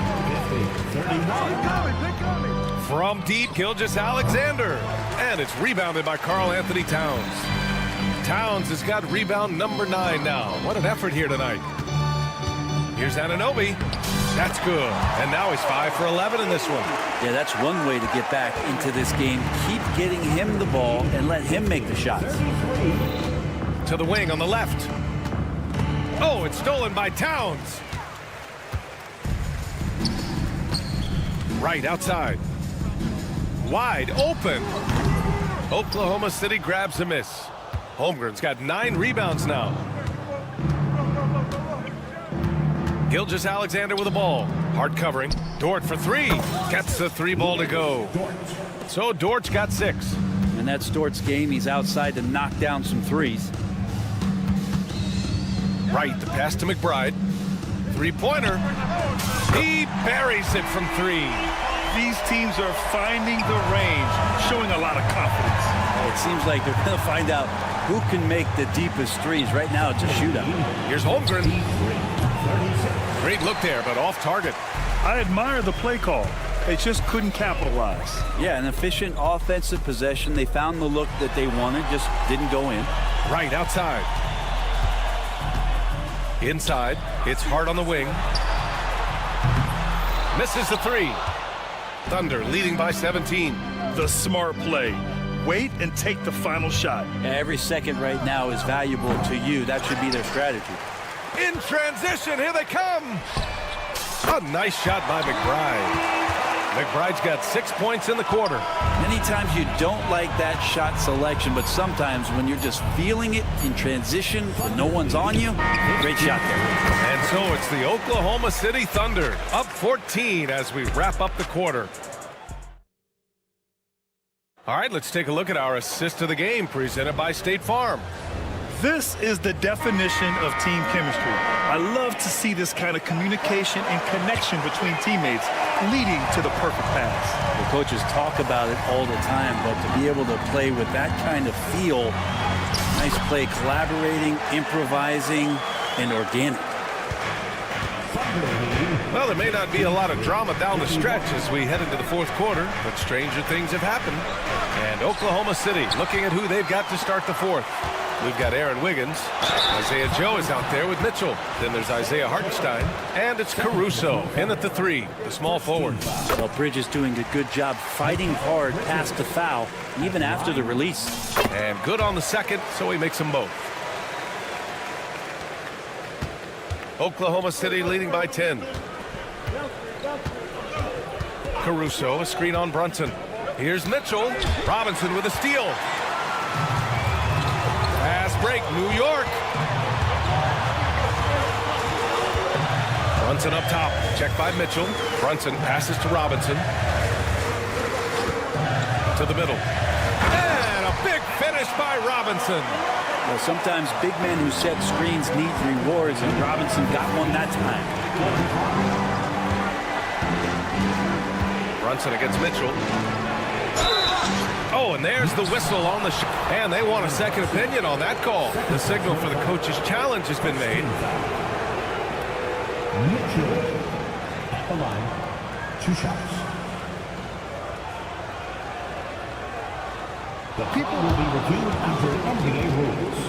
From deep, Gilgeous-Alexander. And it's rebounded by Karl-Anthony Towns. Towns has got rebound number 9 now. What an effort here tonight. Here's Anunoby. That's good. And now he's 5 for 11 in this one. Yeah, that's one way to get back into this game. Keep getting him the ball and let him make the shots. To the wing on the left. Oh, it's stolen by Towns. Right outside. Wide open. Oklahoma City grabs a miss. Holmgren's got 9 rebounds now. Gilgeous-Alexander with the ball. Hard covering. Dort for 3. Gets the 3 ball to go. So Dort's got 6. And that's Dort's game. He's outside to knock down some threes. Right, the pass to McBride. 3-pointer. He buries it from 3. These teams are finding the range, showing a lot of confidence. It seems like they're going to find out who can make the deepest threes. Right now, it's a shootout. Here's Holmgren. Great look there, but off target. I admire the play call. They just couldn't capitalize. Yeah, an efficient offensive possession. They found the look that they wanted, just didn't go in. Right outside. Inside, it's Hart on the wing. Misses the 3. Thunder leading by 17. The smart play. Wait and take the final shot. Yeah, every second right now is valuable to you. That should be their strategy. In transition, here they come. A nice shot by McBride. McBride's got 6 points in the quarter. Many times you don't like that shot selection, but sometimes when you're just feeling it in transition when no one's on you, great shot there. And so it's the Oklahoma City Thunder up 14 as we wrap up the quarter. All right, let's take a look at our assist of the game presented by State Farm. This is the definition of team chemistry. I love to see this kind of communication and connection between teammates leading to the perfect pass. The coaches talk about it all the time, but to be able to play with that kind of feel, nice play, collaborating, improvising, and organic. Well, there may not be a lot of drama down the stretch as we head into the 4th quarter, but stranger things have happened. And Oklahoma City looking at who they've got to start the 4th. We've got Aaron Wiggins. Isaiah Joe is out there with Mitchell. Then there's Isaiah Hartenstein. And it's Caruso in at the 3, the small forward. Well, Bridges doing a good job fighting hard past the foul, even after the release. And good on the second, so he makes them both. Oklahoma City leading by 10. Caruso, a screen on Brunson. Here's Mitchell. Robinson with a steal. Fast break, New York. Brunson up top. Checked by Mitchell. Brunson passes to Robinson. To the middle. And a big finish by Robinson. Well, sometimes big men who set screens need rewards, and Robinson got one that time. Brunson against Mitchell. Oh, and there's the whistle on the shot. And they want a second opinion on that call. The signal for the coach's challenge has been made. Mitchell at the line. 2 shots. The people will be reviewed under NBA rules.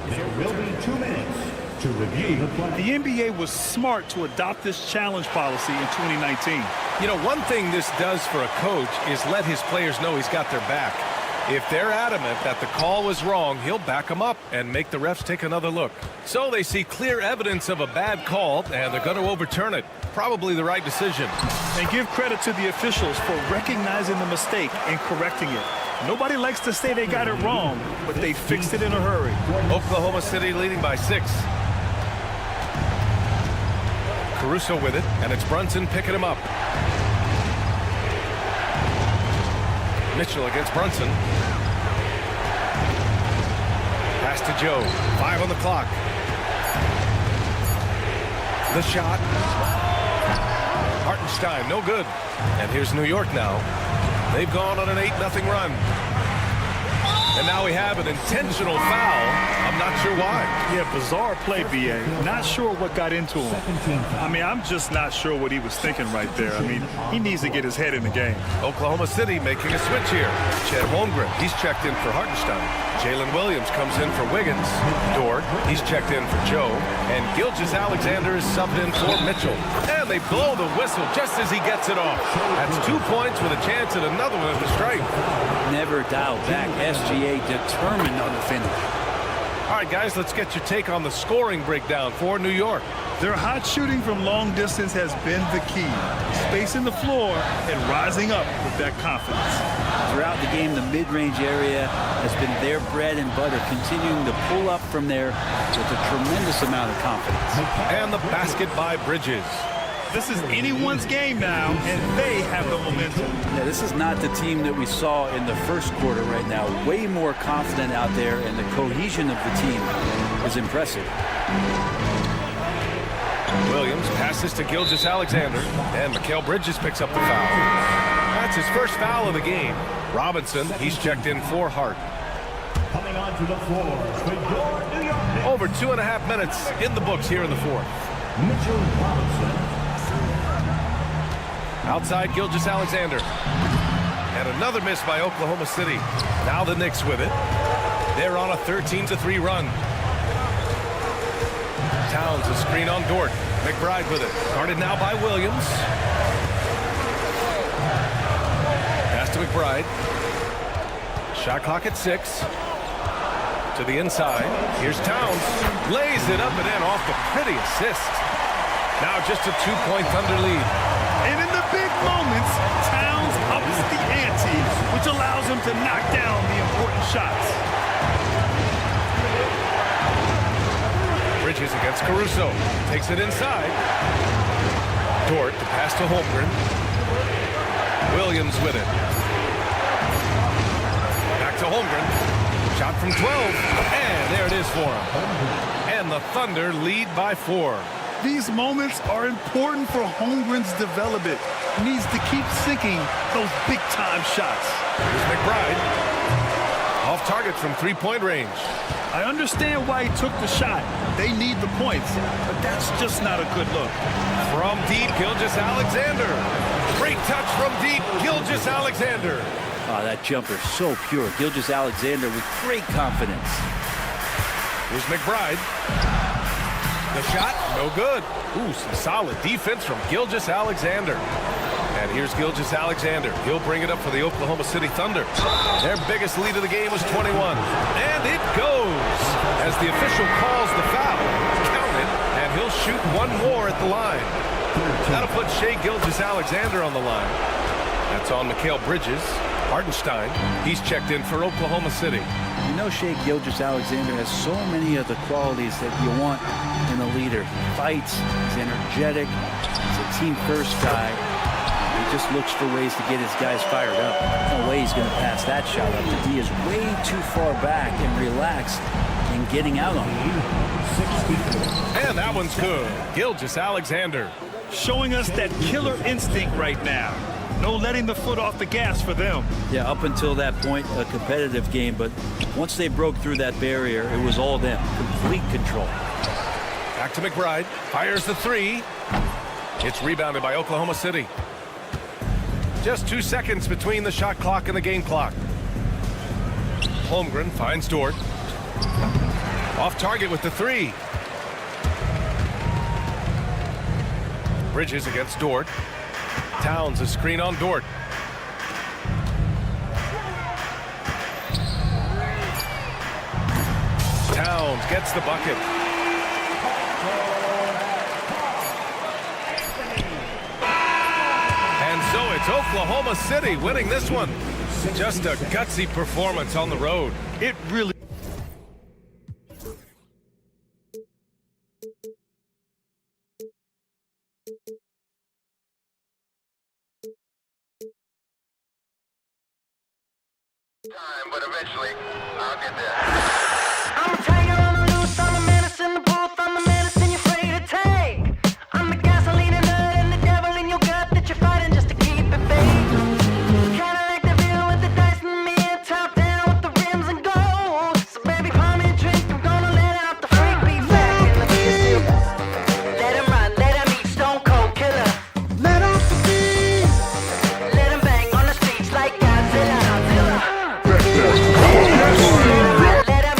There will be 2 minutes to review the play. The NBA was smart to adopt this challenge policy in 2019. You know, one thing this does for a coach is let his players know he's got their back. If they're adamant that the call was wrong, he'll back them up and make the refs take another look. So they see clear evidence of a bad call, and they're going to overturn it. Probably the right decision. And give credit to the officials for recognizing the mistake and correcting it. Nobody likes to say they got it wrong, but they fixed it in a hurry. Oklahoma City leading by 6. Caruso with it, and it's Brunson picking him up. Mitchell against Brunson. Pass to Joe. 5 on the clock. The shot. Hartenstein, no good. And here's New York now. They've gone on an 8-0 run. And now we have an intentional foul. I'm not sure why. Yeah, bizarre play, B.A. Not sure what got into him. I mean, I'm just not sure what he was thinking right there. I mean, he needs to get his head in the game. Oklahoma City making a switch here. Chet Holmgren, he's checked in for Hartenstein. Jalen Williams comes in for Wiggins. Dort, he's checked in for Joe. And Gilgeous-Alexander is subbed in for Mitchell. And they blow the whistle just as he gets it off. That's 2 points with a chance at another one at the strike. Never dialed back. SGA determined on the finish. All right, guys, let's get your take on the scoring breakdown for New York. Their hot shooting from long distance has been the key. Spacing the floor and rising up with that confidence. Throughout the game, the mid-range area has been their bread and butter, continuing to pull up from there with a tremendous amount of confidence. And the basket by Bridges. This is anyone's game now, and they have the momentum. Yeah, this is not the team that we saw in the first quarter right now. Way more confident out there, and the cohesion of the team is impressive. Williams passes to Gilgeous-Alexander, and Mikal Bridges picks up the foul. That's his first foul of the game. Robinson, he's checked in for Hart. Coming onto the floor for your New York Knicks. Over 2.5 minutes in the books here in the fourth. Mitchell Robinson. Outside Gilgeous-Alexander. And another miss by Oklahoma City. Now the Knicks with it. They're on a 13-3 run. Towns a screen on Dort. McBride with it. Guarded now by Williams. Pass to McBride. Shot clock at 6. To the inside. Here's Towns. Lays it up and in off the pretty assist. Now just a 2-point Thunder lead. And in the big moments, Towns ups the ante, which allows him to knock down the important shots. Bridges against Caruso. Takes it inside. Dort, the pass to Holmgren. Williams with it. Back to Holmgren. Shot from 12. And there it is for him. And the Thunder lead by 4. These moments are important for Holmgren's development. He needs to keep sinking those big-time shots. Here's McBride. Off target from 3-point range. I understand why he took the shot. They need the points, but that's just not a good look. From deep, Gilgeous-Alexander. Great touch from deep, Gilgeous-Alexander. Oh, that jumper so pure. Gilgeous-Alexander with great confidence. Here's McBride. The shot, no good. Ooh, some solid defense from Gilgeous-Alexander. And here's Gilgeous-Alexander. He'll bring it up for the Oklahoma City Thunder. Their biggest lead of the game was 21. And it goes as the official calls the foul. Count it. And He'll shoot one more at the line. That'll put Shai Gilgeous-Alexander on the line. That's on Mikal Bridges. Hartenstein, he's checked in for Oklahoma City. You know, Shai Gilgeous-Alexander has so many of the qualities that you want in a leader. He fights, he's energetic, he's a team-first guy. He just looks for ways to get his guys fired up. No way he's going to pass that shot up. The D is way too far back and relaxed in getting out on him. And that one's good. Gilgeous-Alexander. Showing us that killer instinct right now. No letting the foot off the gas for them. Yeah, up until that point, a competitive game, but once they broke through that barrier, it was all them. Complete control. Back to McBride. Fires the three. It's rebounded by Oklahoma City. Just 2 seconds between the shot clock and the game clock. Holmgren finds Dort. Off target with the three. Bridges against Dort. Towns a screen on Dort. Towns gets the bucket. And so it's Oklahoma City winning this one. Just a gutsy performance on the road. It really... Time, but eventually I'll get there. I'm a tiger on the loose, I'm a menace in the booth, I'm the medicine you're afraid to take. I'm the gasoline and nut and the devil in your gut that you're fighting just to keep it baked. Kinda like the view with the dice and me and top down with the rims and gold. So baby, pour me a drink, I'm gonna let out the freak beat back in the beat. Let him run, let him eat, stone cold killer. Let off the beat. Let him bang on the streets like Godzilla. Let him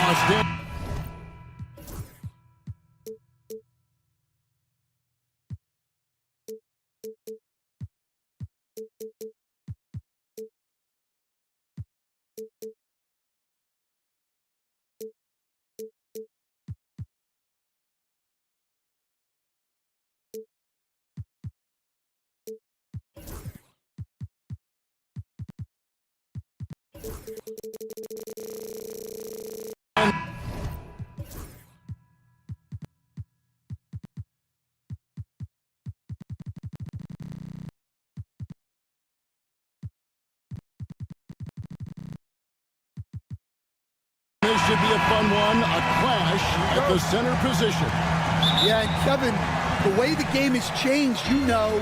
Boston. This should be a fun one, a clash at the center position. Yeah, and Kevin, the way the game has changed, you know,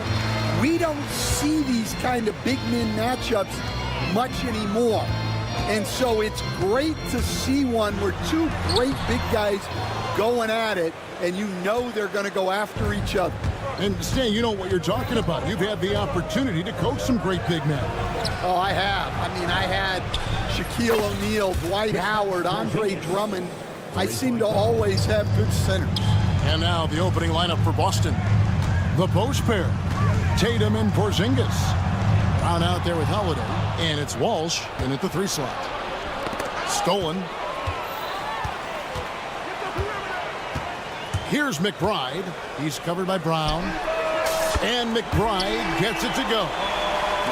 we don't see these kind of big men matchups much anymore. And so it's great to see one where two great big guys going at it, and you know they're going to go after each other. And Stan, you know what you're talking about. You've had the opportunity to coach some great big men. Oh, I have. I mean, I had Shaquille O'Neal, Dwight Howard, Andre Drummond. I seem to always have good centers. And now the opening lineup for Boston. The post pair, Tatum and Porzingis. Brown out there with Holiday, and it's Walsh in at the 3 slot. Stolen. Here's McBride. He's covered by Brown. And McBride gets it to go.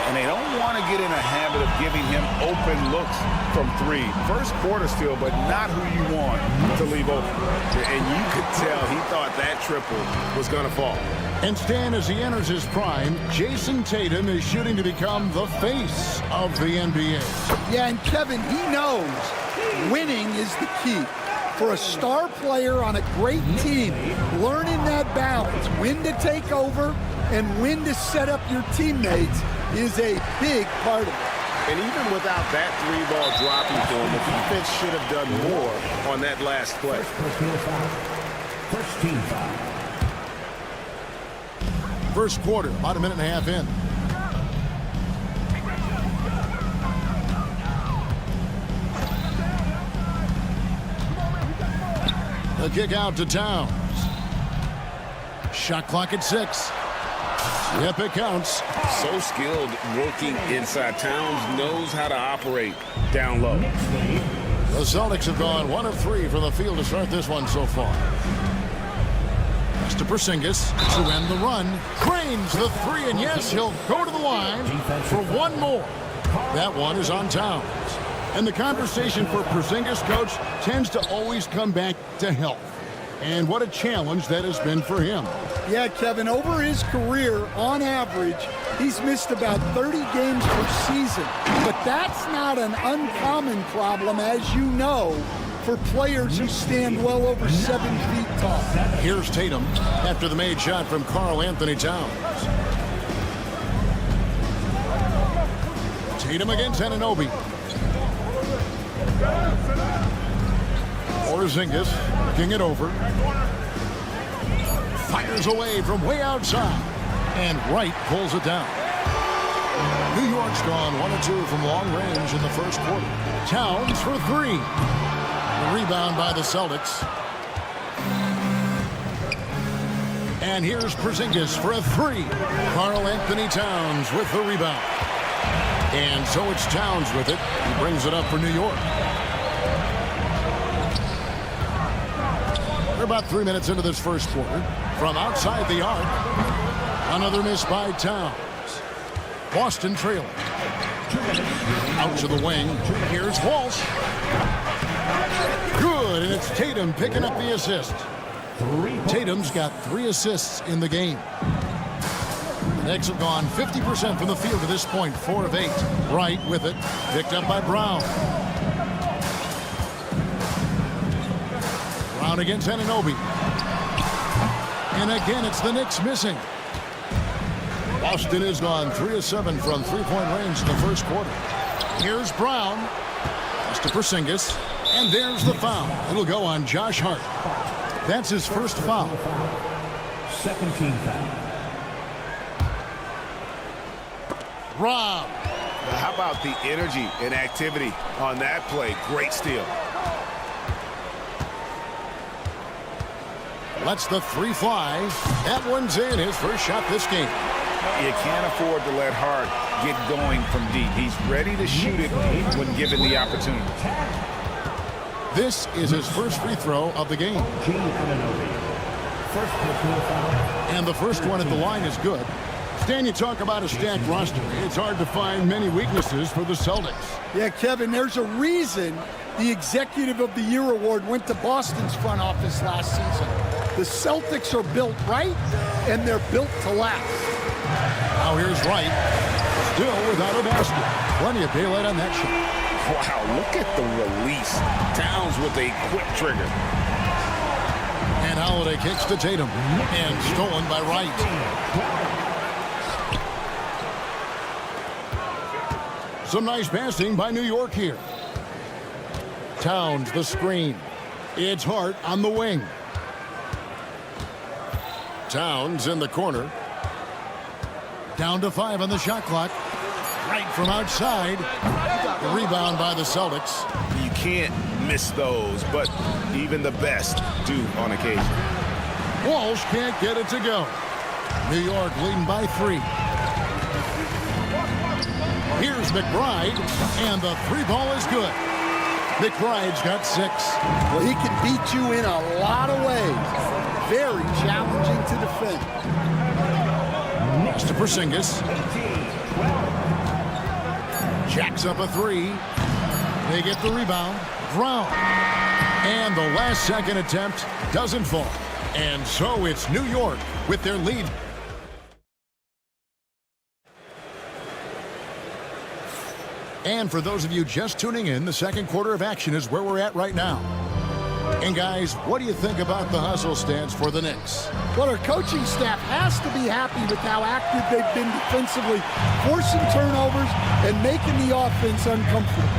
And they don't want to get in a habit of giving him open looks from 3. First quarter still, but not who you want to leave open. And you could tell he thought that triple was going to fall. And Stan, as he enters his prime, Jason Tatum is shooting to become the face of the NBA. Yeah, and Kevin, he knows winning is the key. For a star player on a great team, learning that balance, when to take over and when to set up your teammates, is a big part of it. And even without that 3-ball dropping for him, the defense should have done more on that last play. First team foul. First quarter, about a minute and a half in. The kick out to Towns. Shot clock at 6. Yep, it counts. So skilled working inside. Towns knows how to operate down low. The Celtics have gone 1 of 3 from the field to start this one so far. Pass to Porzingis to end the run. Cranes the 3, and yes, he'll go to the line for one more. That one is on Towns. And the conversation for Porzingis, coach, tends to always come back to health. And what a challenge that has been for him. Yeah, Kevin, over his career, on average, he's missed about 30 games per season. But that's not an uncommon problem, as you know, for players who stand well over 7 feet tall. Here's Tatum after the made shot from Karl Anthony Towns. Tatum against Anunoby. Porzingis looking it over. Fires away from way outside. And Wright pulls it down. New York's gone 1 of 2 from long range in the first quarter. Towns for 3. The rebound by the Celtics. And here's Porzingis for a 3. Karl Anthony Towns with the rebound. And so it's Towns with it. He brings it up for New York. We're about 3 minutes into this first quarter. From outside the arc, another miss by Towns. Boston trailing. Out to the wing. Here's Walsh. Good, and it's Tatum picking up the assist. Tatum's got 3 assists in the game. The Knicks have gone 50% from the field to this point, 4 of 8. Wright with it, picked up by Brown. Brown against Anunoby. And again, it's the Knicks missing. Boston has gone 3 of 7 from 3-point range in the first quarter. Here's Brown. Pass to Porzingis. And there's the foul. It'll go on Josh Hart. That's his first foul. Second team foul. Rob. How about the energy and activity on that play? Great steal. Lets the three fly. That one's in, his first shot this game. You can't afford to let Hart get going from deep. He's ready to shoot it when given the opportunity. This is his first free throw of the game. And the first one at the line is good. Stan, you talk about a stacked roster. It's hard to find many weaknesses for the Celtics. Yeah, Kevin, there's a reason the Executive of the Year award went to Boston's front office last season. The Celtics are built right, and they're built to last. Now here's Wright, still without a basket. Plenty of daylight on that shot. Wow, look at the release. Towns with a quick trigger. And Holiday kicks to Tatum, and stolen by Wright. Some nice passing by New York here. Towns the screen. It's Hart on the wing. Towns in the corner. Down to 5 on the shot clock. Right from outside. The rebound by the Celtics. You can't miss those, but even the best do on occasion. Walsh can't get it to go. New York leading by 3. Here's McBride, and the three ball is good. McBride's got 6. Well, he can beat you in a lot of ways. Very challenging to defend. Next to Porzingis. Jacks up a 3. They get the rebound. Brown. And the last second attempt doesn't fall. And so it's New York with their lead. And for those of you just tuning in, the second quarter of action is where we're at right now. And guys, what do you think about the hustle stance for the Knicks? Well, our coaching staff has to be happy with how active they've been defensively, forcing turnovers and making the offense uncomfortable.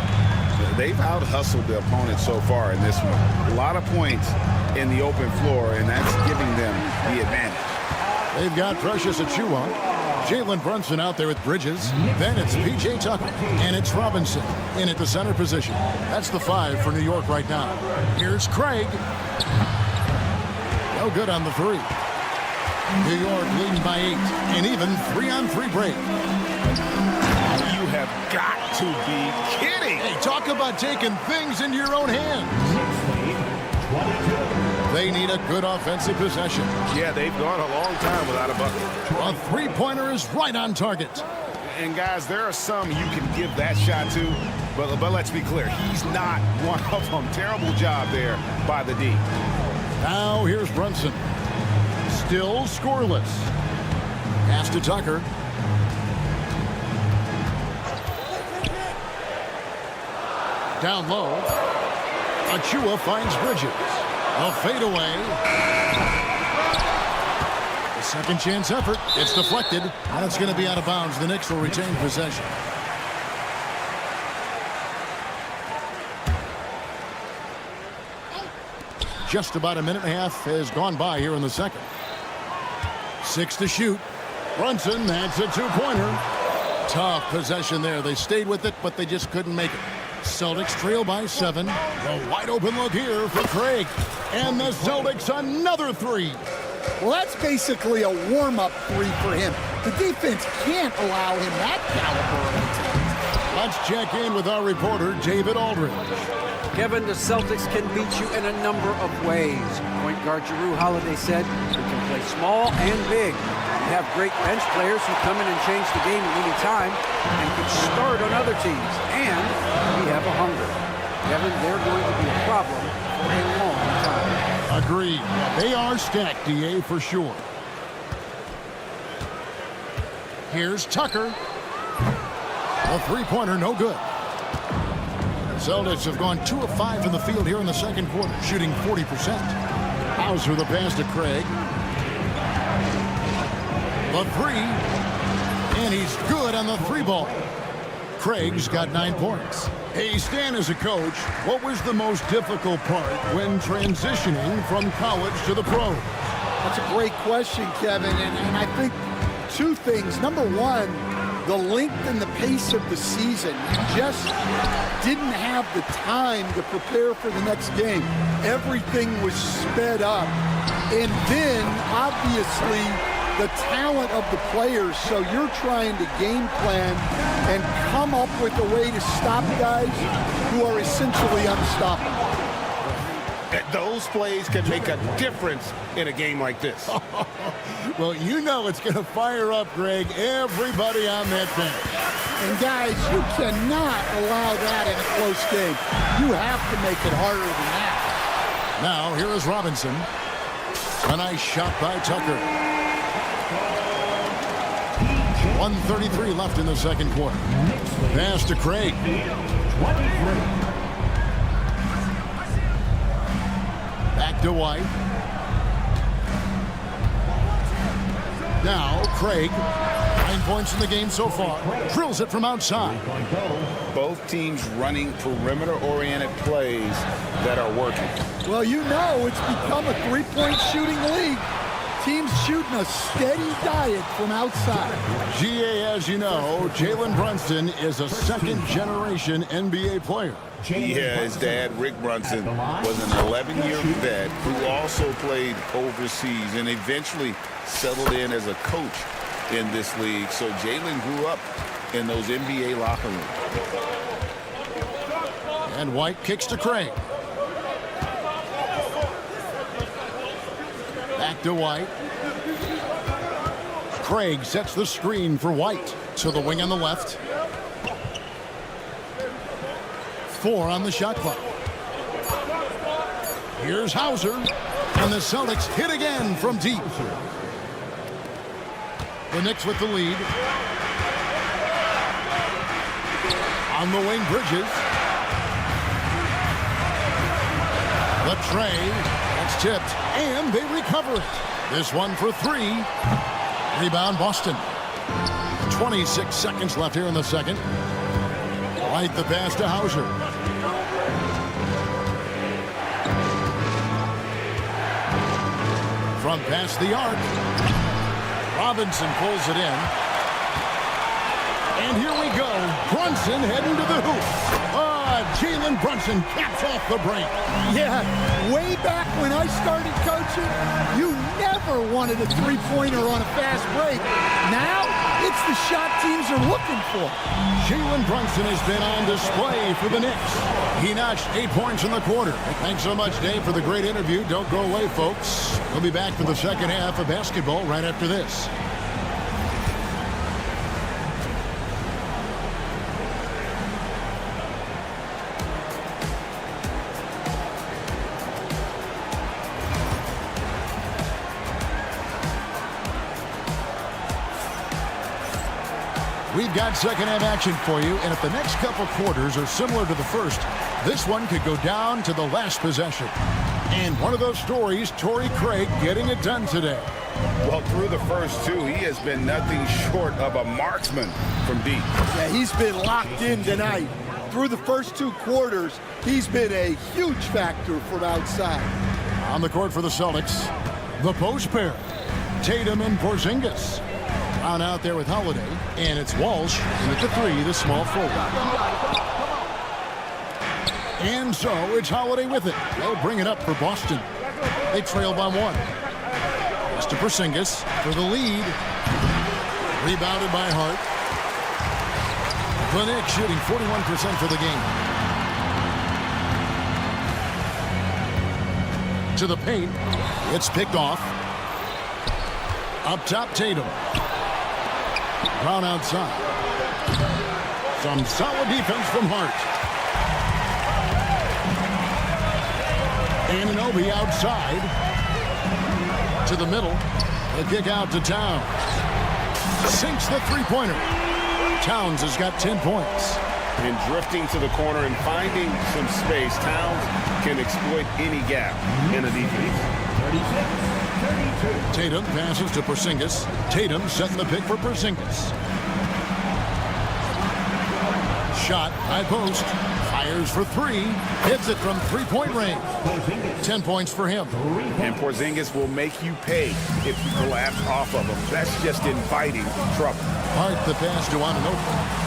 They've out-hustled the opponent so far in this one. A lot of points in the open floor, and that's giving them the advantage. They've got Precious Achiuwa. Jalen Brunson out there with Bridges. Then it's P.J. Tucker. And it's Robinson in at the center position. That's the 5 for New York right now. Here's Craig. No good on the 3. New York leading by 8. An even 3-on-3 break. You have got to be kidding. Hey, talk about taking things into your own hands. They need a good offensive possession. Yeah, they've gone a long time without a bucket. A three-pointer is right on target. And guys, there are some you can give that shot to, but let's be clear, he's not one of them. Terrible job there by the D. Now here's Brunson. Still scoreless. Pass to Tucker. Down low. Achiuwa finds Bridges. A fadeaway. A second chance effort. It's deflected. That's going to be out of bounds. The Knicks will retain possession. Just about a minute and a half has gone by here in the second. 6 to shoot. Brunson, that's a two-pointer. Tough possession there. They stayed with it, but they just couldn't make it. Celtics trail by 7. A wide open look here for Craig. And the Celtics another 3. Well, that's basically a warm-up 3 for him. The defense can't allow him that caliber of attempt. Let's check in with our reporter, David Aldridge. Kevin, the Celtics can beat you in a number of ways. Point guard Jrue Holiday said, we can play small and big. We have great bench players who come in and change the game at any time and can start on other teams. And we have a hunger. Kevin, they're going to be a problem for a long time. Agreed. They are stacked, DA, for sure. Here's Tucker. A three-pointer, no good. Celtics have gone 2 of 5 in the field here in the second quarter, shooting 40%. Hauser the pass to Craig. The 3. And he's good on the 3 ball. Craig's got 9 points. Hey, Stan, as a coach, what was the most difficult part when transitioning from college to the pros? That's a great question, Kevin. And I think 2 things. Number 1, the length and the pace of the season. You just didn't have the time to prepare for the next game. Everything was sped up. And then, obviously, the talent of the players, so you're trying to game plan and come up with a way to stop guys who are essentially unstoppable. Those plays can make a difference in a game like this. Well, you know it's going to fire up, Greg, everybody on that bench. And guys, you cannot allow that in a close game. You have to make it harder than that. Now, here is Robinson. A nice shot by Tucker. 1:33 left in the second quarter. Pass to Craig. Back to White. Now, Craig. 9 points in the game so far. Drills it from outside. Both teams running perimeter-oriented plays that are working. Well, you know it's become a three-point shooting league. Teams shooting a steady diet from outside. GA, as you know, Jalen Brunson is a second-generation NBA player. Yeah, his dad, Rick Brunson, was an 11-year vet who also played overseas and eventually settled in as a coach in this league. So Jalen grew up in those NBA locker rooms. And White kicks to Craig. Back to White. Craig sets the screen for White. To the wing on the left. 4 on the shot clock. Here's Hauser. And the Celtics hit again from deep. The Knicks with the lead. On the wing, Bridges. The tray. That's tipped. And they recover it. This one for 3. Rebound, Boston. 26 seconds left here in the second. White the pass to Hauser. From past the arc. Robinson pulls it in. And here we go. Brunson heading to the hoop. Jalen Brunson caps off the break. Yeah, way back when I started coaching, you never wanted a three-pointer on a fast break. Now, it's the shot teams are looking for. Jalen Brunson has been on display for the Knicks. He notched 8 points in the quarter. Thanks so much, Dave, for the great interview. Don't go away, folks. We'll be back for the second half of basketball right after this. We've got second half action for you, and if the next couple quarters are similar to the first, this one could go down to the last possession. And one of those stories, Torrey Craig getting it done today. Well, through the first 2, he has been nothing short of a marksman from deep. Yeah, he's been locked in tonight. Through the first 2 quarters, he's been a huge factor from outside. On the court for the Celtics, the post pair, Tatum and Porzingis. On out there with Holiday, and it's Walsh in at the 3, the small forward. And so it's Holiday with it. They'll bring it up for Boston. They trail by 1. It's to Porzingis for the lead. Rebounded by Hart. The Knicks shooting 41% for the game. To the paint. It's picked off. Up top, Tatum. Brown outside. Some solid defense from Hart. Anunoby outside. To the middle. The kick out to Towns. Sinks the three-pointer. Towns has got 10 points. And drifting to the corner and finding some space, Towns can exploit any gap in a defense. Tatum passes to Porzingis. Tatum setting the pick for Porzingis. Shot, high post. Fires Fires for three. Hits it from three-point range. 10 points for him. And Porzingis will make you pay if you collapse off of him. That's just inviting trouble. Hart the pass to Anunoby.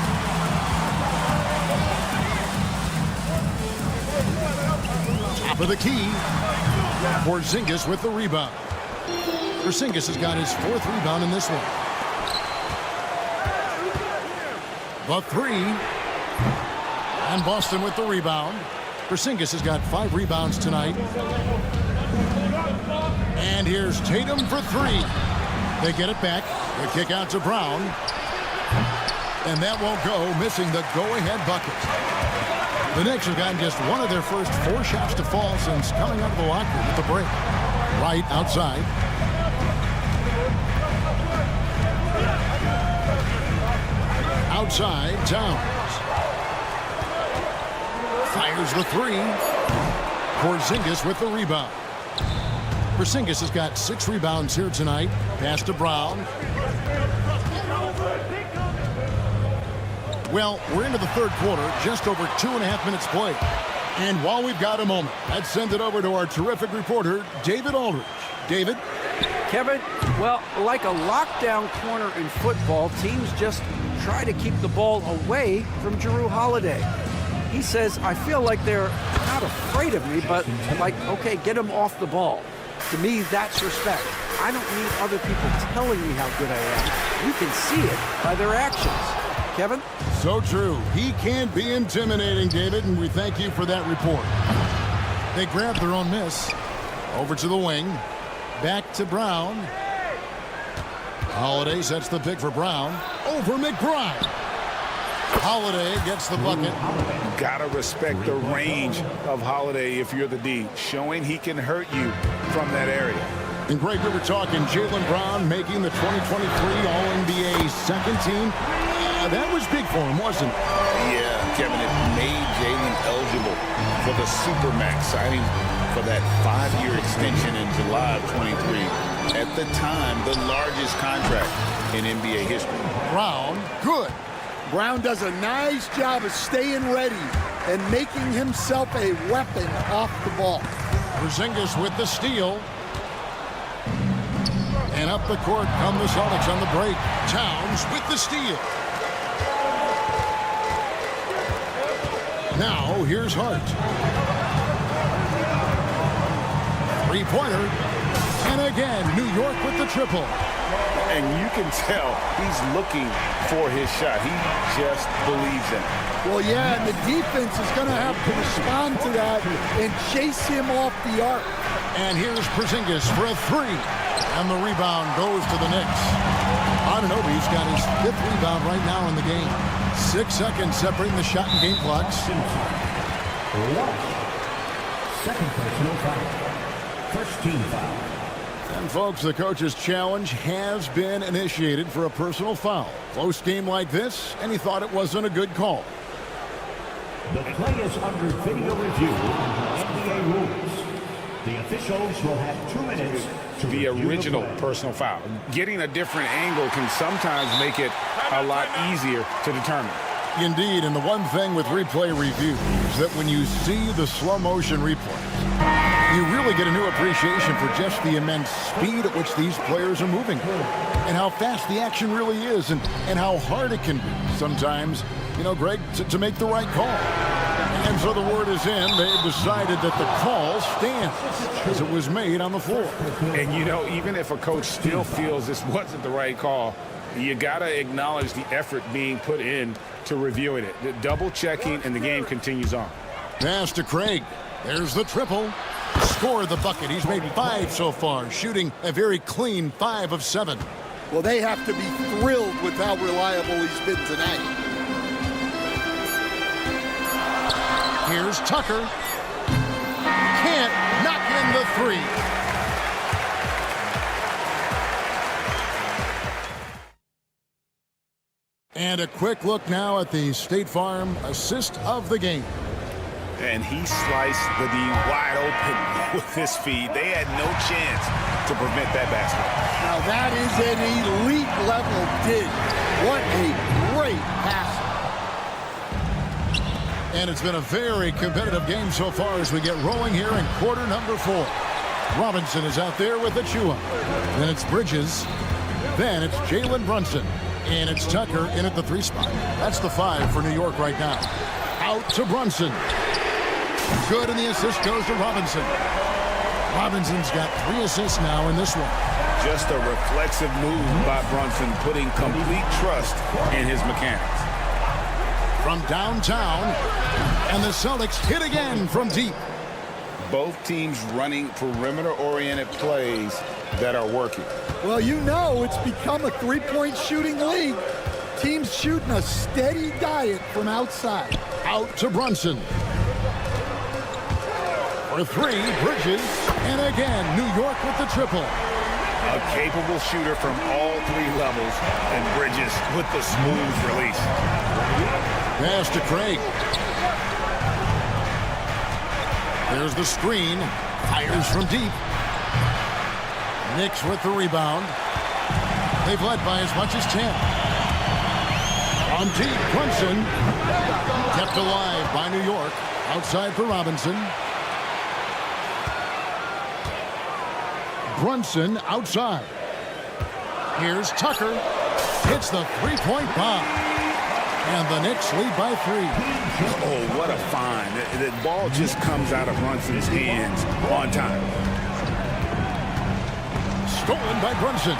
Top of the key. Porzingis with the rebound. Porzingis has got his 4th rebound in this one. The three. And Boston with the rebound. Porzingis has got 5 rebounds tonight. And here's Tatum for 3. They get it back. The kick out to Brown. And that won't go, missing the go-ahead bucket. The Knicks have gotten just one of their first 4 shots to fall since coming out of the locker room with the break. Right outside. Outside, Towns. Fires the 3. Porzingis with the rebound. Porzingis has got 6 rebounds here tonight. Pass to Brown. Well, we're into the 3rd quarter, just over 2.5 minutes played. And while we've got a moment, let's send it over to our terrific reporter, David Aldridge. David? Kevin, well, like a lockdown corner in football, teams just try to keep the ball away from Jrue Holiday. He says, I feel like they're not afraid of me, but like, okay, get him off the ball. To me, that's respect. I don't need other people telling me how good I am. You can see it by their actions. Kevin? So true. He can be intimidating, David, and we thank you for that report. They grab their own miss. Over to the wing. Back to Brown. Holiday sets the pick for Brown. Over McBride. Holiday gets the bucket. Gotta respect the range of Holiday if you're the D, showing he can hurt you from that area. And Greg, we were talking Jaylen Brown making the 2023 All-NBA second team. That was big for him, wasn't it? Yeah, Kevin, it made Jaylen eligible for the Supermax signing for that 5-year extension in July of 23. At the time, the largest contract in NBA history. Brown, good. Brown does a nice job of staying ready and making himself a weapon off the ball. Porzingis with the steal. And up the court come the Celtics on the break. Towns with the steal. Now, here's Hart. Three-pointer. And again, New York with the triple. And you can tell he's looking for his shot. He just believes in it. Well, yeah, and the defense is going to have to respond to that and chase him off the arc. And here's Porzingis for a 3. And the rebound goes to the Knicks. Anunoby's got his 5th rebound right now in the game. 6 seconds separating the shot and game clocks. Second personal foul. First team foul. And folks, the coach's challenge has been initiated for a personal foul. Close game like this, and he thought it wasn't a good call. The play is under video review. NBA rules. The officials will have 2 minutes to The original personal foul. Getting a different angle can sometimes make it a lot easier to determine. Indeed, and the one thing with replay review is that when you see the slow motion replays, you really get a new appreciation for just the immense speed at which these players are moving and how fast the action really is and how hard it can be sometimes, you know, Greg, to make the right call. And so the word is in. They've decided that the call stands as it was made on the floor. And, you know, even if a coach still feels this wasn't the right call, you got to acknowledge the effort being put in to reviewing it. The double checking, and the game continues on. Pass to Craig. There's the triple. Score the bucket. He's made 5 so far, shooting a very clean 5 of 7. Well, they have to be thrilled with how reliable he's been tonight. Here's Tucker. Can't knock in the 3. And a quick look now at the State Farm assist of the game. And he sliced the D wide open with his feed. They had no chance to prevent that basket. Now that is an elite level dig. What a great pass. And it's been a very competitive game so far as we get rolling here in quarter number 4. Robinson is out there with Achua. Then it's Bridges. Then it's Jalen Brunson. And it's Tucker in at the 3 spot. That's the 5 for New York right now. Out to Brunson. Good, and the assist goes to Robinson. Robinson's got 3 assists now in this one. Just a reflexive move by Brunson, putting complete trust in his mechanics. From downtown, and the Celtics hit again from deep. Both teams running perimeter-oriented plays that are working. Well, you know it's become a three-point shooting league. Teams shooting a steady diet from outside. Out to Brunson. For 3, Bridges. And again, New York with the triple. A capable shooter from all 3 levels, and Bridges with the smooth release. Pass to Craig. There's the screen. Fires from deep. Knicks with the rebound. They've led by as much as 10. On deep, Brunson. Kept alive by New York. Outside for Robinson. Brunson outside. Here's Tucker. Hits the 3-point bomb. And the Knicks lead by 3. Oh, what a find. The ball just comes out of Brunson's hands on time. Stolen by Brunson.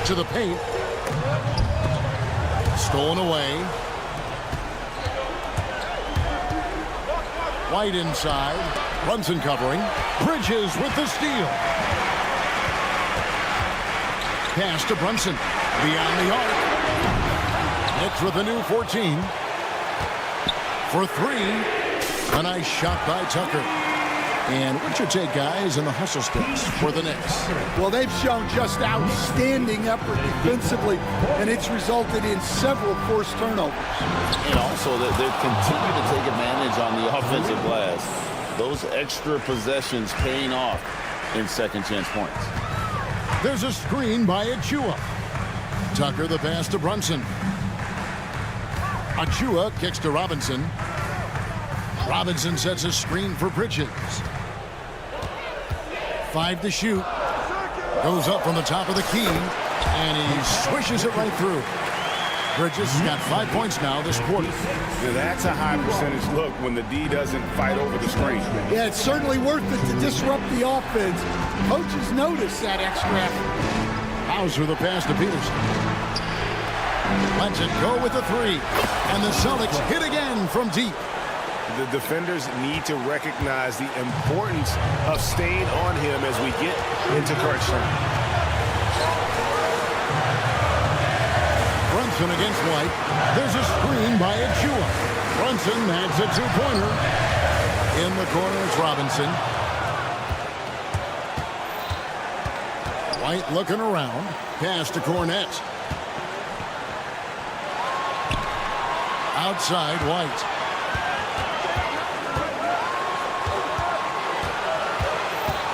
To the paint. Stolen away. White inside. Brunson covering. Bridges with the steal. Pass to Brunson. Beyond the arc. Knicks with a new 14. For 3. A nice shot by Tucker. And what's your take, guys, in the hustle sticks for the Knicks? Well, they've shown just outstanding effort defensively, and it's resulted in several forced turnovers. And also that they continue to take advantage on the offensive glass. Those extra possessions paying off in second chance points. There's a screen by Achua. Tucker the pass to Brunson. Achua kicks to Robinson. Robinson sets a screen for Bridges. 5 to shoot. Goes up from the top of the key, and he swishes it right through. Bridges has got 5 points now this quarter. Now that's a high percentage look when the D doesn't fight over the screen. Yeah, it's certainly worth it to disrupt the offense. Coaches notice that extra effort. Hauser the pass to Peterson. Lets it go with the 3. And the Celtics hit again from deep. The defenders need to recognize the importance of staying on him as we get into crunch time. Brunson against White. There's a screen by Achua. Brunson adds a 2-pointer. In the corner, it's Robinson. White looking around. Pass to Cornett. Outside, White.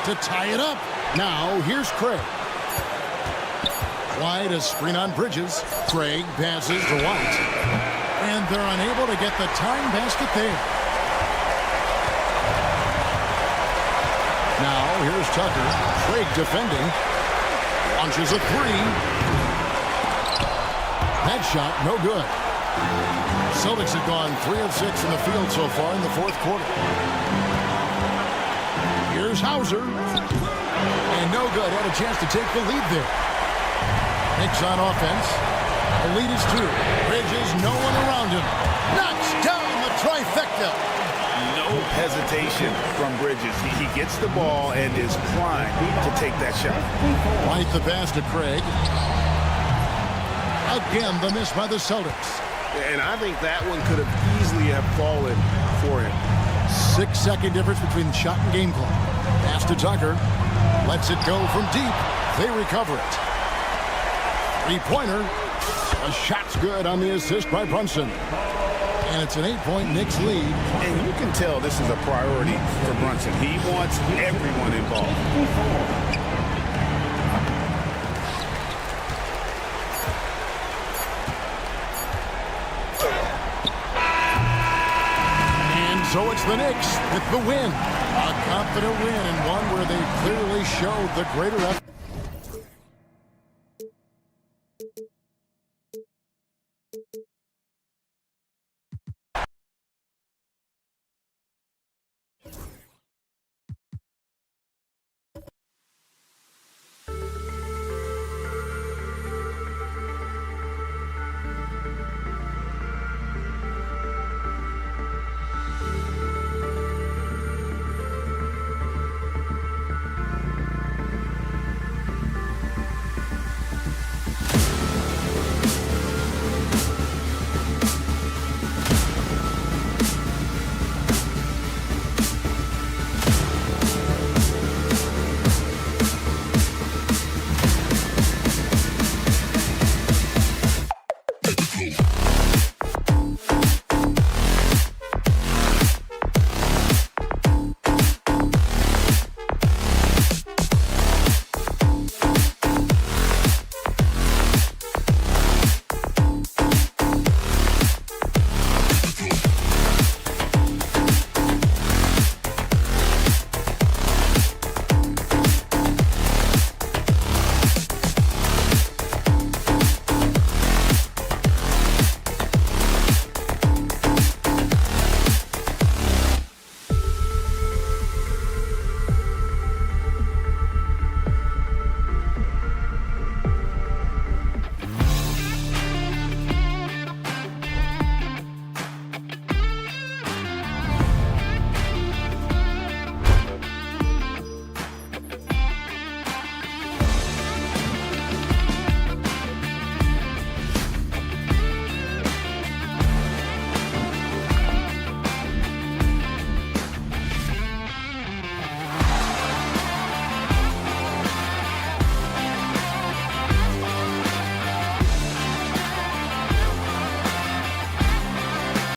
To tie it up. Now, here's Craig. White, a screen on Bridges. Craig passes to White. And they're unable to get the time basket there. Now, here's Tucker. Craig defending. Launches a 3. That shot, no good. Celtics have gone 3 of 6 in the field so far in the 4th quarter. Here's Hauser. And no good. Had a chance to take the lead there. Knicks on offense. The lead is 2. Bridges, no one around him. Knocks down the trifecta. No hesitation from Bridges. He gets the ball and is primed to take that shot. White the pass to Craig. Again, the miss by the Celtics. And I think that one could have easily have fallen for him. 6-second difference between shot and game clock. Pass to Tucker. Lets it go from deep. They recover it. 3-pointer. A shot's good on the assist by Brunson. And it's an 8-point Knicks lead. And you can tell this is a priority for Brunson. He wants everyone involved. it's the Knicks with the win. A confident win and one where they clearly showed the greater effort.